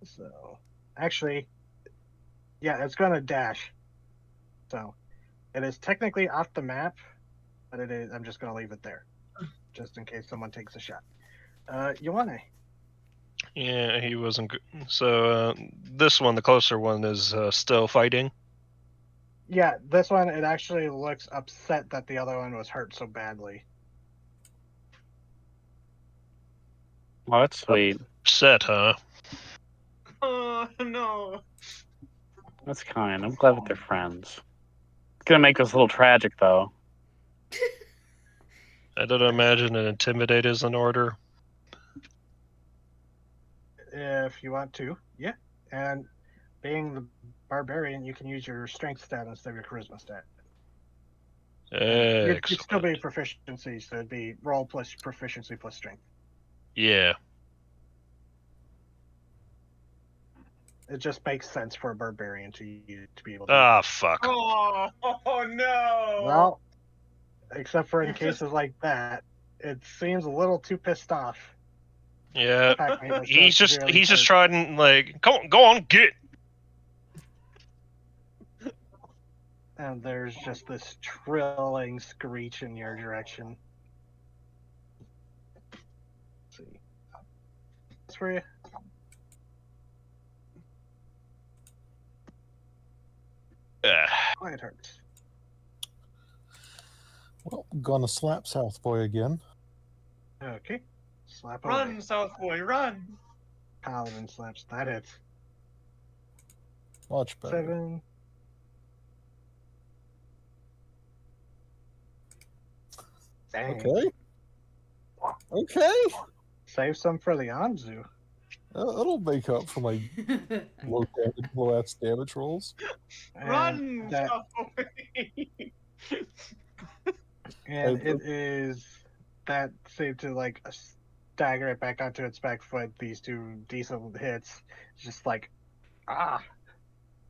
So, actually, yeah, it's going to dash. So, it is technically off the map, but it is. I'm just going to leave it there, just in case someone takes a shot. Ioane. Yeah, he wasn't good. So this one, the closer one, is still fighting. Yeah, this one, it actually looks upset that the other one was hurt so badly. Oh, that's sweet. Upset, huh? Oh no. That's kind. I'm glad that they're friends. It's gonna make this a little tragic, though. I don't imagine an intimidate is in order. If you want to, yeah. And being the barbarian, you can use your strength stat instead of your charisma stat. You'd still be proficiency, so it'd be roll plus proficiency plus strength. Yeah. It just makes sense for a barbarian to be able to. Ah, fuck. Oh no. Well, except for in cases like that, it seems a little too pissed off. Yeah. He's just hurt. trying, like, go on, get. And there's just this trilling screech in your direction. Let's see. That's for you. Oh, it hurts. Well, gonna slap South Boy again. Okay. Slap Run, away. South Boy, run. Paladin slaps. That hits. Much better. 7. Dang. Okay. Okay. Save some for the Anzu. That'll make up for my low ass damage rolls. Run, that, South Boy. and it is that saved to like stagger it back onto its back foot. These two decent hits. Just like, ah.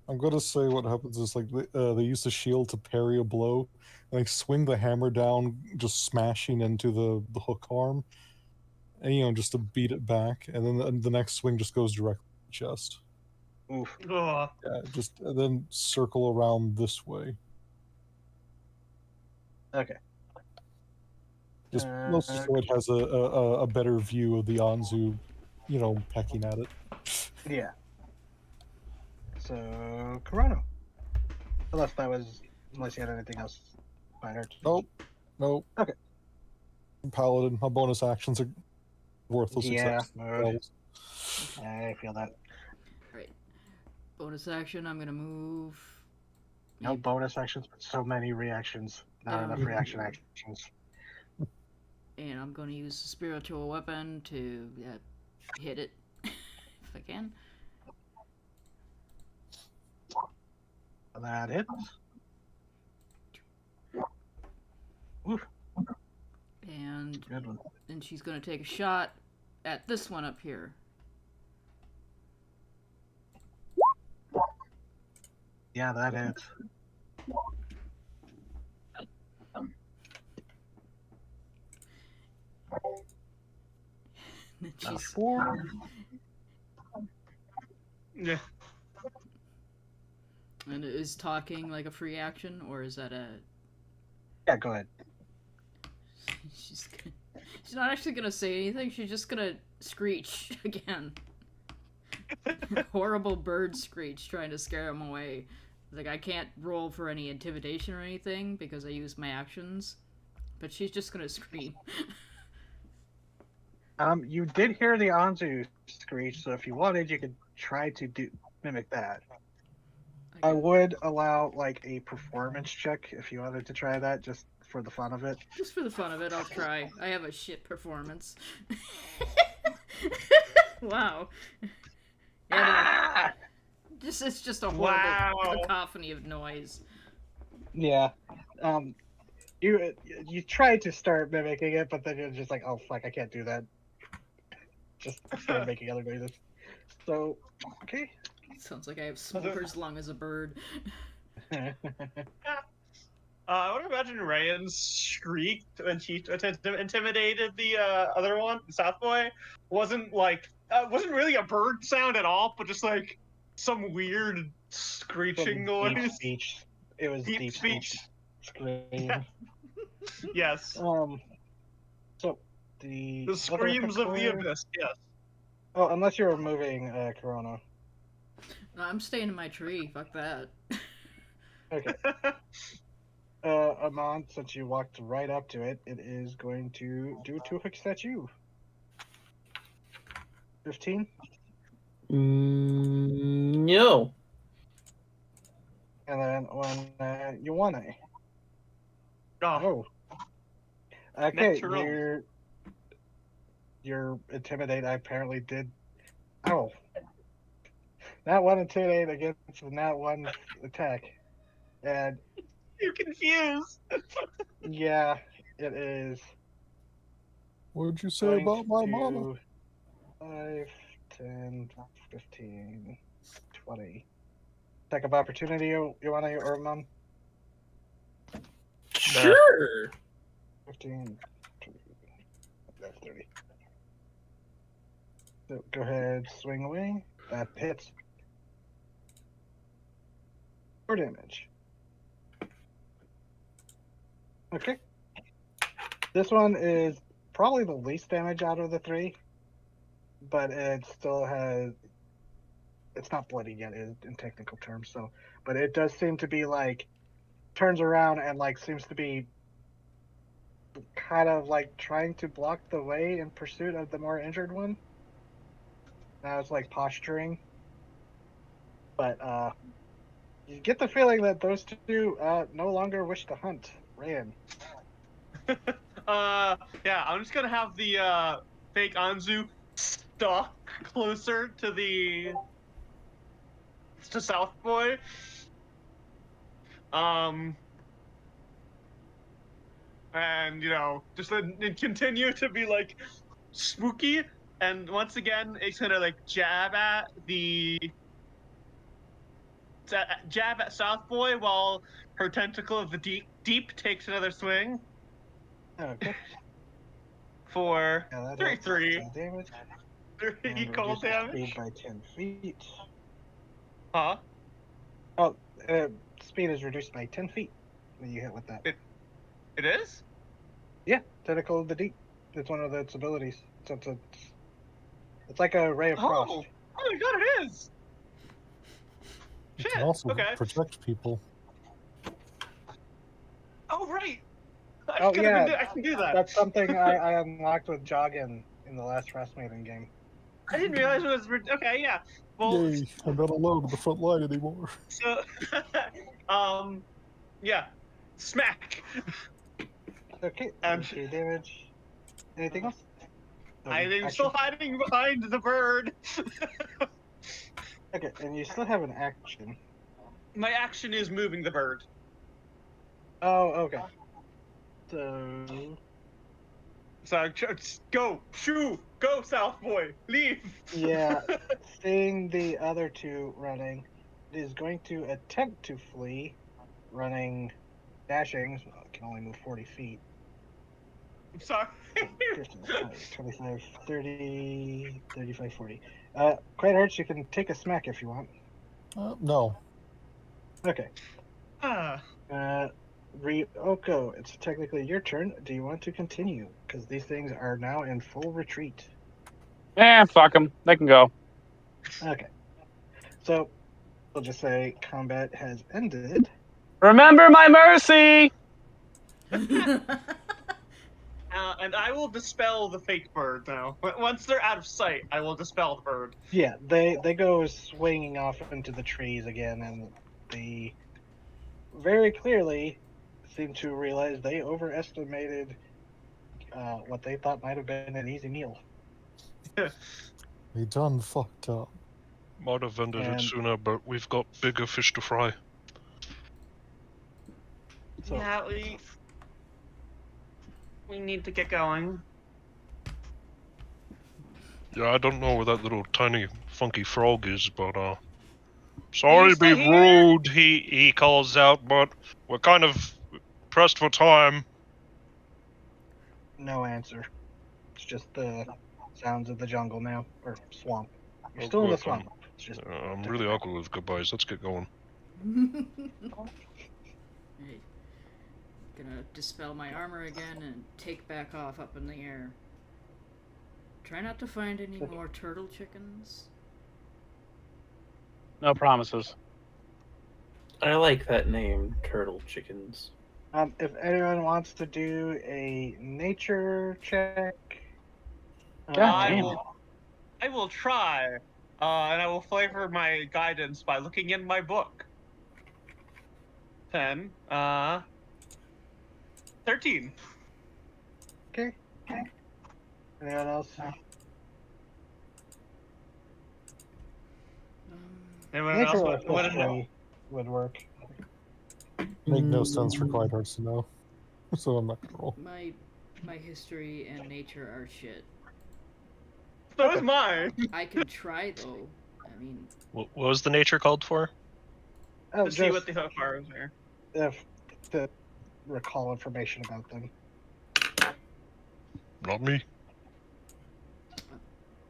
I'm gonna say what happens is like they use the shield to parry a blow, and they swing the hammer down, just smashing into the hook arm, and just to beat it back, and then the next swing just goes directly to the chest. Oof. Oh. Yeah, just and then circle around this way. Okay. Just mostly so it has a better view of the Anzu, pecking at it. Yeah. So, Corano. Unless you had anything else minor. Nope. Okay. Paladin, my bonus actions are worthless. Yeah, except spells. I feel that. Right. Bonus action, I'm gonna move. No bonus actions, but so many reactions. Not enough reaction actions. And I'm gonna use the spiritual weapon to hit it if I can. That hits. Oof. And Good one. then she's gonna take a shot at this one up here. Yeah, that hits. She's 4. Yeah. and is talking like a free action, or is that a? Yeah, go ahead. She's not actually gonna say anything. She's just gonna screech again. Horrible bird screech, trying to scare him away. Like, I can't roll for any intimidation or anything because I use my actions, but she's just gonna scream. You did hear the Anzu screech, so if you wanted, you could try to mimic that. I would allow like a performance check if you wanted to try that, just for the fun of it. Just for the fun of it, I'll try. I have a shit performance. Wow. Yeah, it's just a horrible cacophony of noise. Yeah. You tried to start mimicking it, but then you're just like, oh fuck, I can't do that. Just start making other noises. So, okay. Sounds like I have smoker's lung as a bird. I would imagine Rayan shrieked when she intimidated the other one, the South Boy. Wasn't really a bird sound at all, but just like some weird screeching noise. Deep speech. It was deep speech. Scream. Yeah. Yes. So the screams of the abyss. Yes. Oh, unless you're moving Corona. No, I'm staying in my tree. Fuck that. Okay. Amon, since you walked right up to it, it is going to do 2 hooks at you. 15? No. And then on Yuane. Oh. Okay, your intimidate I apparently did. Oh. Not one intimidate against not one attack. And you're confused. Yeah, it is. What did you say about my mama? 5, 10, 15, 20. Attack of opportunity, you want to, or Mom? Sure. 15, 20, 30. So go ahead, swing away. That hits. 4 damage. Okay. This one is probably the least damage out of the 3, but it still has. It's not bloody yet in technical terms, so. But it does seem to be like turns around and like seems to be kind of like trying to block the way in pursuit of the more injured one. Now it's like posturing, but you get the feeling that those two no longer wish to hunt. Rayan. Yeah, I'm just gonna have the fake Anzu stalk closer to South Boy. And just continue to be like spooky, and once again it's gonna like jab at South Boy while her tentacle of the deep takes another swing. Okay. For 3 damage. 3 cold damage. Speed by 10 feet. Huh? Oh, speed is reduced by 10 feet when you hit with that. It is? Yeah, Tentacle of the Deep. It's one of its abilities. It's like a ray of frost. Oh my god, it is! It can also protect people. Oh, right! I can do that. That's something I unlocked with Joggin in the last Frostmaiden game. I didn't realize it was... Okay, yeah. Well, Yay, I'm not alone in the front line anymore. So, yeah. Smack! Okay, 2 damage. Anything else? I'm still hiding behind the bird. Okay, and you still have an action. My action is moving the bird. Oh, okay. So go, shoo, go, South Boy, leave. Yeah, seeing the other 2 running, it is going to attempt to flee, dashing. So it can only move 40 feet. I'm sorry. 25, 30, 35, 40. Quite hurts. You can take a smack if you want. No. Okay. Ryoko, it's technically your turn. Do you want to continue? Because these things are now in full retreat. Fuck them. They can go. Okay. So, we'll just say combat has ended. Remember my mercy! And I will dispel the fake bird now. Once they're out of sight, I will dispel the bird. Yeah, they go swinging off into the trees again, and they very clearly seem to realize they overestimated what they thought might have been an easy meal. They done fucked up. Might have ended it And- sooner, but we've got bigger fish to fry. So, Yeah, we need to get going. Yeah, I don't know where that little tiny funky frog is, but sorry to still be here? rude, he calls out, but we're kind of pressed for time. no answer. It's just the sounds of the jungle now, or swamp. You're Oh, still in the good, swamp. It's just I'm really awkward with goodbyes. Let's get going. Right. Gonna dispel my armor again and take back off up in the air. Try not to find any more turtle chickens. No promises. I like that name, Turtle Chickens. If anyone wants to do a nature check, I will try, and I will flavor my guidance by looking in my book. 10, 13. Okay. Anyone else? Anyone Nature else or want to know? history would work. Make no sense for Clyde Hearts to know. So I'm not gonna roll. My history and nature are shit. So is mine. I can try though. I mean, What was the nature called for? Oh, To see what the hook are there. if to recall information about them. Not me.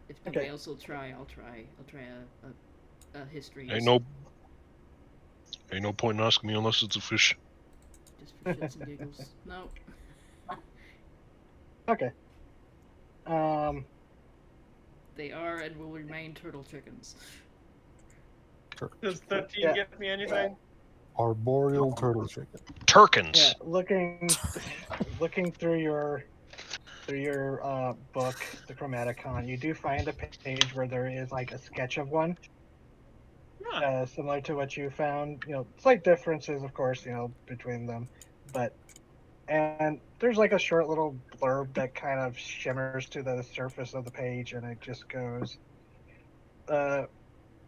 if nobody Okay. else will try, I'll try. I'll try a history. Ain't no point in asking me unless it's a fish. Just for shits and giggles. No. Okay. They are and will remain turtle chickens. Does 13 Yeah. get me anything? Arboreal turtle chicken. Turkins. Yeah, looking through your book, the Chromaticon, you do find a page where there is like a sketch of one, similar to what you found. Slight differences, of course, between them, and there's like a short little blurb that kind of shimmers to the surface of the page, and it just goes,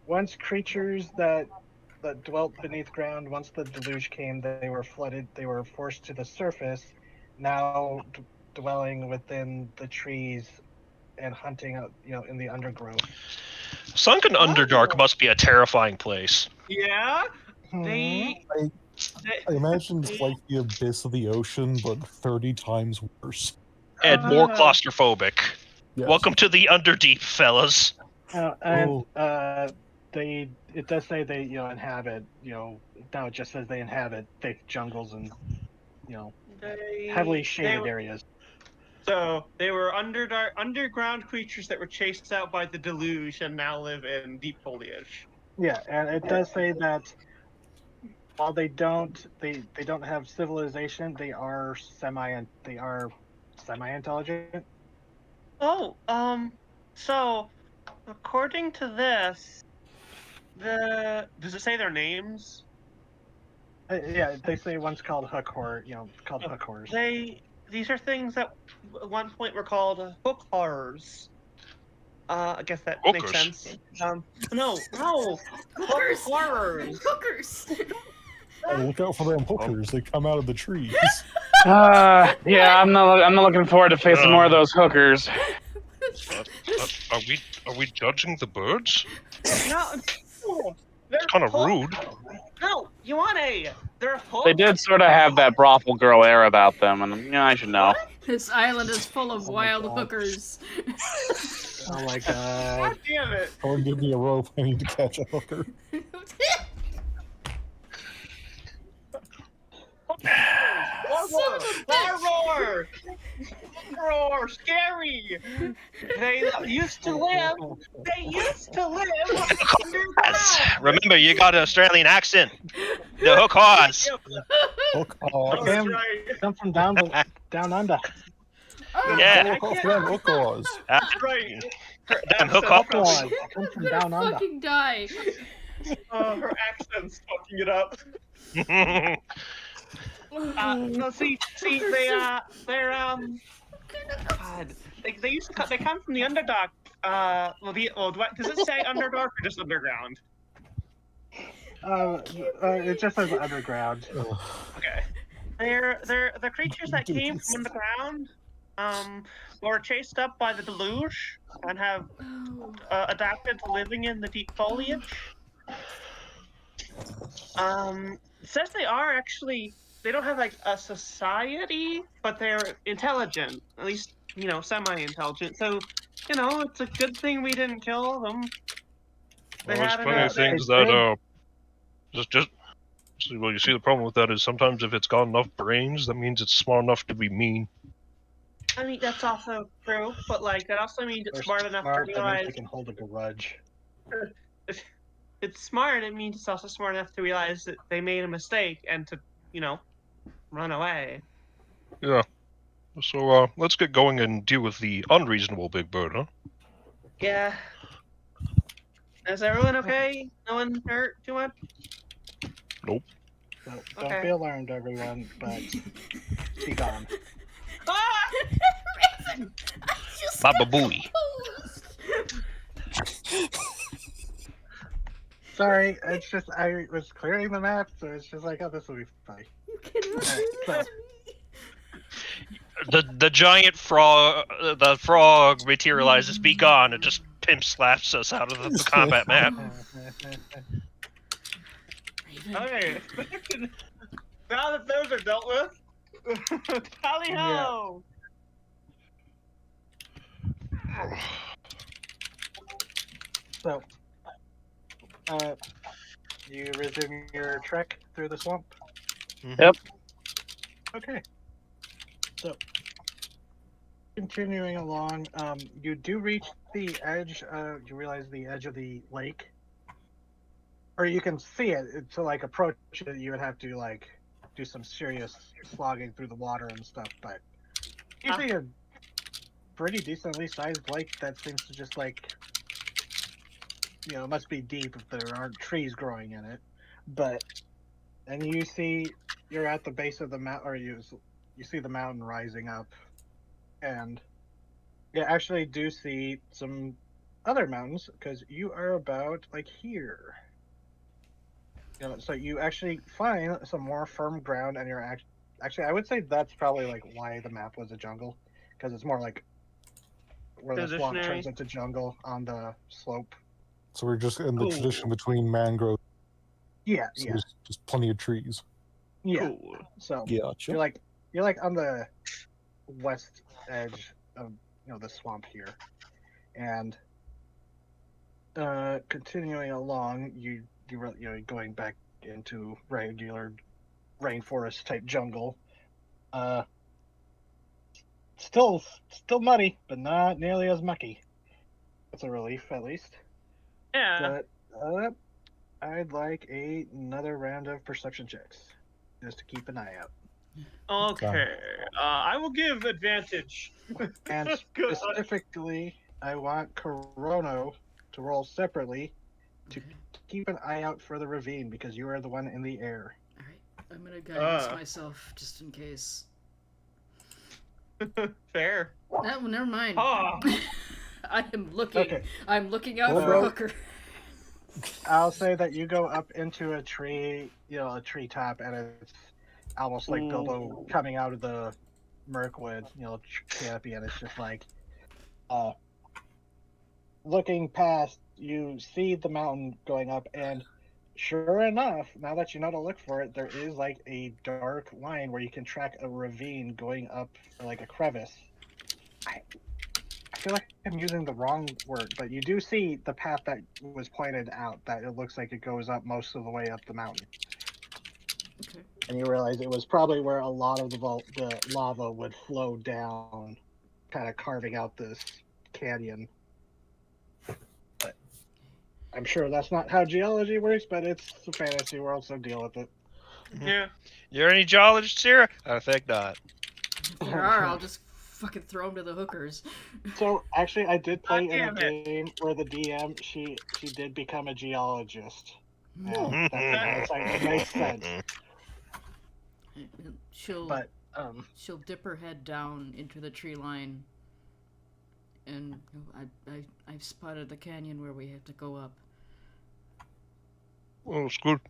once creatures that dwelt beneath ground, once the deluge came, they were flooded, they were forced to the surface, now dwelling within the trees and hunting out, in the undergrowth. Sunken Underdark must be a terrifying place. Yeah? Hmm. I imagine it's like the abyss of the ocean, but 30 times worse. And more claustrophobic. Yes. Welcome to the Underdeep, fellas. It does say they inhabit, now it just says they inhabit thick jungles and heavily shaded areas. So they were underground creatures that were chased out by the deluge and now live in deep foliage. Yeah, and it does say that while they don't have civilization, they are semi-intelligent. Oh, so according to this, does it say their names? Yeah, they say one's called hook horror, called hook horrors. These are things that at one point were called hook horrors. I guess that makes sense. No, Hookers! hook horrors. Hookers! Hey, look out for them hookers. They come out of the trees. Yeah, I'm not looking forward to facing more of those hookers. Are we judging the birds? No, It's kind of rude. No, they're hooks. They did sort of have that brothel girl air about them, and I should know. This island is full of wild hookers. Oh my god. God damn it. Or give me a rope. I need to catch a hooker. Roar, scary. They used to live underground. Remember, you got an Australian accent. The hook horse. Hook Oh, horse. that's right. Come from down under. Yeah. Hook horse. That's right. Damn hook Hook horse. horse. Come from I'm down gonna under. fucking die. Her accent's fucking it up. No, see, they're God, they used to they come from the Underdark. Does it say Underdark or just underground? It just says underground. Okay. They're the creatures that came from underground, were chased up by the deluge and have adapted to living in the deep foliage. It says they are actually, they don't have like a society, but they're intelligent, at least, semi-intelligent. So, it's a good thing we didn't kill them. Well, there's plenty of things that just well, you see, the problem with that is sometimes if it's got enough brains, that means it's smart enough to be mean. I mean, that's also true, but that also means it's smart enough to realize they can hold a grudge. If it's smart, it means it's also smart enough to realize that they made a mistake and to, run away. Yeah. So, let's get going and deal with the unreasonable big bird, huh? Yeah. Is everyone okay? No one hurt too much? Nope. So, don't be alarmed, everyone, but be gone. Raven! Baba Booey. Sorry, it's just I was clearing the map, so it's just like, oh, this will be fine. You cannot do this to me. The giant frog, the frog materializes. Be gone! It just pimp slaps us out of the combat map. Okay. Now that those are dealt with, tally ho! So, you resume your trek through the swamp? Yep. Okay. So, continuing along, you do reach the edge, you realize the edge of the lake. Or you can see it, to approach it, you would have to do some serious slogging through the water and stuff, but you see a pretty decently sized lake that seems to just it must be deep if there aren't trees growing in it. And you see, you're at the base of the mountain, or you see the mountain rising up, and you actually do see some other mountains because you are about here. So you actually find some more firm ground, and you're actually, I would say that's probably why the map was a jungle, because it's more where the swamp turns into jungle on the slope. So we're just in the tradition between mangrove. Yeah, so there's just plenty of trees. Yeah. Cool. So gotcha. you're on the west edge of the swamp here, and continuing along, you're going back into regular rainforest type jungle. Still muddy, but not nearly as mucky. That's a relief, at least. Yeah. But I'd like another round of perception checks, just to keep an eye out. Okay. I will give advantage. And specifically, I want Corono to roll separately to keep an eye out for the ravine, because you are the one in the air. Alright, I'm gonna guidance myself just in case. Fair. No, never mind. Oh. I am looking. Okay. I'm looking out for a hooker. I'll say that you go up into a tree, a tree top, and it's almost like Bilbo coming out of the Mirkwood, canopy, and it's just looking past, you see the mountain going up, and sure enough, now that you know to look for it, there is a dark line where you can track a ravine going up a crevice. I feel like I'm using the wrong word, but you do see the path that was pointed out, that it looks like it goes up most of the way up the mountain. Okay. And you realize it was probably where a lot of the lava would flow down, kind of carving out this canyon. But I'm sure that's not how geology works, but it's a fantasy world, so deal with it. Yeah. You're any geologists here? I think not. If there are, I'll just fucking throw them to the hookers. So actually, I did play in a game where the DM she did become a geologist. Yeah, that's like, it makes sense. She'll But she'll dip her head down into the tree line, and I've spotted the canyon where we have to go up. Oh, it's good.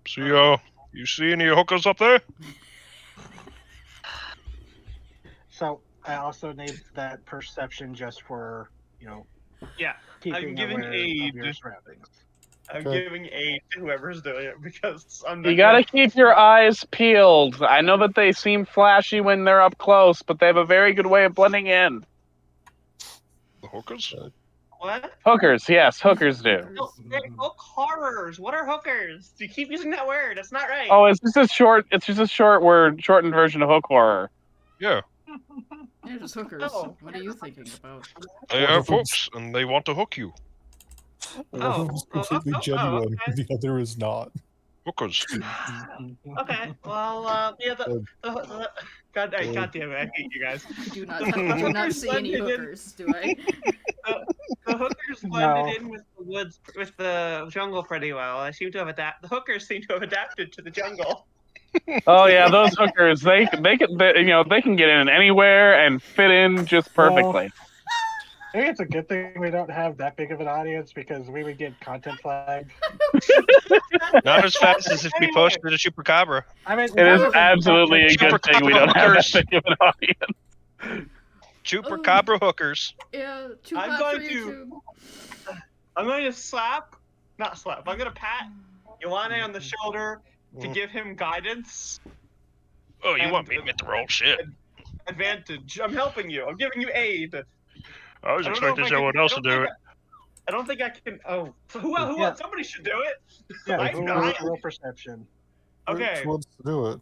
See, you see any hookers up there? so I also need that perception just for Yeah, keeping I'm giving aware aid. of your surroundings. I'm Okay. giving aid to whoever's doing it because I'm not You gotta keep your eyes peeled. I know that they seem flashy when they're up close, but they have a very good way of blending in. The hookers? What? Hookers, yes, hookers do. No, they're hook horrors. What are hookers? You keep using that word. That's not right. Oh, it's just a short word, shortened version of hook horror. Yeah. They're just hookers. Oh. What are you thinking about? They have hooks, and they want to hook you. One of them is completely genuine, okay. the other is not. Hookers. Okay. Well, yeah. God damn it! I hate you guys. I do not see any hookers, do I? The hookers blended in with the woods, with the jungle pretty well. I seem to have adapted. The hookers seem to have adapted to the jungle. Oh yeah, those hookers, they can get in anywhere and fit in just perfectly. Maybe it's a good thing we don't have that big of an audience because we would get content flagged. Not as fast as if we posted a Chupacabra. I mean, It is absolutely a good thing we don't have that Hookers. big of an audience. Chupacabra hookers. Yeah, too I'm hot going for to- YouTube. I'm going to not slap. I'm going to pat Ioane on the shoulder to give him guidance. Oh, you And- want me to make the roll? Shit. Advantage. I'm helping you. I'm giving you aid. I was I don't know expecting if I someone can- else I to don't do think it. I don't think I can. Oh, so who Yeah. else? Somebody should do it. Yeah, I roll, know. roll perception. Okay. Which wants to do it?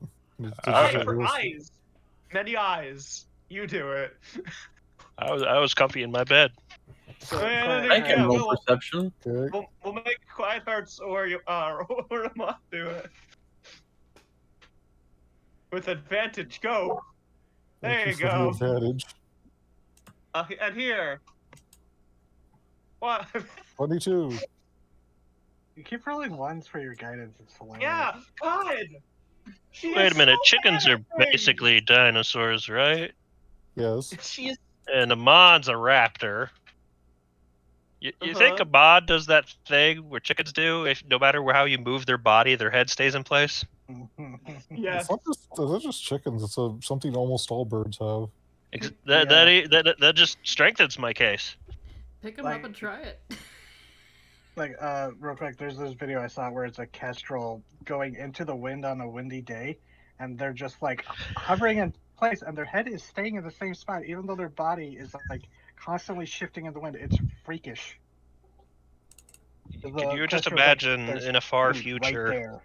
Eye for eyes. Many eyes. You do it. I was comfy in my bed. I can roll perception. Okay. We'll make quiet hearts or Lamont do it. With advantage, go. There Thank you for the go. advantage. And here. What? 22. You keep rolling ones for your guidance. It's hilarious. Yeah, God. She Wait is a minute. so Chickens bad are at things. basically dinosaurs, right? Yes. She is. And Amon's a raptor. You think Amon does that thing where chickens do? If no matter how you move their body, their head stays in place. Yes. It's not just chickens. It's something almost all birds have. That just strengthens my case. Pick them up and try it. Like, real quick, there's this video I saw where it's a kestrel going into the wind on a windy day, and they're just like hovering in place, and their head is staying in the same spot, even though their body is like constantly shifting in the wind. It's freakish. Can you just imagine in a far future there.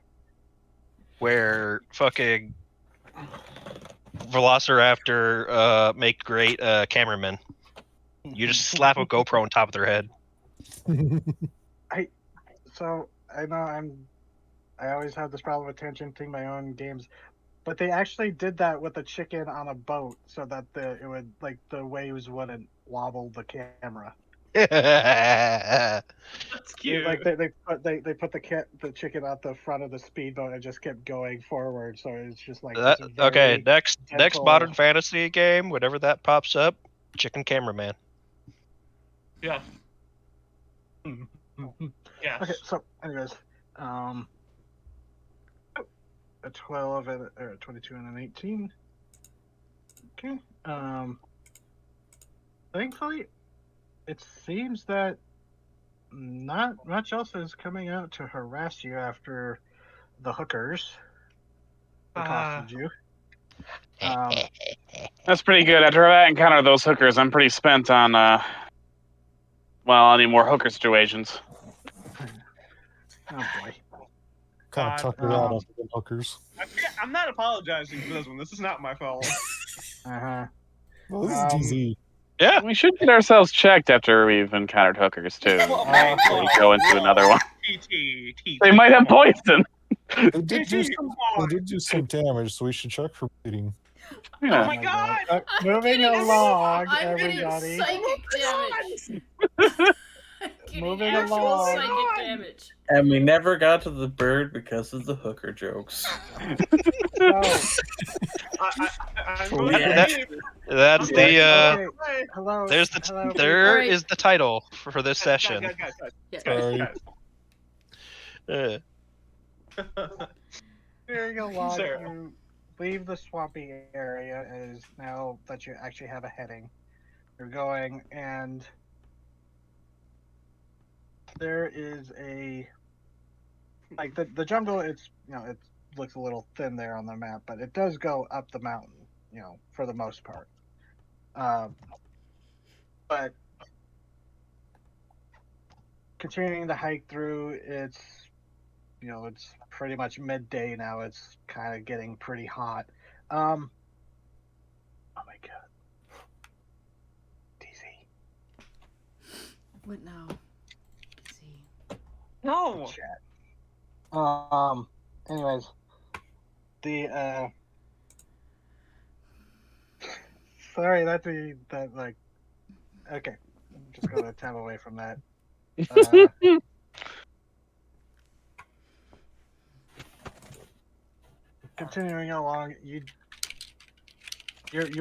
where fucking Velociraptor make great cameramen? You just slap a GoPro on top of their head. So I know I always have this problem with tangenting my own games, but they actually did that with a chicken on a boat so that it would like the waves wouldn't wobble the camera. That's cute. Like they put the chicken at the front of the speedboat and just kept going forward, so it's just like this Okay, very next gentle- modern fantasy game, whenever that pops up, chicken cameraman. Yeah. Yeah. Okay, so anyways, a 12 and a 22 and an 18. Okay. Thankfully, it seems that not much else is coming out to harass you after the hookers accosted you. That's pretty good. After I encounter those hookers, I'm pretty spent on any more hooker situations. Oh boy. Kind of tuck it out after the hookers. I'm not apologizing for this one. This is not my fault. Uh-huh. Well, this is DZ. Yeah. We should get ourselves checked after we've encountered hookers too. Before we go into another one. They might have poison. They did do some damage, so we should check for bleeding. Yeah. Oh my god! Moving along, I'm getting everybody. psychic damage. getting Moving actual along. psychic damage. And we never got to the bird because of the hooker jokes. So, I'm We going to actually- leave. That's I'm the okay. Hello. there's the hello. there Alright. is the title for this session. Guys. Yeah. Sorry. Moving along, Sarah. you leave the swampy area as now that you actually have a heading. You're going, and there is a like the jungle. It's it looks a little thin there on the map, but it does go up the mountain. For the most part. But continuing the hike through, it's it's pretty much midday now. It's kind of getting pretty hot. Oh my god, DZ. What now? See. No. Chat. Anyways, the sorry, that like. Okay, I'm just gonna tab away from that. Continuing along, you've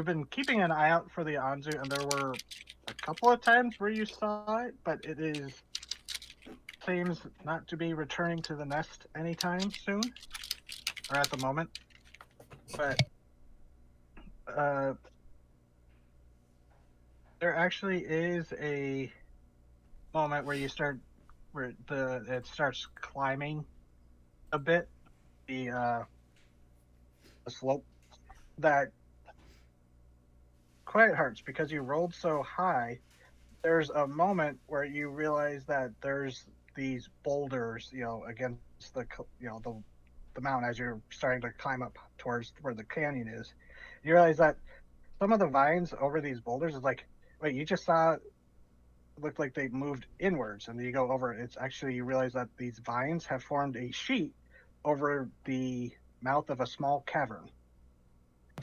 been keeping an eye out for the Anzu, and there were a couple of times where you saw it, but it seems not to be returning to the nest anytime soon, or at the moment. But there actually is a moment where it starts climbing a bit, the slope that quite hurts because you rolled so high. There's a moment where you realize that there's these boulders, against the mountain as you're starting to climb up towards where the canyon is. You realize that some of the vines over these boulders is like, wait, you just saw it looked like they moved inwards, and then you go over it. It's actually, you realize that these vines have formed a sheet over the mouth of a small cavern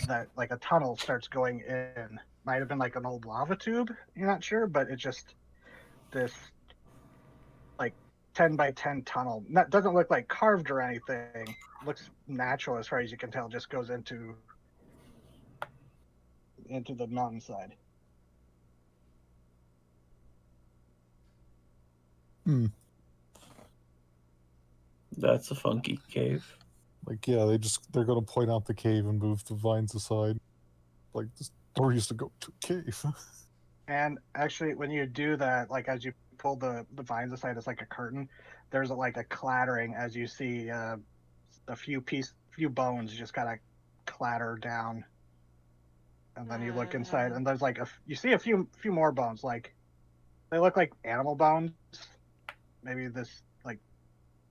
that like a tunnel starts going in. Might have been like an old lava tube, you're not sure, but it's just this like 10 by 10 tunnel. That doesn't look like carved or anything. Looks natural as far as you can tell. Just goes into the mountainside. That's a funky cave. Like, yeah, they're gonna point out the cave and move the vines aside. Like, this door used to go to a cave. And actually, when you do that, like as you pull the vines aside, it's like a curtain. There's like a clattering as you see a few bones just kind of clatter down, and then you look inside, and there's like you see a few more bones. Like they look like animal bones. Maybe this like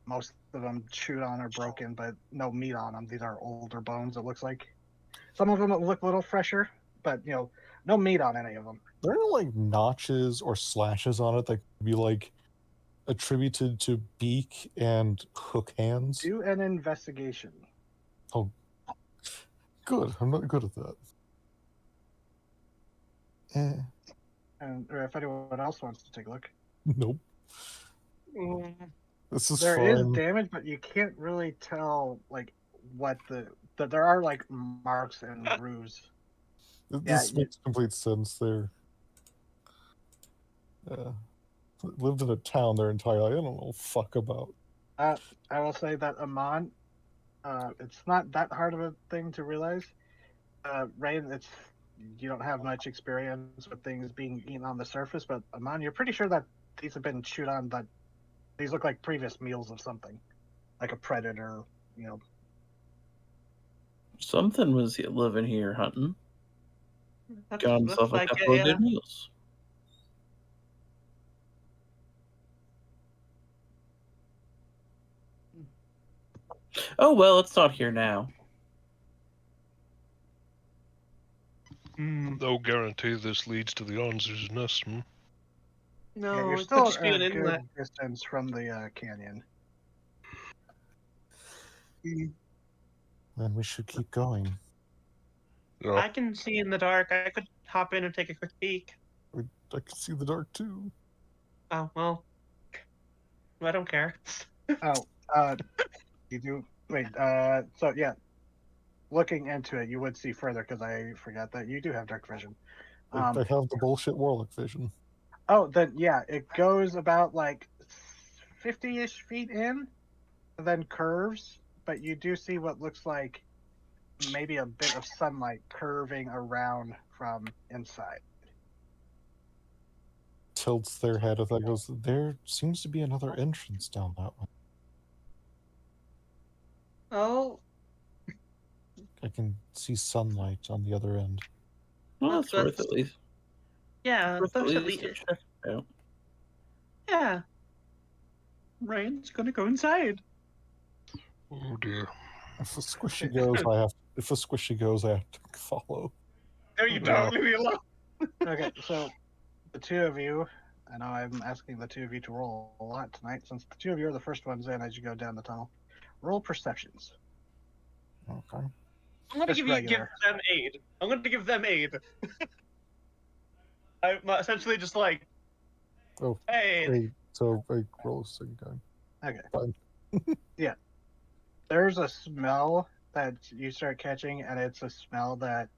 most of them chewed on or broken, but no meat on them. These are older bones. It looks like some of them look a little fresher, but no meat on any of them. There are like notches or slashes on it that could be like attributed to beak and hook hands. Do an investigation. Oh, good. I'm not good at that. And or if anyone else wants to take a look. Nope. This is There is fun. damage, but you can't really tell like what that there are like marks and grooves. This makes complete sense there. Lived in a town their entire life. I don't know fuck about. I will say that Amon, it's not that hard of a thing to realize. Rain, you don't have much experience with things being eaten on the surface, but Amon, you're pretty sure that these have been chewed on, but these look like previous meals of something, like a predator, Something was living here hunting. That Got looks himself a like couple of good meals. Oh well, it's not here now. No guarantee this leads to the Anzu's nest, No, you're it still could just be an a good inlet. distance from the canyon. Then we should keep going. I can see in the dark. I could hop in and take a quick peek. I can see the dark too. Oh well, I don't care. Oh, you do. Wait, so yeah, looking into it, you would see further because I forgot that you do have dark vision. I have the bullshit warlock vision. Oh, then yeah, it goes about like 50-ish feet in, and then curves, but you do see what looks like maybe a bit of sunlight curving around from inside. Tilts their head if that goes. There seems to be another entrance down that way. Oh, I can see sunlight on the other end. Well, it's worth at least. Yeah, Worth at that's least a check out. Yeah. Ryan's gonna go inside. Oh dear. If a squishy goes, I have. If a squishy goes, I have to follow. No, you don't. Leave me alone. Okay, so the two of you, I know I'm asking the two of you to roll a lot tonight, since the two of you are the first ones in as you go down the tunnel. Roll perceptions. Okay. I'm gonna Just give regular. them aid. I'm gonna give them aid. I'm essentially just like, Oh, hey. wait, so I roll a second time. Okay. Fine. Yeah. There's a smell that you start catching, and it's a smell that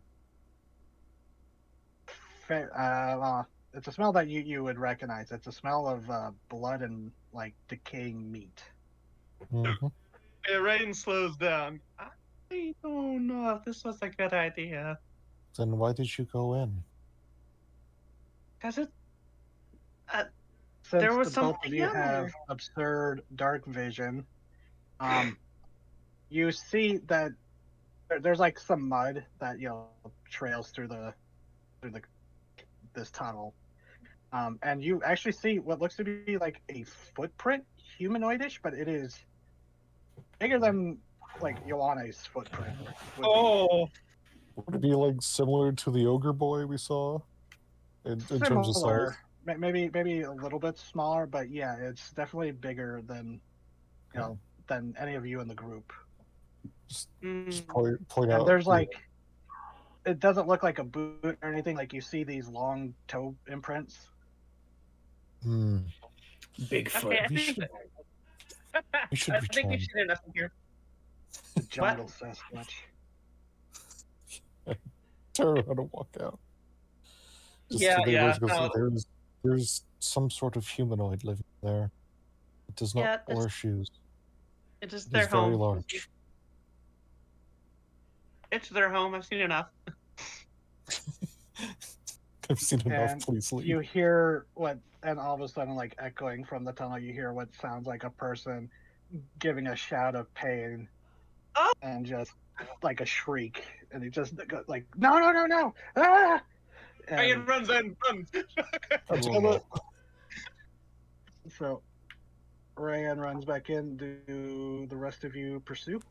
it's a smell that you would recognize. It's a smell of blood and like decaying meat. Mm-hmm. The rain slows down. I don't know if this was a good idea. Then why did you go in? Because it. Since There was both of something you down have there. absurd dark vision, you see that there's like some mud that trails through this tunnel, and you actually see what looks to be like a footprint, humanoidish, but it is bigger than like Ioanne's footprint. Would it be like similar to the ogre boy we saw in terms of size? Similar, maybe a little bit smaller, but yeah, it's definitely bigger than than any of you in the group. Just point And out. there's like, it doesn't look like a boot or anything. Like you see these long toe imprints. Bigfoot. Okay, we should I think we return. should end up here. The jungle Sasquatch. Turn around and walk out. Just Yeah, to the yeah, because there's some sort of humanoid living there. It does not wear shoes. It's just It their is very home. large. It's their home. I've seen enough. I've seen enough. And Please leave. you hear and all of a sudden, like echoing from the tunnel, you hear what sounds like a person giving a shout of pain, and just like a shriek, and he just like, no, ah! Ryan runs in, runs. So Ryan runs back in. Do the rest of you pursue?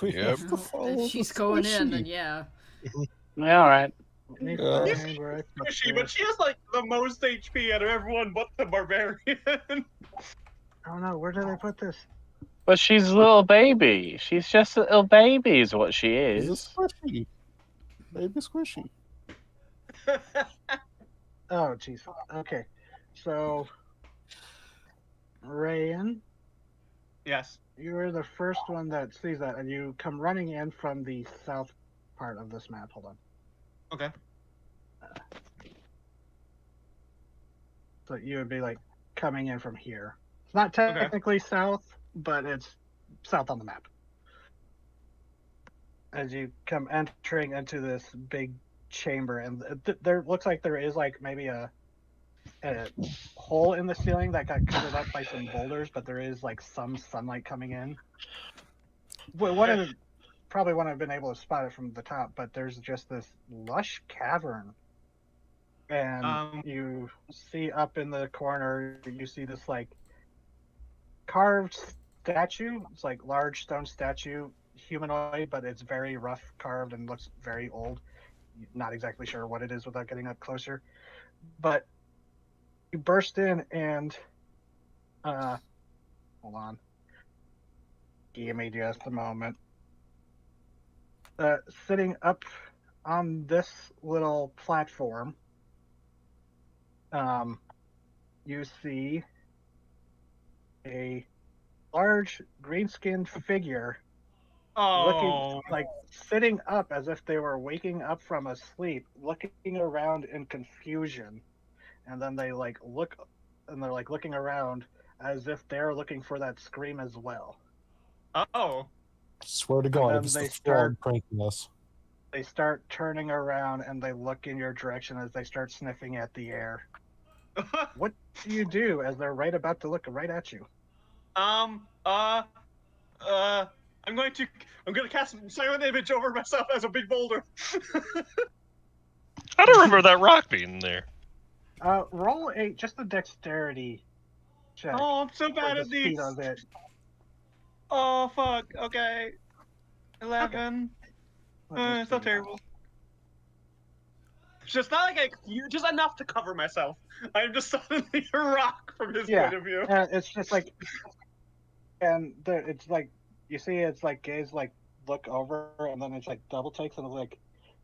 Yep. If she's going in, then yeah. Yeah, all right. Squishy, but she has like the most HP out of everyone but the barbarian. Oh no, where did I put this? But she's a little baby. She's just a little baby, is what she She's a is. squishy. Baby squishy. Oh jeez. Okay, so Ryan. Yes. You're the first one that sees that, and you come running in from the south part of this map. Hold on. Okay. So you would be like coming in from here. It's not technically south, but it's south on the map. As you come entering into this big chamber, and there looks like there is like maybe a hole in the ceiling that got covered up by some boulders, but there is like some sunlight coming in. Probably wouldn't have been able to spot it from the top, but there's just this lush cavern, and you see up in the corner, you see this like carved statue. It's like large stone statue, humanoid, but it's very rough carved and looks very old. Not exactly sure what it is without getting up closer, but you burst in and hold on, give me just a moment. Sitting up on this little platform, you see a large green-skinned figure looking Oh. like sitting up as if they were waking up from a sleep, looking around in confusion, and then they like look and they're like looking around as if they're looking for that scream as well. Oh. Swear to And God, then it's they the start frog pranking us. they start turning around and they look in your direction as they start sniffing at the air. What do you do as they're right about to look right at you? I'm gonna cast silent image over myself as a big boulder. I don't remember that rock being there. Roll just a dexterity check. Oh, I'm so bad for at the speed these. of it. Oh fuck. Okay. 11. It's not terrible. It's just not like just enough to cover myself. I'm just suddenly a rock from his point of view. And it's just like, and it's like you see, it's like gaze like look over, and then it's like double takes and it's like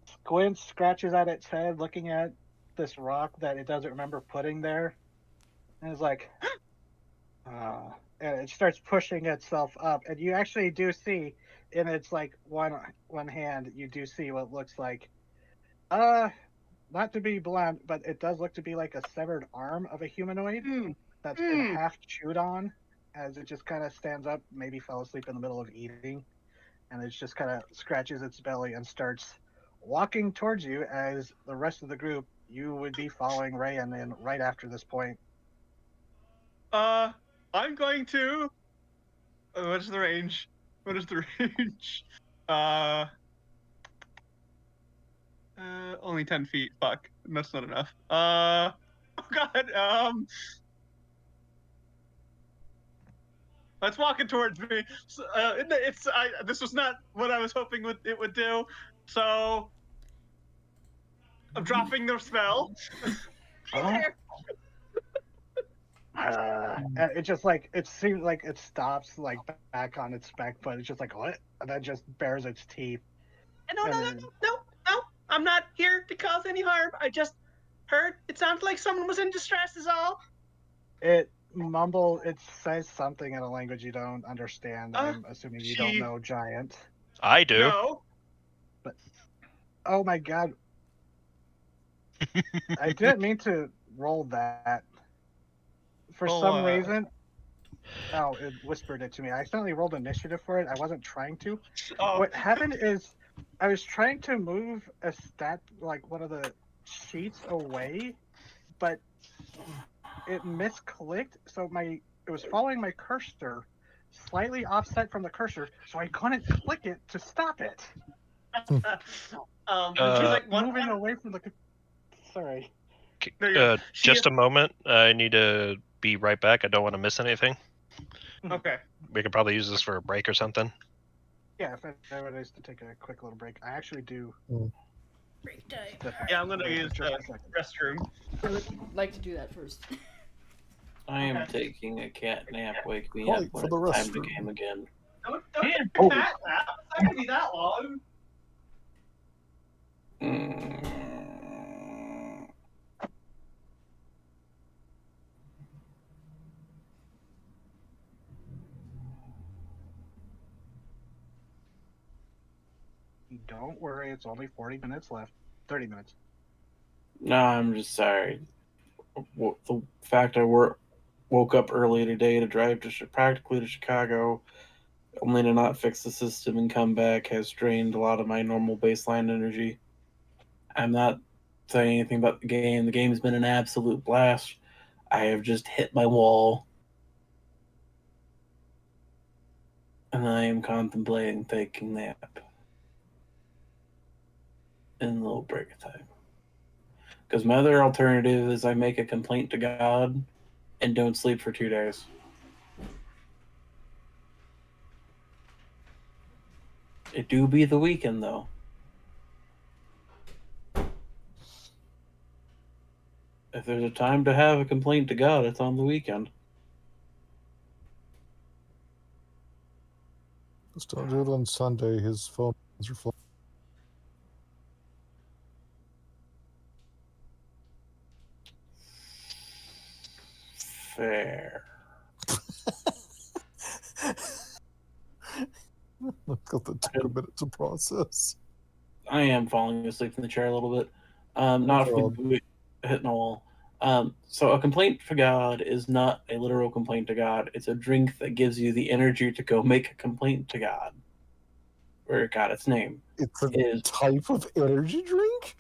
squints, scratches at its head, looking at this rock that it doesn't remember putting there, and it's like, and it starts pushing itself up, and you actually do see in its like one hand, you do see what looks like, not to be blunt, but it does look to be like a severed arm of a humanoid that's been half chewed on, as it just kind of stands up, maybe fell asleep in the middle of eating, and it just kind of scratches its belly and starts walking towards you. As the rest of the group, you would be following Rayan in right after this point. I'm going to. What's the range? What is the range? Only 10 feet. Fuck, that's not enough. Oh god. It's walking towards me. This was not what I was hoping it would do. So I'm dropping the spell. It just like it seems like it stops like back on its back foot. It's just like what, and then just bares its teeth. No. I'm not here to cause any harm. I just heard it sounded like someone was in distress. Is all. It mumbles. It says something in a language you don't understand. I'm assuming you don't know Giant. I do. No. But oh my god, I didn't mean to roll that. For some reason, it whispered it to me. I accidentally rolled initiative for it. I wasn't trying to. What happened is I was trying to move a stat, like one of the sheets away, but it misclicked. So it was following my cursor, slightly offset from the cursor, so I couldn't click it to stop it. Moving away from the. Sorry. Just a moment. I need to be right back. I don't want to miss anything. Okay. We could probably use this for a break or something. Yeah, if anyone needs to take a quick little break, I actually do. Break time. Yeah, I'm gonna use the restroom. I would like to do that first. I am taking a cat nap. Wake me Call up when for the it's time to restroom. game again. Don't take a cat nap. It's not gonna be that long. Don't worry, it's only 40 minutes left. 30 minutes. No, I'm just sorry. The fact I woke up early today to drive practically to Chicago, only to not fix the system and come back, has drained a lot of my normal baseline energy. I'm not saying anything about the game. The game's been an absolute blast. I have just hit my wall. And I am contemplating taking a nap in a little break time. Because my other alternative is I make a complaint to God and don't sleep for 2 days. It do be the weekend, though. If there's a time to have a complaint to God, it's on the weekend. Just don't do it on Sunday. His phones are full. Fair. That took a minute to process. I am falling asleep in the chair a little bit. Not hitting a wall. So a complaint to God is not a literal complaint to God. It's a drink that gives you the energy to go make a complaint to God. Or God, its name. It's a type of energy drink?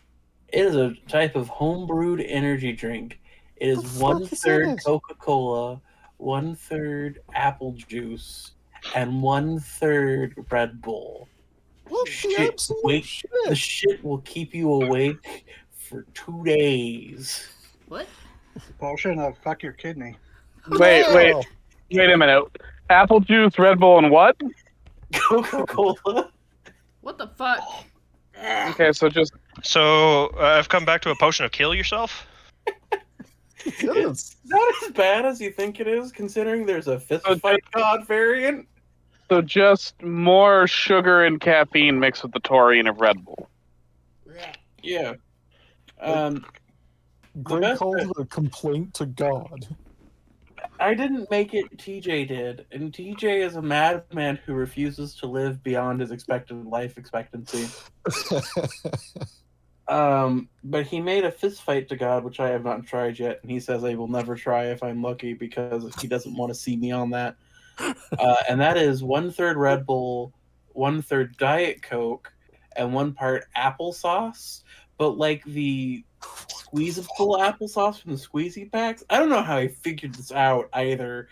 It is a type of homebrewed energy drink. It is 1/3 Coca-Cola, 1/3 apple juice, and 1/3 Red Bull. The shit will keep you awake for 2 days. What? Potion of fuck your kidney. Wait a minute. Apple juice, Red Bull, and what? Coca-Cola. What the fuck? Okay, So I've come back to a potion of kill yourself. It's not as bad as you think it is, considering there's a fist fight God variant. So just more sugar and caffeine mixed with the taurine of Red Bull. Yeah. Greg called it a complaint to God. I didn't make it, TJ did. And TJ is a madman who refuses to live beyond his expected life expectancy. But he made a fist fight to God, which I have not tried yet, and he says I will never try if I'm lucky because he doesn't want to see me on that. And that is 1/3 Red Bull, 1/3 Diet Coke, and 1 part applesauce. But like the squeezable applesauce from the squeezy packs. I don't know how he figured this out either.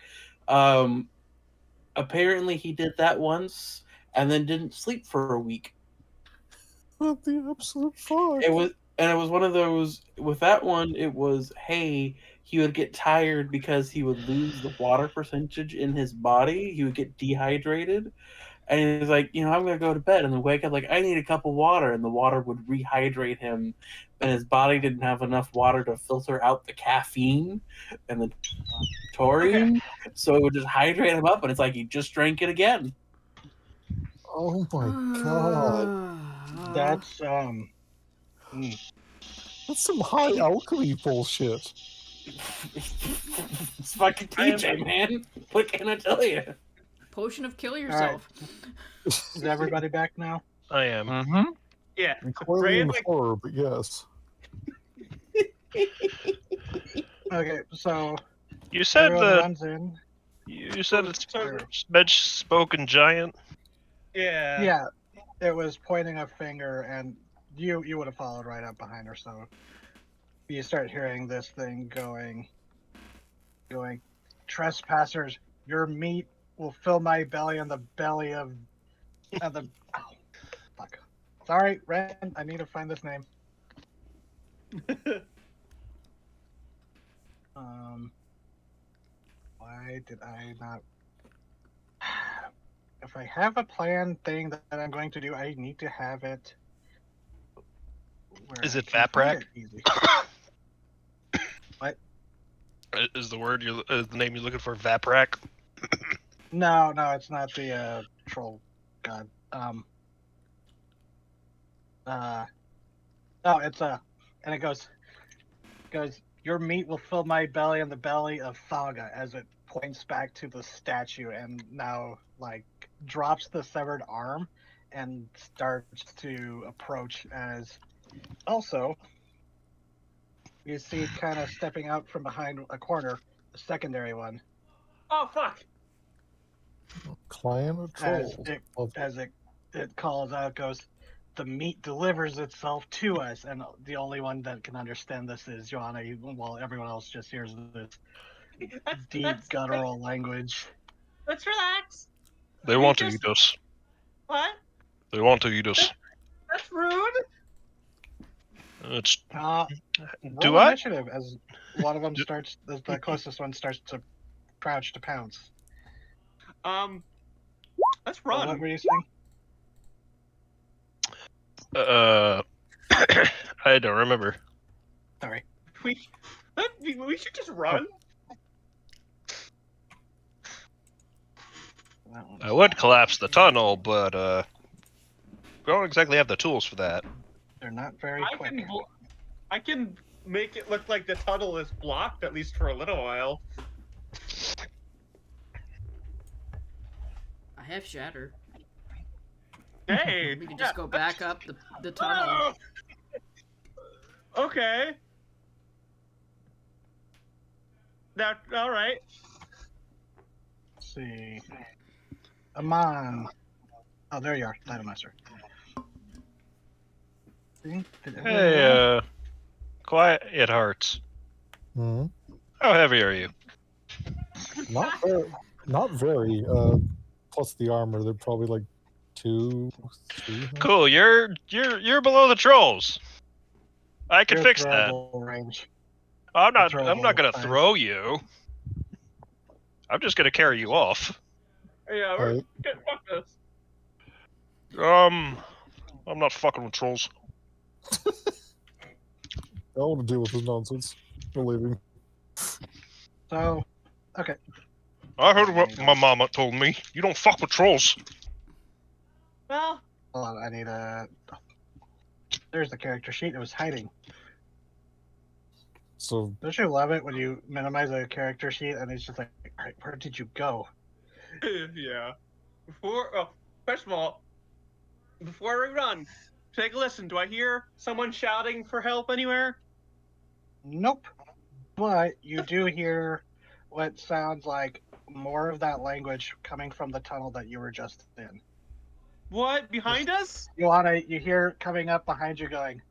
Apparently he did that once and then didn't sleep for a week. What the absolute fuck? It was one of those. With that one, it was he would get tired because he would lose the water percentage in his body. He would get dehydrated, and he was like, I'm gonna go to bed, and then wake up like I need a cup of water, and the water would rehydrate him, and his body didn't have enough water to filter out the caffeine and the taurine, so it would just hydrate him up, and it's like he just drank it again. Oh my god. That's That's some high alchemy bullshit. It's fucking TJ, man. What can I tell you? Potion of kill yourself. Is everybody back now? I am. Mm-hmm. Yeah. Clearly in horror, but yes. Okay, so You said runs in. You said it's spoken giant. Yeah. Yeah, it was pointing a finger, and you would have followed right up behind her. So you start hearing this thing going, trespassers, your meat will fill my belly and the belly of the. Oh, fuck. Sorry, Ren. I need to find this name. Why did I not? If I have a planned thing that I'm going to do, I need to have it. Is it Vaprak? What? Is the name you're looking for Vaprak? No, it's not the troll god. No, it's and it goes, your meat will fill my belly and the belly of Thaga, as it points back to the statue, and now like drops the severed arm and starts to approach. As also you see kind of stepping out from behind a corner, the secondary one. Oh fuck! Client of trolls. As it calls out, goes, the meat delivers itself to us, and the only one that can understand this is Joanna, while everyone else just hears this deep guttural language. Let's relax. They want to eat us. What? They want to eat us. That's rude. It's. Do I? Initiative as one of them starts. The closest one starts to crouch to pounce. Let's run. What were you saying? I don't remember. Sorry. We should just run. I would collapse the tunnel, but we don't exactly have the tools for that. They're not very quick. I can make it look like the tunnel is blocked, at least for a little while. I have shatter. Hey. We can just go back up the tunnel. Okay. That all right. Let's see. Amon. Oh, there you are, Dynamaster. Hey, Quiet Hearts. Hmm. How heavy are you? Not very. Not very. Plus the armor, they're probably like 2, 3. Cool. You're below the trolls. I can You're fix that. throwable range. I'm not Throwable gonna size. throw you. I'm just gonna carry you off. Yeah, we're Alright. fuck this. I'm not fucking with trolls. I don't want to deal with this nonsense. We're leaving. So, okay. I heard what my mama told me. You don't fuck with trolls. Well, Hold on, I need a. There's the character sheet. It was hiding. So Don't you love it when you minimize a character sheet and it's just like, all right, where did you go? yeah. First of all, before we run, take a listen. Do I hear someone shouting for help anywhere? Nope. But you do hear what sounds like more of that language coming from the tunnel that you were just in. What? Behind us? You hear coming up behind you going,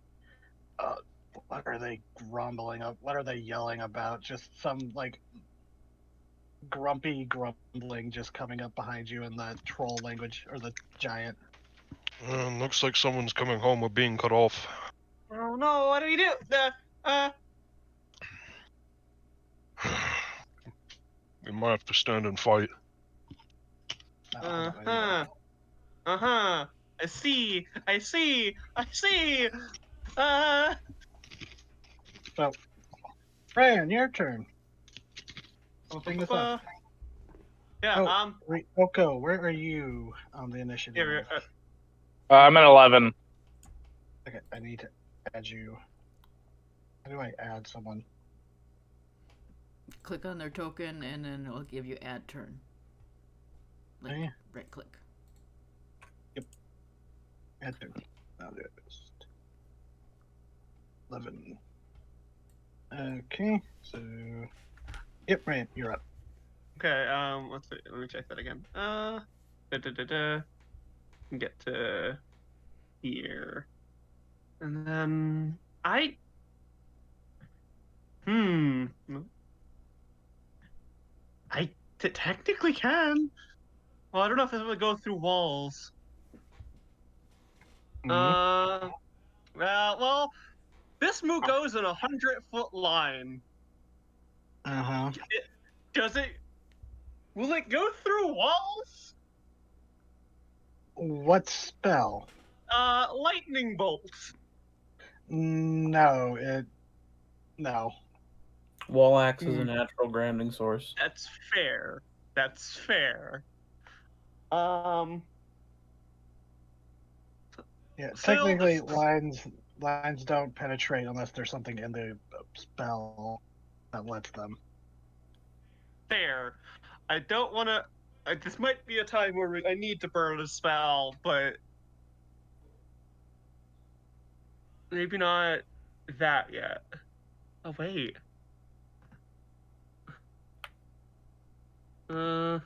what are they grumbling up? What are they yelling about? Just some like grumpy grumbling just coming up behind you in the troll language or the giant. Looks like someone's coming home with being cut off. Oh no, what do we do? We might have to stand and fight. I see. So, Brian, your turn. Open this up. Yeah, Oko, where are you on the initiative? here, I'm at 11. Okay, I need to add you. How do I add someone? Click on their token, and then it'll give you add turn. Like, Okay. right click. Add turn. Now there's 11. Okay, so yep, Brian, you're up. Okay, let's see. Let me check that again. Get to here. And then I technically can. Well, I don't know if it would go through walls. Mhm. Well, this move goes in 100-foot line. Uh-huh. Does it? Will it go through walls? What spell? Lightning bolt. No. Wall axe is a natural grounding source. That's fair. Yeah, So- technically lines don't penetrate unless there's something in the spell that lets them. Fair. I don't want to. This might be a time where I need to burn a spell, but maybe not that yet. Oh wait. Do.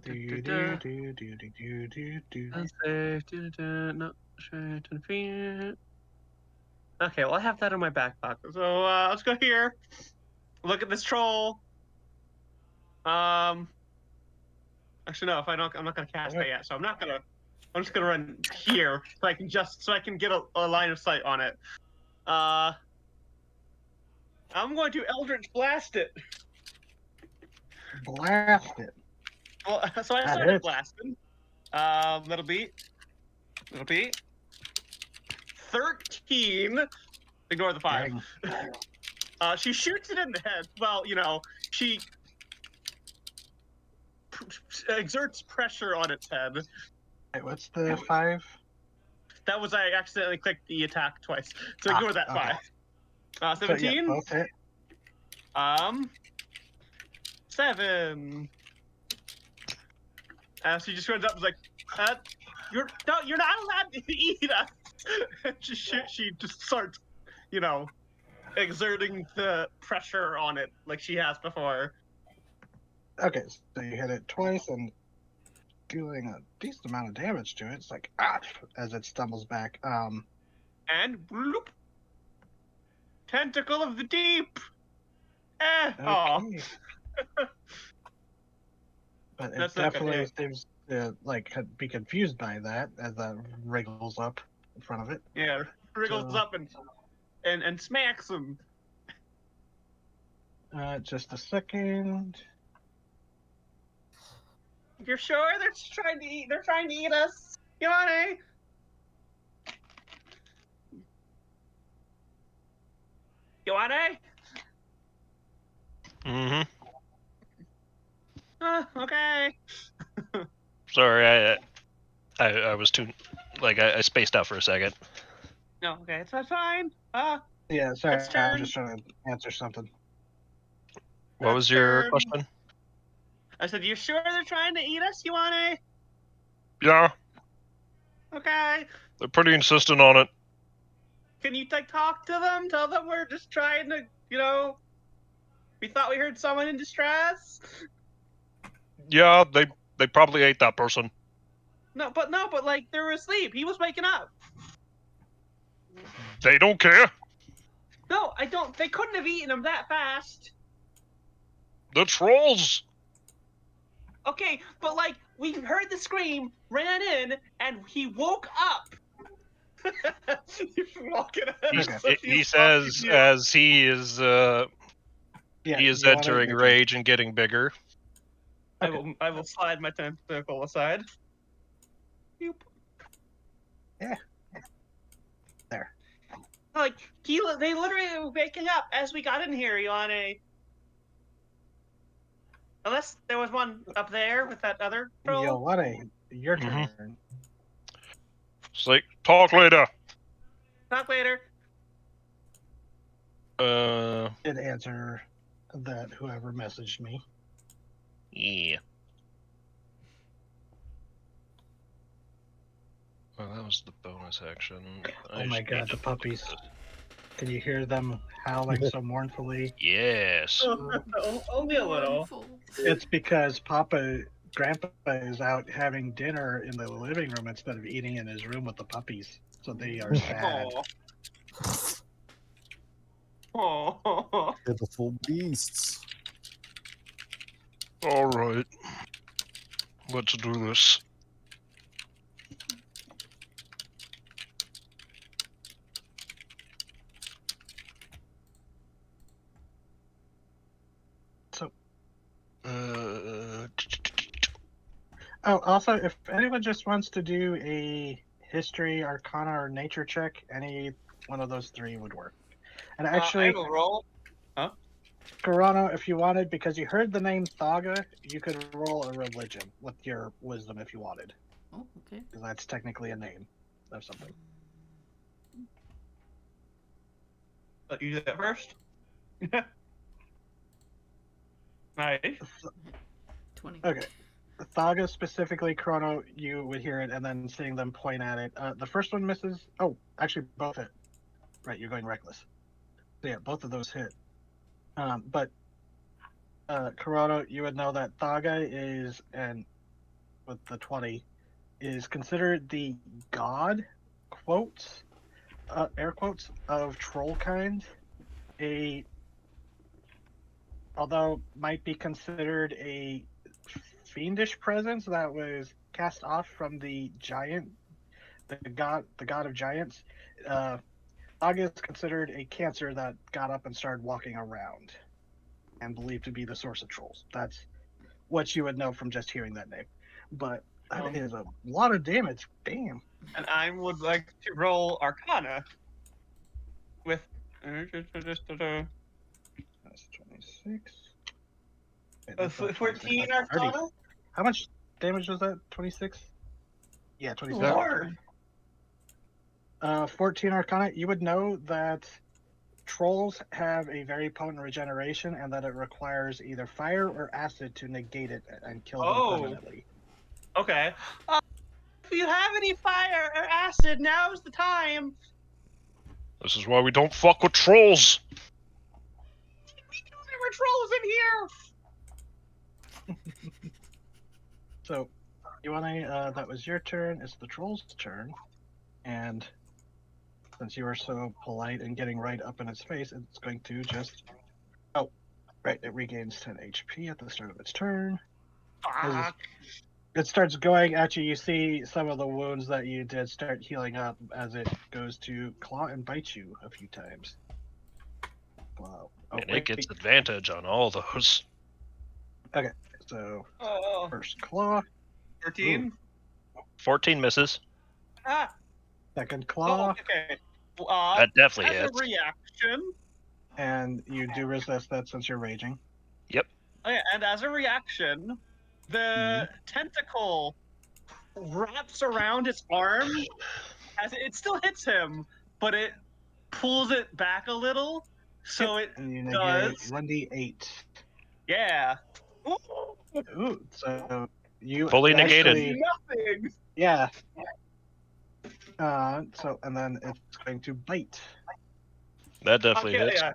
No, okay, well I have that in my back pocket. So let's go here. Look at this troll. Actually no, I'm not gonna cast that yet. So I'm just gonna run here so I can get a line of sight on it. I'm going to Eldritch Blast it. Blast it. Well, so I started blasting. That'll be 13. Ignore the 5. She shoots it in the head. Well, she exerts pressure on its head. Wait, what's the 5? That was I accidentally clicked the attack twice. So ignore that okay. 5. 17. So, yeah, both hit. 7. She just runs up and is like, You're not allowed to eat us. She just starts, exerting the pressure on it like she has before. Okay, so you hit it twice and doing a decent amount of damage to it. It's like as it stumbles back. And bloop, tentacle of the deep. Okay. But it definitely seems to be confused by that as that wriggles up in front of it. Yeah, wriggles up and smacks him. Just a second. You're sure they're trying to eat? They're trying to eat us, Yone? Yone? Mm-hmm. Okay. Sorry, I was too I spaced out for a second. No, okay, it's fine. Yeah, sorry, I'm just trying to answer something. What was your question? I said, you sure they're trying to eat us, Yuane? Yeah. Okay. They're pretty insistent on it. Can you talk to them? Tell them we're just trying to, we thought we heard someone in distress. Yeah, they probably ate that person. No, but they were asleep. He was waking up. They don't care. No, I don't. They couldn't have eaten him that fast. The trolls. Okay, but we heard the scream, ran in, and he woke up. He says as he is entering rage and getting bigger. Okay. I will slide my tentacle aside. Boop. Yeah. There. They literally were waking up as we got in here, Ioane. Unless there was one up there with that other troll. Ioane, your turn. It's like, talk later. Talk later. Did answer that whoever messaged me. Yeah. Well, that was the bonus action. Oh my god, the puppies. Can you hear them howling so mournfully? Yes. Only a little. It's because Grandpa is out having dinner in the living room instead of eating in his room with the puppies. So they are sad. Oh. Pitiful beasts. All right. Let's do this. So. Oh, also, if anyone just wants to do a history, arcana, or nature check, any one of those three would work. And actually, I will roll. Huh? Corano, if you wanted, because you heard the name Thaga, you could roll a religion with your wisdom if you wanted. Oh, okay. Because that's technically a name of something. Let you do that first. Nice. 20. Okay. Thaga specifically, Chrono, you would hear it, and then seeing them point at it. The first one misses. Oh, actually, both hit. Right, you're going reckless. So yeah, both of those hit. But Chrono, you would know that Thaga is, and with the 20, is considered the god, quotes, air quotes, of troll kind. Although might be considered a fiendish presence that was cast off from the giant, the god of giants. Thaga is considered a cancer that got up and started walking around, and believed to be the source of trolls. That's what you would know from just hearing that name. But that is a lot of damage. Damn. And I would like to roll Arcana with. That's 26. 14 Arcana? How much damage was that? 26? Yeah, 26. Lord. 14 Arcana. You would know that trolls have a very potent regeneration and that it requires either fire or acid to negate it and kill them permanently. Okay. If you have any fire or acid, now's the time. This is why we don't fuck with trolls. There were trolls in here. So, you want to? That was your turn. It's the troll's turn, and since you were so polite and getting right up in its face, it's going to just. Oh, right. It regains 10 HP at the start of its turn. Fuck. It starts going at you. You see some of the wounds that you did start healing up as it goes to claw and bite you a few times. Wow. Oh, And it gets advantage on all those. Okay, so first claw. 13. 14 misses. Ah. Second claw. Okay. That definitely as hits. a reaction. And you do resist that since you're raging. Yep. Okay, and as a reaction, the tentacle wraps around its arm as it still hits him, but it pulls it back a little, so it and you does 1d8. Yeah. Ooh, so you fully negated. Nothing. Yeah. So and then it's going to bite. That definitely hits. Yeah.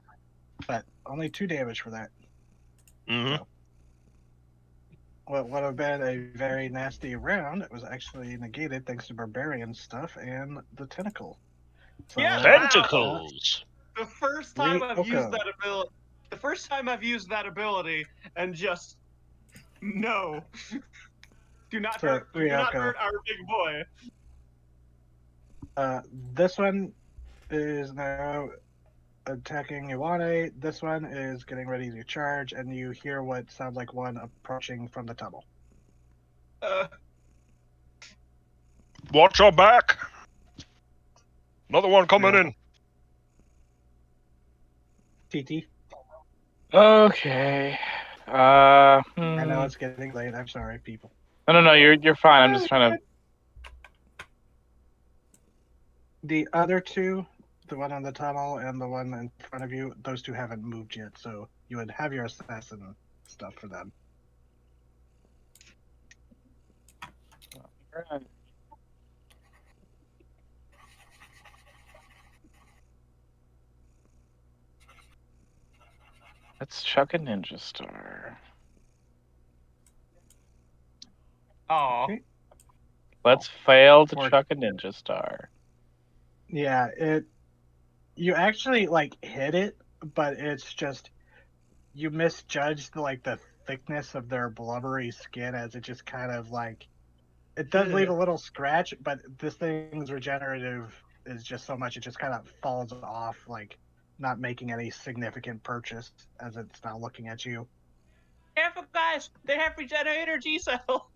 But only 2 damage for that. Mm-hmm. So, what would have been a very nasty round, it was actually negated thanks to barbarian stuff and the tentacle. So, Yeah. Tentacles. The first time I've Okay. used that ability. The first time I've used that ability, and just no. Do not So, hurt. Do not Ryoko. hurt our big boy. This one is now attacking Iwane. This one is getting ready to charge, and you hear what sounds like one approaching from the tunnel. Watch your back. Another one coming in. TT. Okay. I know it's getting late. I'm sorry, people. No, you're fine. I'm just trying to. The other two, the one on the tunnel and the one in front of you, those two haven't moved yet, so you would have your assassin stuff for them. Let's chuck a ninja star. Oh. Okay. Let's fail to Or- chuck a ninja star. Yeah, you actually hit it, but it's just you misjudged the thickness of their blubbery skin as it just kind of it does leave a little scratch, but this thing's regenerative is just so much it just kind of falls off, not making any significant purchase as it's now looking at you. Careful, guys! They have regenerator G cell.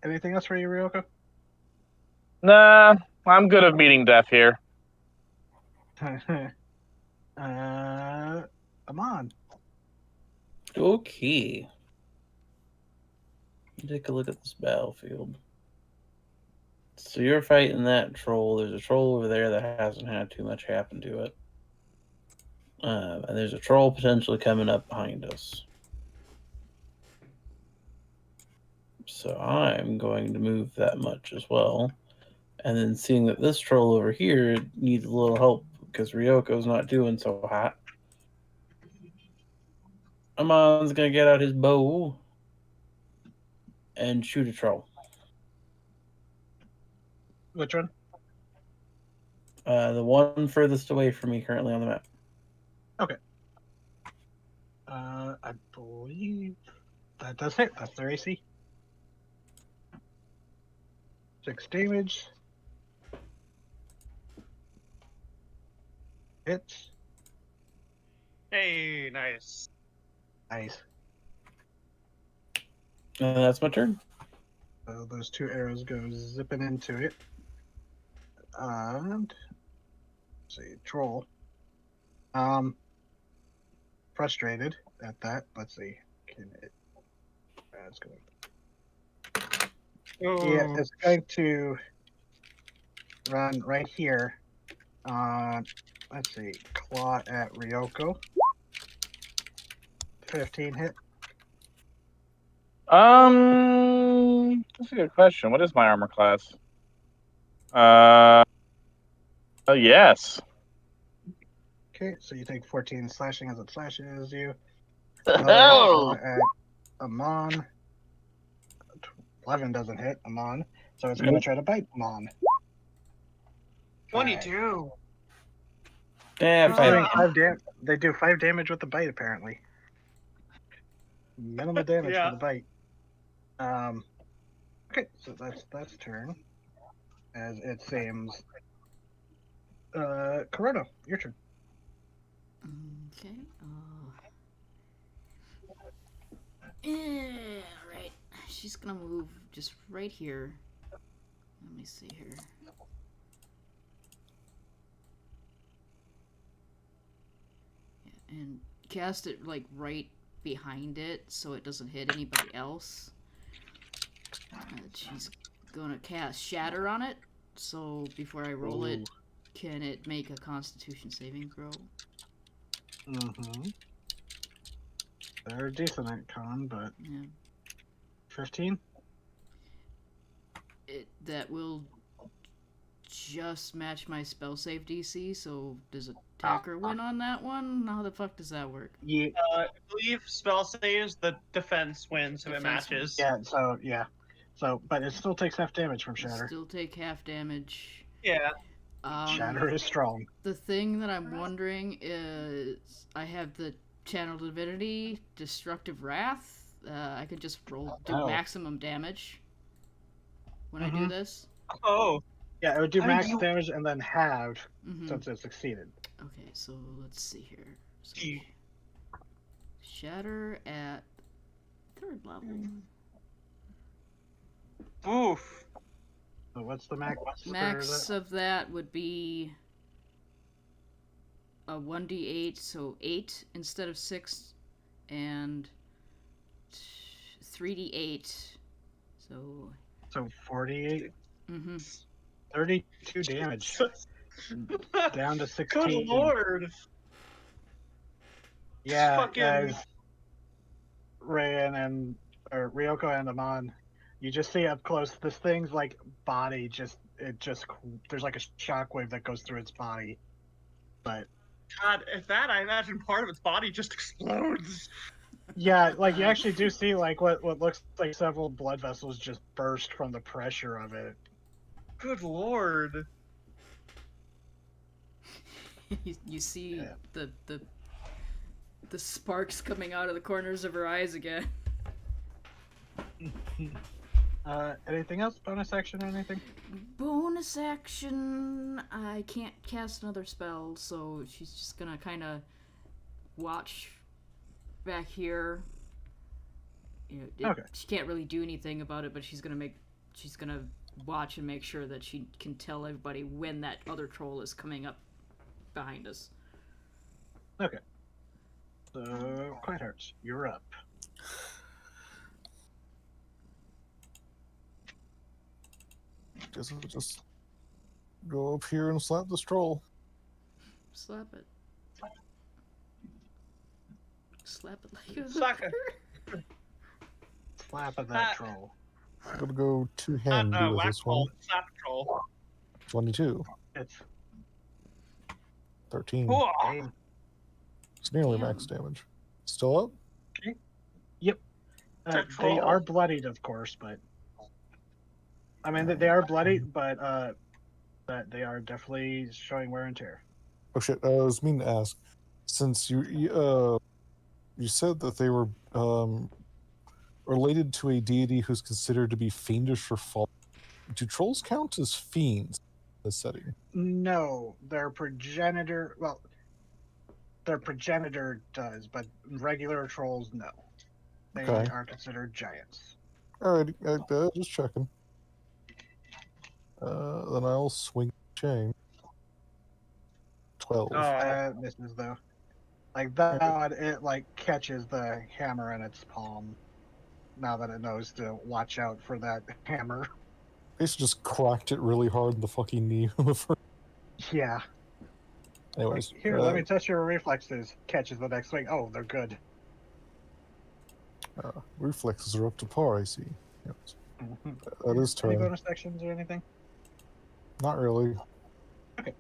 Anything else for you, Ryoko? Nah, I'm good at meeting death here. Amon. Okay. Take a look at this battlefield. So you're fighting that troll. There's a troll over there that hasn't had too much happen to it. And there's a troll potentially coming up behind us. So I'm going to move that much as well. And then seeing that this troll over here needs a little help because Ryoko's not doing so hot. Amon's going to get out his bow and shoot a troll. Which one? The one furthest away from me currently on the map. Okay. I believe that does hit. That's their AC. 6 damage. Hits. Hey, nice. Nice. That's my turn. So those 2 arrows go zipping into it. And let's see, troll. Frustrated at that. Let's see. Can it? It's going. Yeah, it's going to run right here. Let's see. Claw at Ryoko. 15 hit. That's a good question. What is my armor class? Yes. Okay, so you take 14 slashing as it slashes you. Oh. At Amon. 11 doesn't hit Amon, so it's going to try to bite Amon. 22. Yeah, They do 5 damage with the bite, apparently. Minimal damage for the bite. Okay, so that's turn. As it seems. Corona, your turn. Okay. Right. She's gonna move just right here. Let me see here. Yeah, and cast it like right behind it so it doesn't hit anybody else. She's gonna cast Shatter on it. So before I roll it, can it make a Constitution saving throw? Mm-hmm. They're decent at con, but Yeah. 15. That will just match my spell save DC. So does attacker win on that one? How the fuck does that work? Yeah. I believe spell saves, the defense wins if it matches. Yeah. So, but it still takes half damage from Shatter. Still take half damage. Yeah. Shatter is strong. The thing that I'm wondering is I have the Channel Divinity, Destructive Wrath. I could just do maximum damage when I do this. Oh. Yeah, it would do max damage and then halved since it succeeded. Okay, so let's see here. So, Shatter at 3rd level. Oof. So what's the max? Max of that would be a 1d8, so 8 instead of 6, and 3d8. So 48. 32 damage. Down to 16. Good lord. Yeah, fucking... guys. Ryoko and Amon, you just see up close this thing's like body there's like a shockwave that goes through its body. But God, if that, I imagine part of its body just explodes. Yeah, like you actually do see like what looks like several blood vessels just burst from the pressure of it. Good lord. you see the sparks coming out of the corners of her eyes again. Anything else? Bonus action or anything? Bonus action, I can't cast another spell, so she's just gonna kind of watch back here. She can't really do anything about it, but she's gonna watch and make sure that she can tell everybody when that other troll is coming up behind us. Okay. So, Quiet Hearts, you're up. Guess I'll just go up here and slap this troll. Slap it. Slap it like a Sucker. Slap at that troll. I'm gonna go two-handed with this one. Slap troll. 22. It's 13. Cool. It's nearly max damage. Still up? Okay. Yep. They are bloodied, of course, but I mean they are bloodied, but they are definitely showing wear and tear. Oh shit! I was meaning to ask, since you said that they were related to a deity who's considered to be fiendish or fallen. Do trolls count as fiends in this setting? No, their progenitor. Well, their progenitor does, but regular trolls, no. They are considered giants. Alrighty, just checking. Then I'll swing chain. 12. Misses though. Like that, it like catches the hammer in its palm. Now that it knows to watch out for that hammer. Basically just cracked it really hard in the fucking knee. Yeah. Anyways. Here, let me test your reflexes. Catches the next swing. Oh, they're good. Reflexes are up to par, I see. Yep. That is Any turn. bonus actions or anything? Not really. Okay.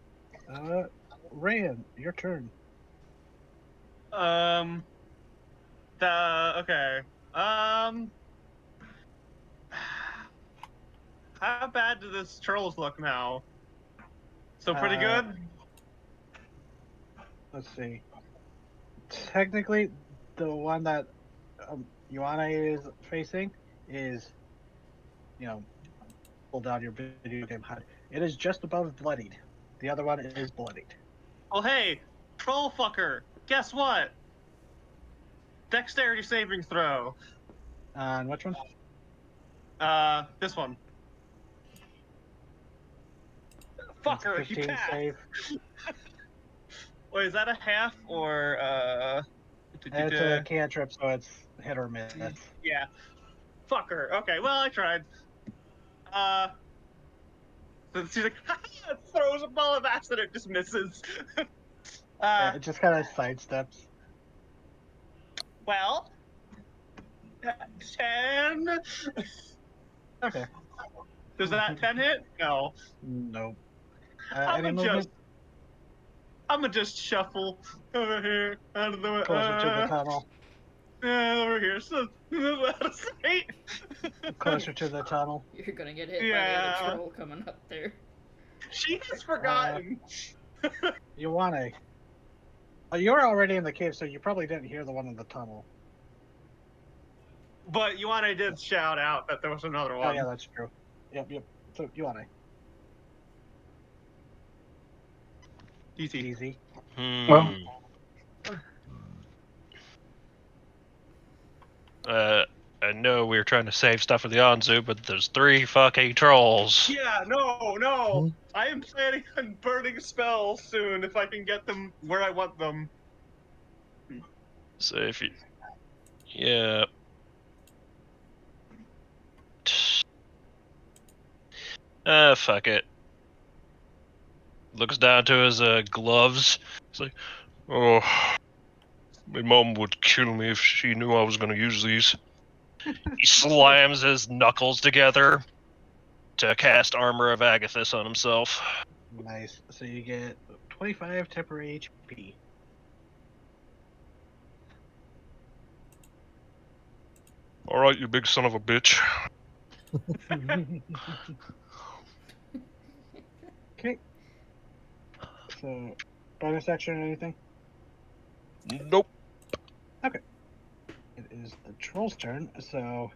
Rayan, your turn. Okay. How bad do this trolls look now? So pretty good? Let's see. Technically, the one that Ioana is facing is, pull down your video game HUD. It is just above bloodied. The other one is bloodied. Oh, hey, troll fucker. Guess what? Dexterity saving throw. And which one? This one. Fucker, 15 you passed. save. Wait, is that a half or It's a cantrip, so it's hit or miss. Yeah. Fucker. Okay, well I tried. So she's like, throws a ball of acid, it just misses. It just kind of sidesteps. Well, 10. Okay. Does that 10 hit? No. Nope. I'm Any movement? gonna just shuffle over here out of the way. Closer to the tunnel. Over here, so out of sight. Closer to the tunnel. You're gonna get hit by the other troll coming up there. She has forgotten. Ioana. You were already in the cave, so you probably didn't hear the one in the tunnel. But Ioana did shout out that there was another one. Oh yeah, that's true. Yep. So Ioana. Easy. Well, I know we were trying to save stuff for the Anzu, but there's 3 fucking trolls. Yeah, no. I am planning on burning spells soon if I can get them where I want them. So if you... Yeah. Fuck it. Looks down to his gloves. It's like, oh, my mom would kill me if she knew I was going to use these. He slams his knuckles together to cast Armor of Agathis on himself. Nice. So you get 25 temporary HP. Alright, you big son of a bitch. Okay. So, bonus action or anything? Nope. Okay. It is the troll's turn, so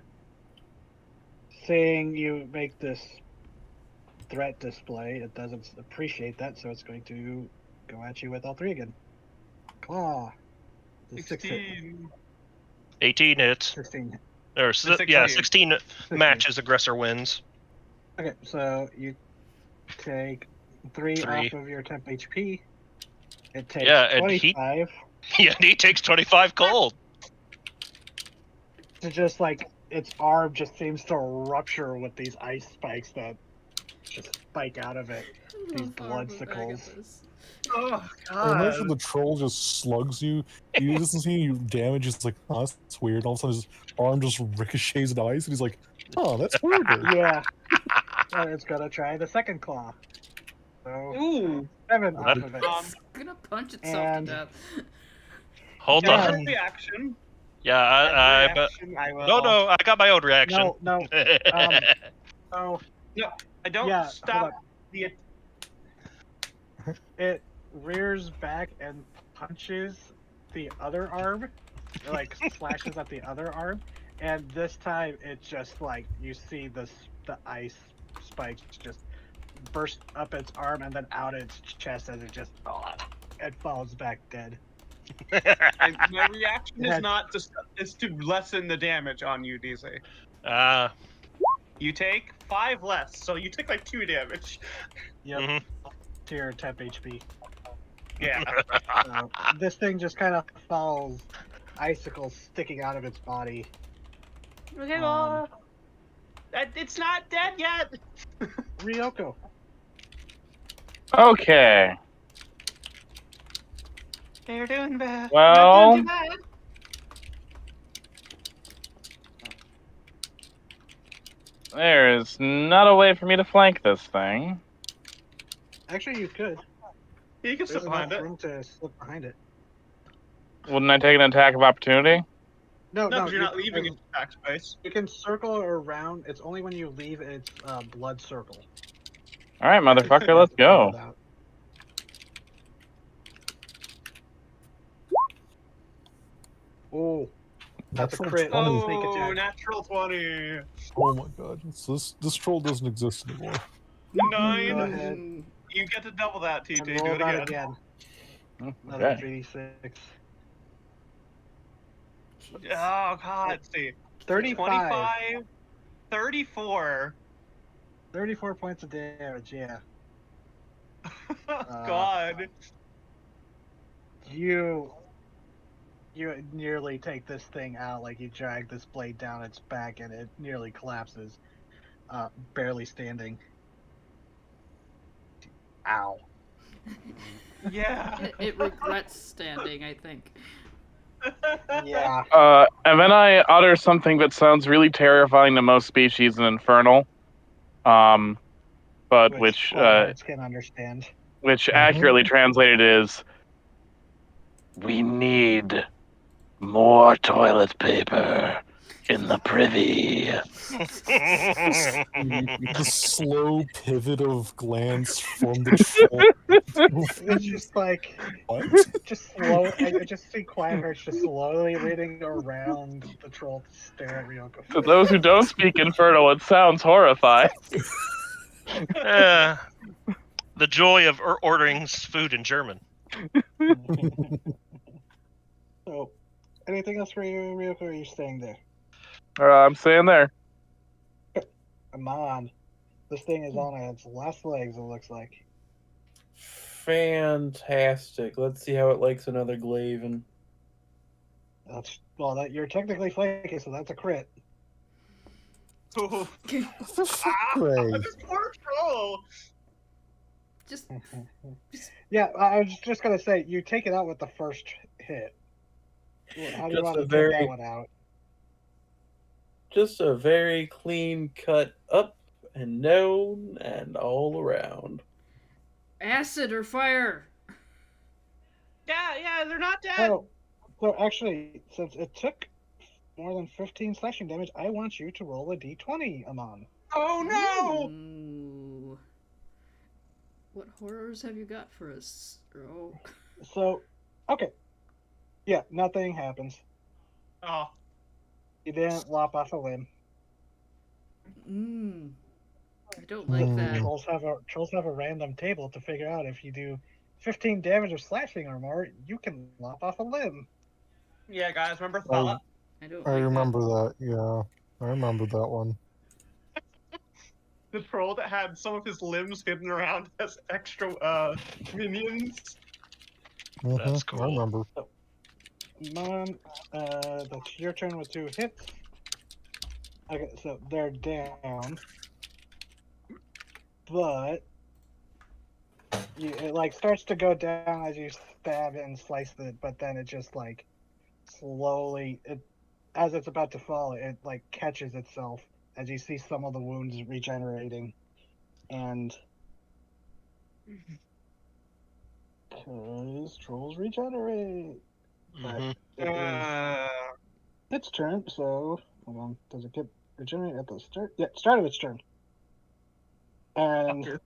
seeing you make this threat display, it doesn't appreciate that, so it's going to go at you with all 3 again. Claw. 16. 18 hits. 16. Or, 16 matches, aggressor wins. Okay, so you take 3 off of your temp HP. It takes 25. He takes 25 cold. To just like its arm just seems to rupture with these ice spikes that just spike out of it. These bloodsickles. Oh I god. imagine the troll just slugs you. He doesn't see you damage. It's like, oh, that's weird. All of a sudden, his arm just ricochets into ice, and he's like, oh, that's weird. Yeah. And it's gonna try the second claw. So, Ooh. 7 off of it. It's gonna punch itself And- to death. Hold Yeah. on. Reaction. Yeah, I will. No, I got my own reaction. No. Oh, I don't Yeah, hold stop on. the. it rears back and punches the other arm. It, like slashes at the other arm, and this time it just like you see the ice spikes just burst up its arm and then out its chest as it just it falls back dead. My reaction is Yeah. not is to lessen the damage on you, DZ. You take 5 less, so you take like 2 damage. Yep. Mhm. To your temp HP. Yeah. So, this thing just kind of falls, icicles sticking out of its body. Okay, well, it's not dead yet. Ryoko. Okay. They're doing bad. Well- Not doing too bad. There is not a way for me to flank this thing. Actually, you could. You can There's sit behind enough it. room to slip behind it. Wouldn't I take an attack of opportunity? No, No, no, because you're not leaving can, its attack space. you can circle around. It's only when you leave its blood circle. All right, motherfucker, You have let's to point go. that out. Oh, that's a Natural crit. 20. Sneak Oh, attack. natural 20. Oh my god. So this troll doesn't exist anymore. 9. Go ahead. You get to double that, TT. And Do roll it that again. Another Okay. 3d6. Oh, God. See. 35. 25. 34. 34 points of damage, yeah. God. You nearly take this thing out, like you drag this blade down its back and it nearly collapses, barely standing. Ow. Yeah. It regrets standing, I think. Yeah. And then I utter something that sounds really terrifying to most species in Infernal. But which hearts can understand. which accurately translated is, we need more toilet paper in the privy. The slow pivot of glance from the troll. It's just like, What? just slow. I just see Quiet Hearts just slowly leading around the troll to stare at Ryoko. To those who don't speak Infernal, it sounds horrifying. The joy of ordering food in German. So, anything else for you, Ryoko, or are you staying there? I'm staying there. Come on. This thing is on its last legs, it looks like. Fantastic. Let's see how it likes another Glaven. You're technically flanking, so that's a crit. Oh. Gray. This poor troll. Just Yeah, I was just gonna say, you take it out with the first hit. How do you Just want a to take very- that one out? Just a very clean cut up and down and all around. acid or fire. Yeah, they're not dead. Oh, so actually, since it took more than 15 slashing damage, I want you to roll a d20, Amon. Oh, no. Ooh. What horrors have you got for us? Oh. So, okay. Yeah, nothing happens. Oh. You didn't lop off a limb. I don't like that. Trolls have a random table to figure out if you do 15 damage of slashing or more, you can lop off a limb. Yeah, guys, remember Thought? I don't I like remember that. Yeah, I remember that one. The troll that had some of his limbs hidden around as extra minions. That's I cool. remember. Mon, that's your turn with 2 hits. Okay, so they're down. But it like starts to go down as you stab and slice it, but then it just like slowly, as it's about to fall, it like catches itself as you see some of the wounds regenerating, and because trolls regenerate. Mhm. It is its turn, so hold on. Does it get regenerate at the start? Yeah, start of its turn. And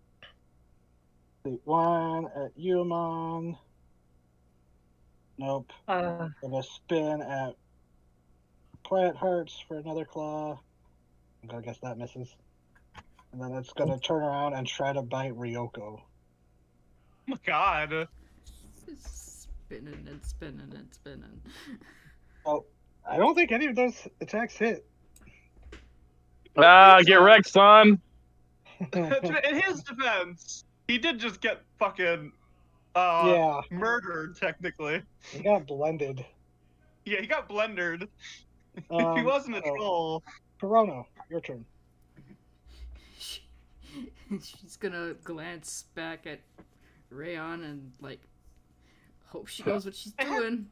the one at Yumon. Nope. Gonna spin at Quiet Hearts for another claw. I guess that misses. And then it's gonna turn around and try to bite Ryoko. Oh my god. It's spinning and spinning and spinning. Oh, I don't think any of those attacks hit. Get wrecked, son. In his defense, he did just get fucking Yeah, murdered, technically. he got blended. Yeah, he got blendered. He Um, wasn't a so- troll. Corona, your turn. She's gonna glance back at Rayon and like hope she knows what she's doing.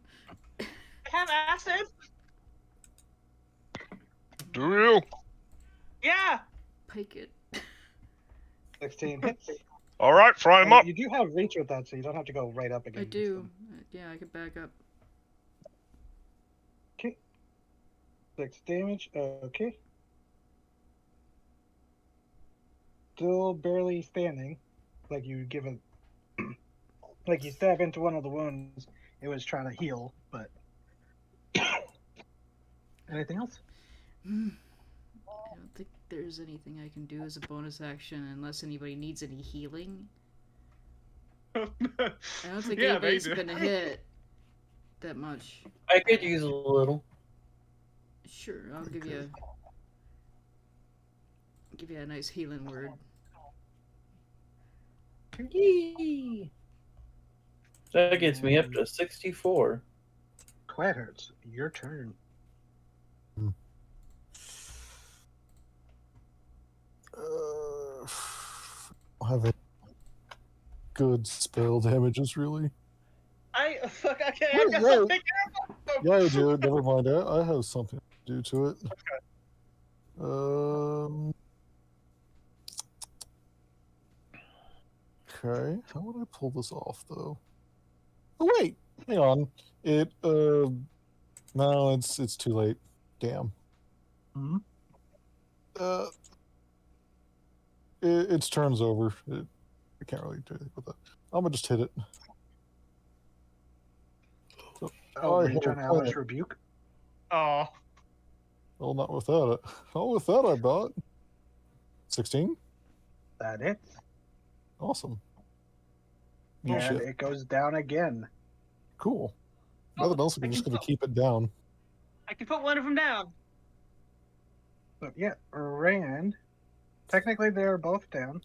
I have acid? Do you? Yeah. pike it. 16 hits. All right, fry him up. You do have reach with that, so you don't have to go right up again. I do. Yeah, I can back up. Okay. 6 damage. Okay. Still barely standing. Like you give it. Like you stab into one of the wounds. It was trying to heal, but. Anything else? I don't think there's anything I can do as a bonus action unless anybody needs any healing. I don't think anybody's been hit that much. I could use a little. Sure, I'll give you a nice healing word. Yee! That gets me up to 64. Quiet hurts. Your turn. I have a good spell damages, really. Okay, I Yeah, guess yeah. I'll take care of them. Yeah, I do. Never mind. I have something to do to it. Okay. How would I pull this off, though? Oh wait, hang on. No, it's too late. Damn. Hmm? Its turn's over. I can't really do anything with that. I'm gonna just hit it. So, Oh, I were you hit trying to a Hellish plant. Rebuke? Oh, Well, not without it. Oh, with that I bought 16. That hits. Awesome. And Shit. it goes down again. Cool. Nothing else. I'm just gonna keep it down. I can put one of them down. So yeah, Rand. Technically, they're both down.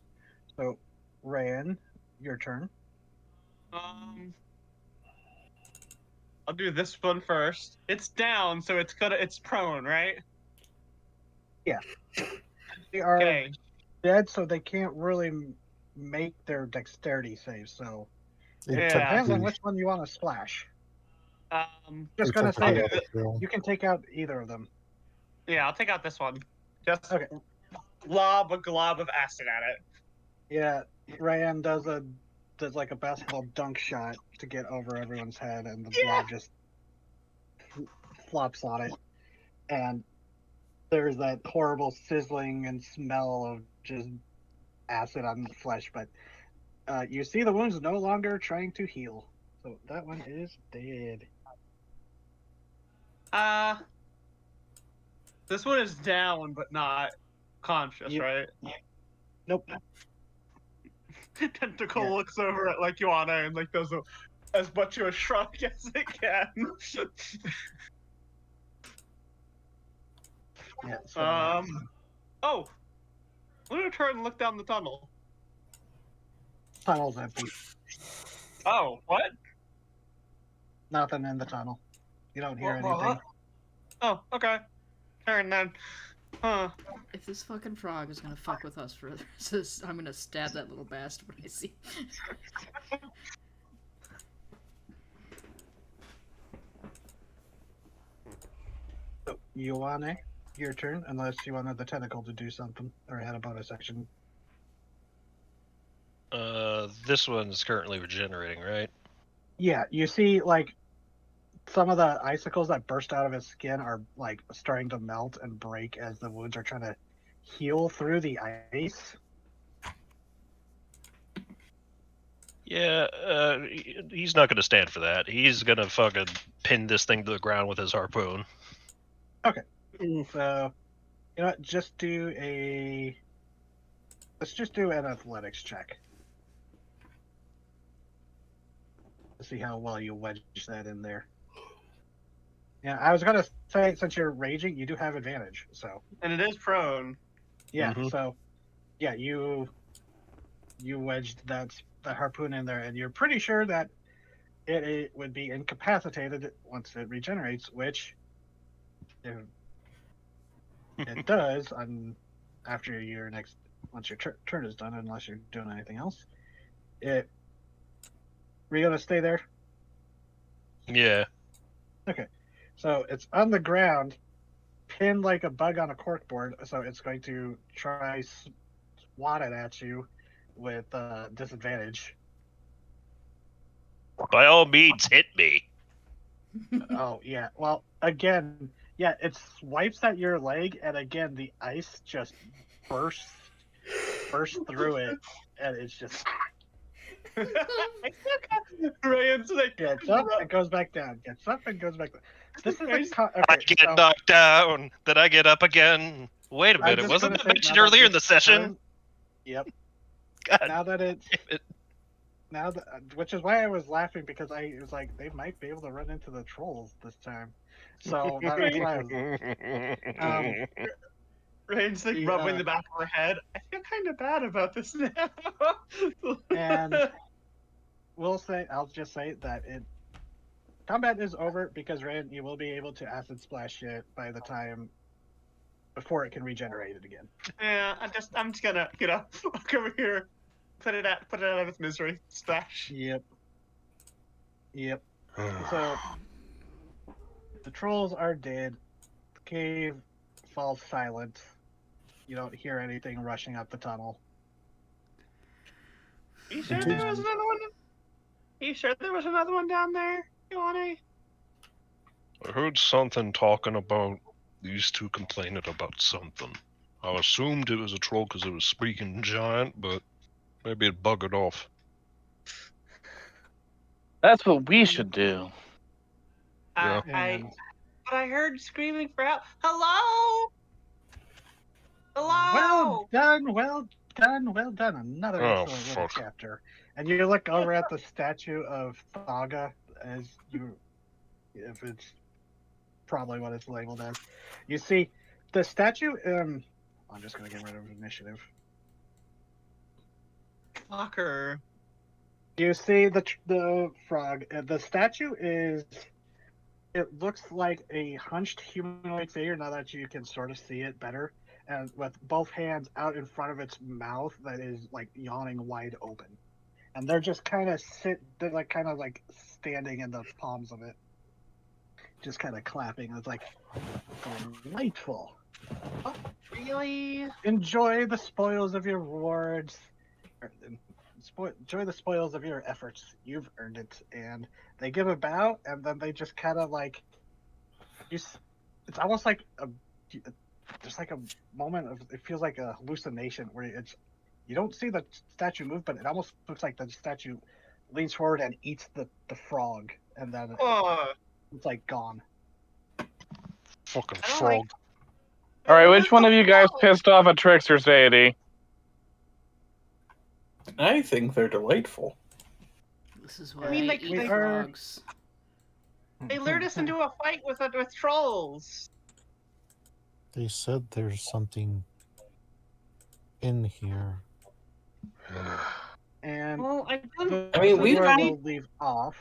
So, Rand, your turn. I'll do this one first. It's down, so it's prone, right? Yeah. They are Okay. dead, so they can't really make their dexterity save. So it Yeah. depends on which one you want to splash. Just They gonna say technically fail. you can take out either of them. Yeah, I'll take out this one. Just Okay. lob a glob of acid at it. Yeah, Rand does like a basketball dunk shot to get over everyone's head, and the blob just flops on it, and there's that horrible sizzling and smell of just acid on the flesh. But you see the wound's no longer trying to heal, so that one is dead. This one is down but not conscious, right? Nope. Tentacle looks over at like Joanna and like does as much of a shrug as it can. Yeah. So, Oh, I'm gonna turn and look down the tunnel. tunnel's empty. Oh, what? Nothing in the tunnel. You don't hear anything. Oh, okay. Turn then. Huh. If this fucking frog is gonna fuck with us further, I'm gonna stab that little bastard when I see. So, Ioane, your turn, unless you wanted the tentacle to do something or had a bonus action. This one's currently regenerating, right? Yeah, you see, like, some of the icicles that burst out of his skin are, like, starting to melt and break as the wounds are trying to heal through the ice. Yeah, he's not going to stand for that. He's going to fucking pin this thing to the ground with his harpoon. Okay. So, you know what? Let's just do an athletics check. To see how well you wedge that in there. Yeah, I was gonna say, since you're raging, you do have advantage. So. And it is prone. Yeah. So, yeah, you wedged that harpoon in there, and you're pretty sure that it would be incapacitated once it regenerates, which if it does after your once your turn is done, unless you're doing anything else. Were you gonna stay there? Yeah. Okay. So it's on the ground, pinned like a bug on a corkboard, so it's going to try swat it at you with disadvantage. By all means, hit me. Oh yeah. Well, again, yeah, it swipes at your leg, and again, the ice just bursts through it, and it's just Ryan's like, gets up and goes back down. Gets up and goes back down. This is Guys, I get knocked down, then I get up again. Wait a I'm minute, just wasn't gonna that say, mentioned now that earlier in the it's session? turned- Yep. God Now that it's damn it. now that, which is why I was laughing, because I was like, they might be able to run into the trolls this time. So that's why I was. Ryan's like The, rubbing the back of her head. I feel kind of bad about this now. And I'll just say that combat is over, because Rand, you will be able to acid splash it by the time before it can regenerate it again. Yeah, I'm just gonna walk over here, put it out of its misery. Splash. Yep. So the trolls are dead. The cave falls silent. You don't hear anything rushing up the tunnel. You sure there was another one? You sure there was another one down there, Ioane? I heard something talking about these two complaining about something. I assumed it was a troll because it was speaking giant, but maybe it buggered off. That's what we should do. Yeah. But I heard screaming for help. Hello? Well done. Another Oh, excellent little fuck. chapter. And you look over at the statue of Thaga, if it's probably what it's labeled as. You see, the statue. I'm just gonna get rid of initiative. Fucker. You see the frog. The statue is. It looks like a hunched humanoid figure. Now that you can sort of see it better, and with both hands out in front of its mouth that is like yawning wide open, and they're just kind of standing in the palms of it, just kind of clapping. It's like delightful. Oh, really? Enjoy the spoils of your rewards. Enjoy the spoils of your efforts. You've earned it. And they give a bow, and then they just kind of like, it's almost like there's like a moment of, it feels like a hallucination where you don't see the statue move, but it almost looks like the statue leans forward and eats the frog, and then it's like gone. Fucking I don't frog. All right, which one of you guys pissed off a trickster's deity? I think they're delightful. This is why I mean, I like, eat they- frogs. They lured us into a fight with trolls. They said there's something in here. And Well, I mean, we will leave off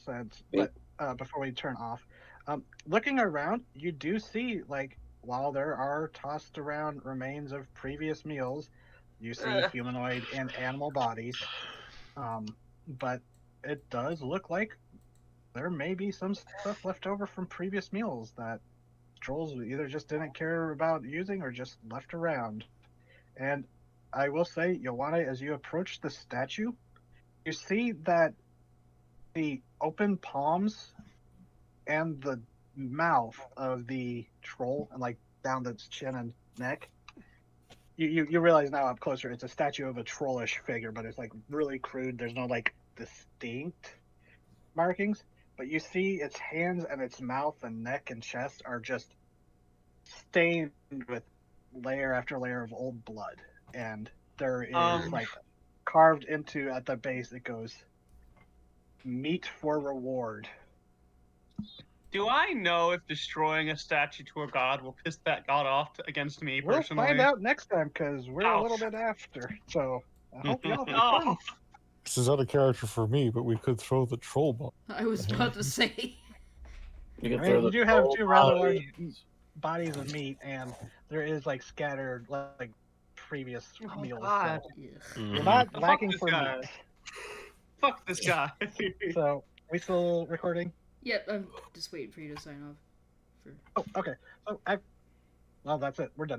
before we turn off. Looking around, you do see, like, while there are tossed around remains of previous meals, you see humanoid and animal bodies. But it does look like there may be some stuff left over from previous meals that trolls either just didn't care about using or just left around. And I will say, Ioane, as you approach the statue, you see that the open palms and the mouth of the troll, and like down its chin and neck, you realize now up closer it's a statue of a trollish figure, but it's like really crude. There's no like distinct markings, but you see its hands and its mouth and neck and chest are just stained with layer after layer of old blood, and there is like carved into at the base, it goes, meat for reward. Do I know if destroying a statue to a god will piss that god off against me We'll personally? find out next time, because we're a little bit after. So I hope y'all have fun. This is out of character for me, but we could throw the troll bomb. I was about to say. You You do have two rather large bodies of meat, and there is like scattered like previous meals. God. So you're not Fuck lacking this for guy. meat. Fuck this guy. So we still recording? Yep, I'm just waiting for you to sign off. Oh, okay. So Well, that's it. We're done.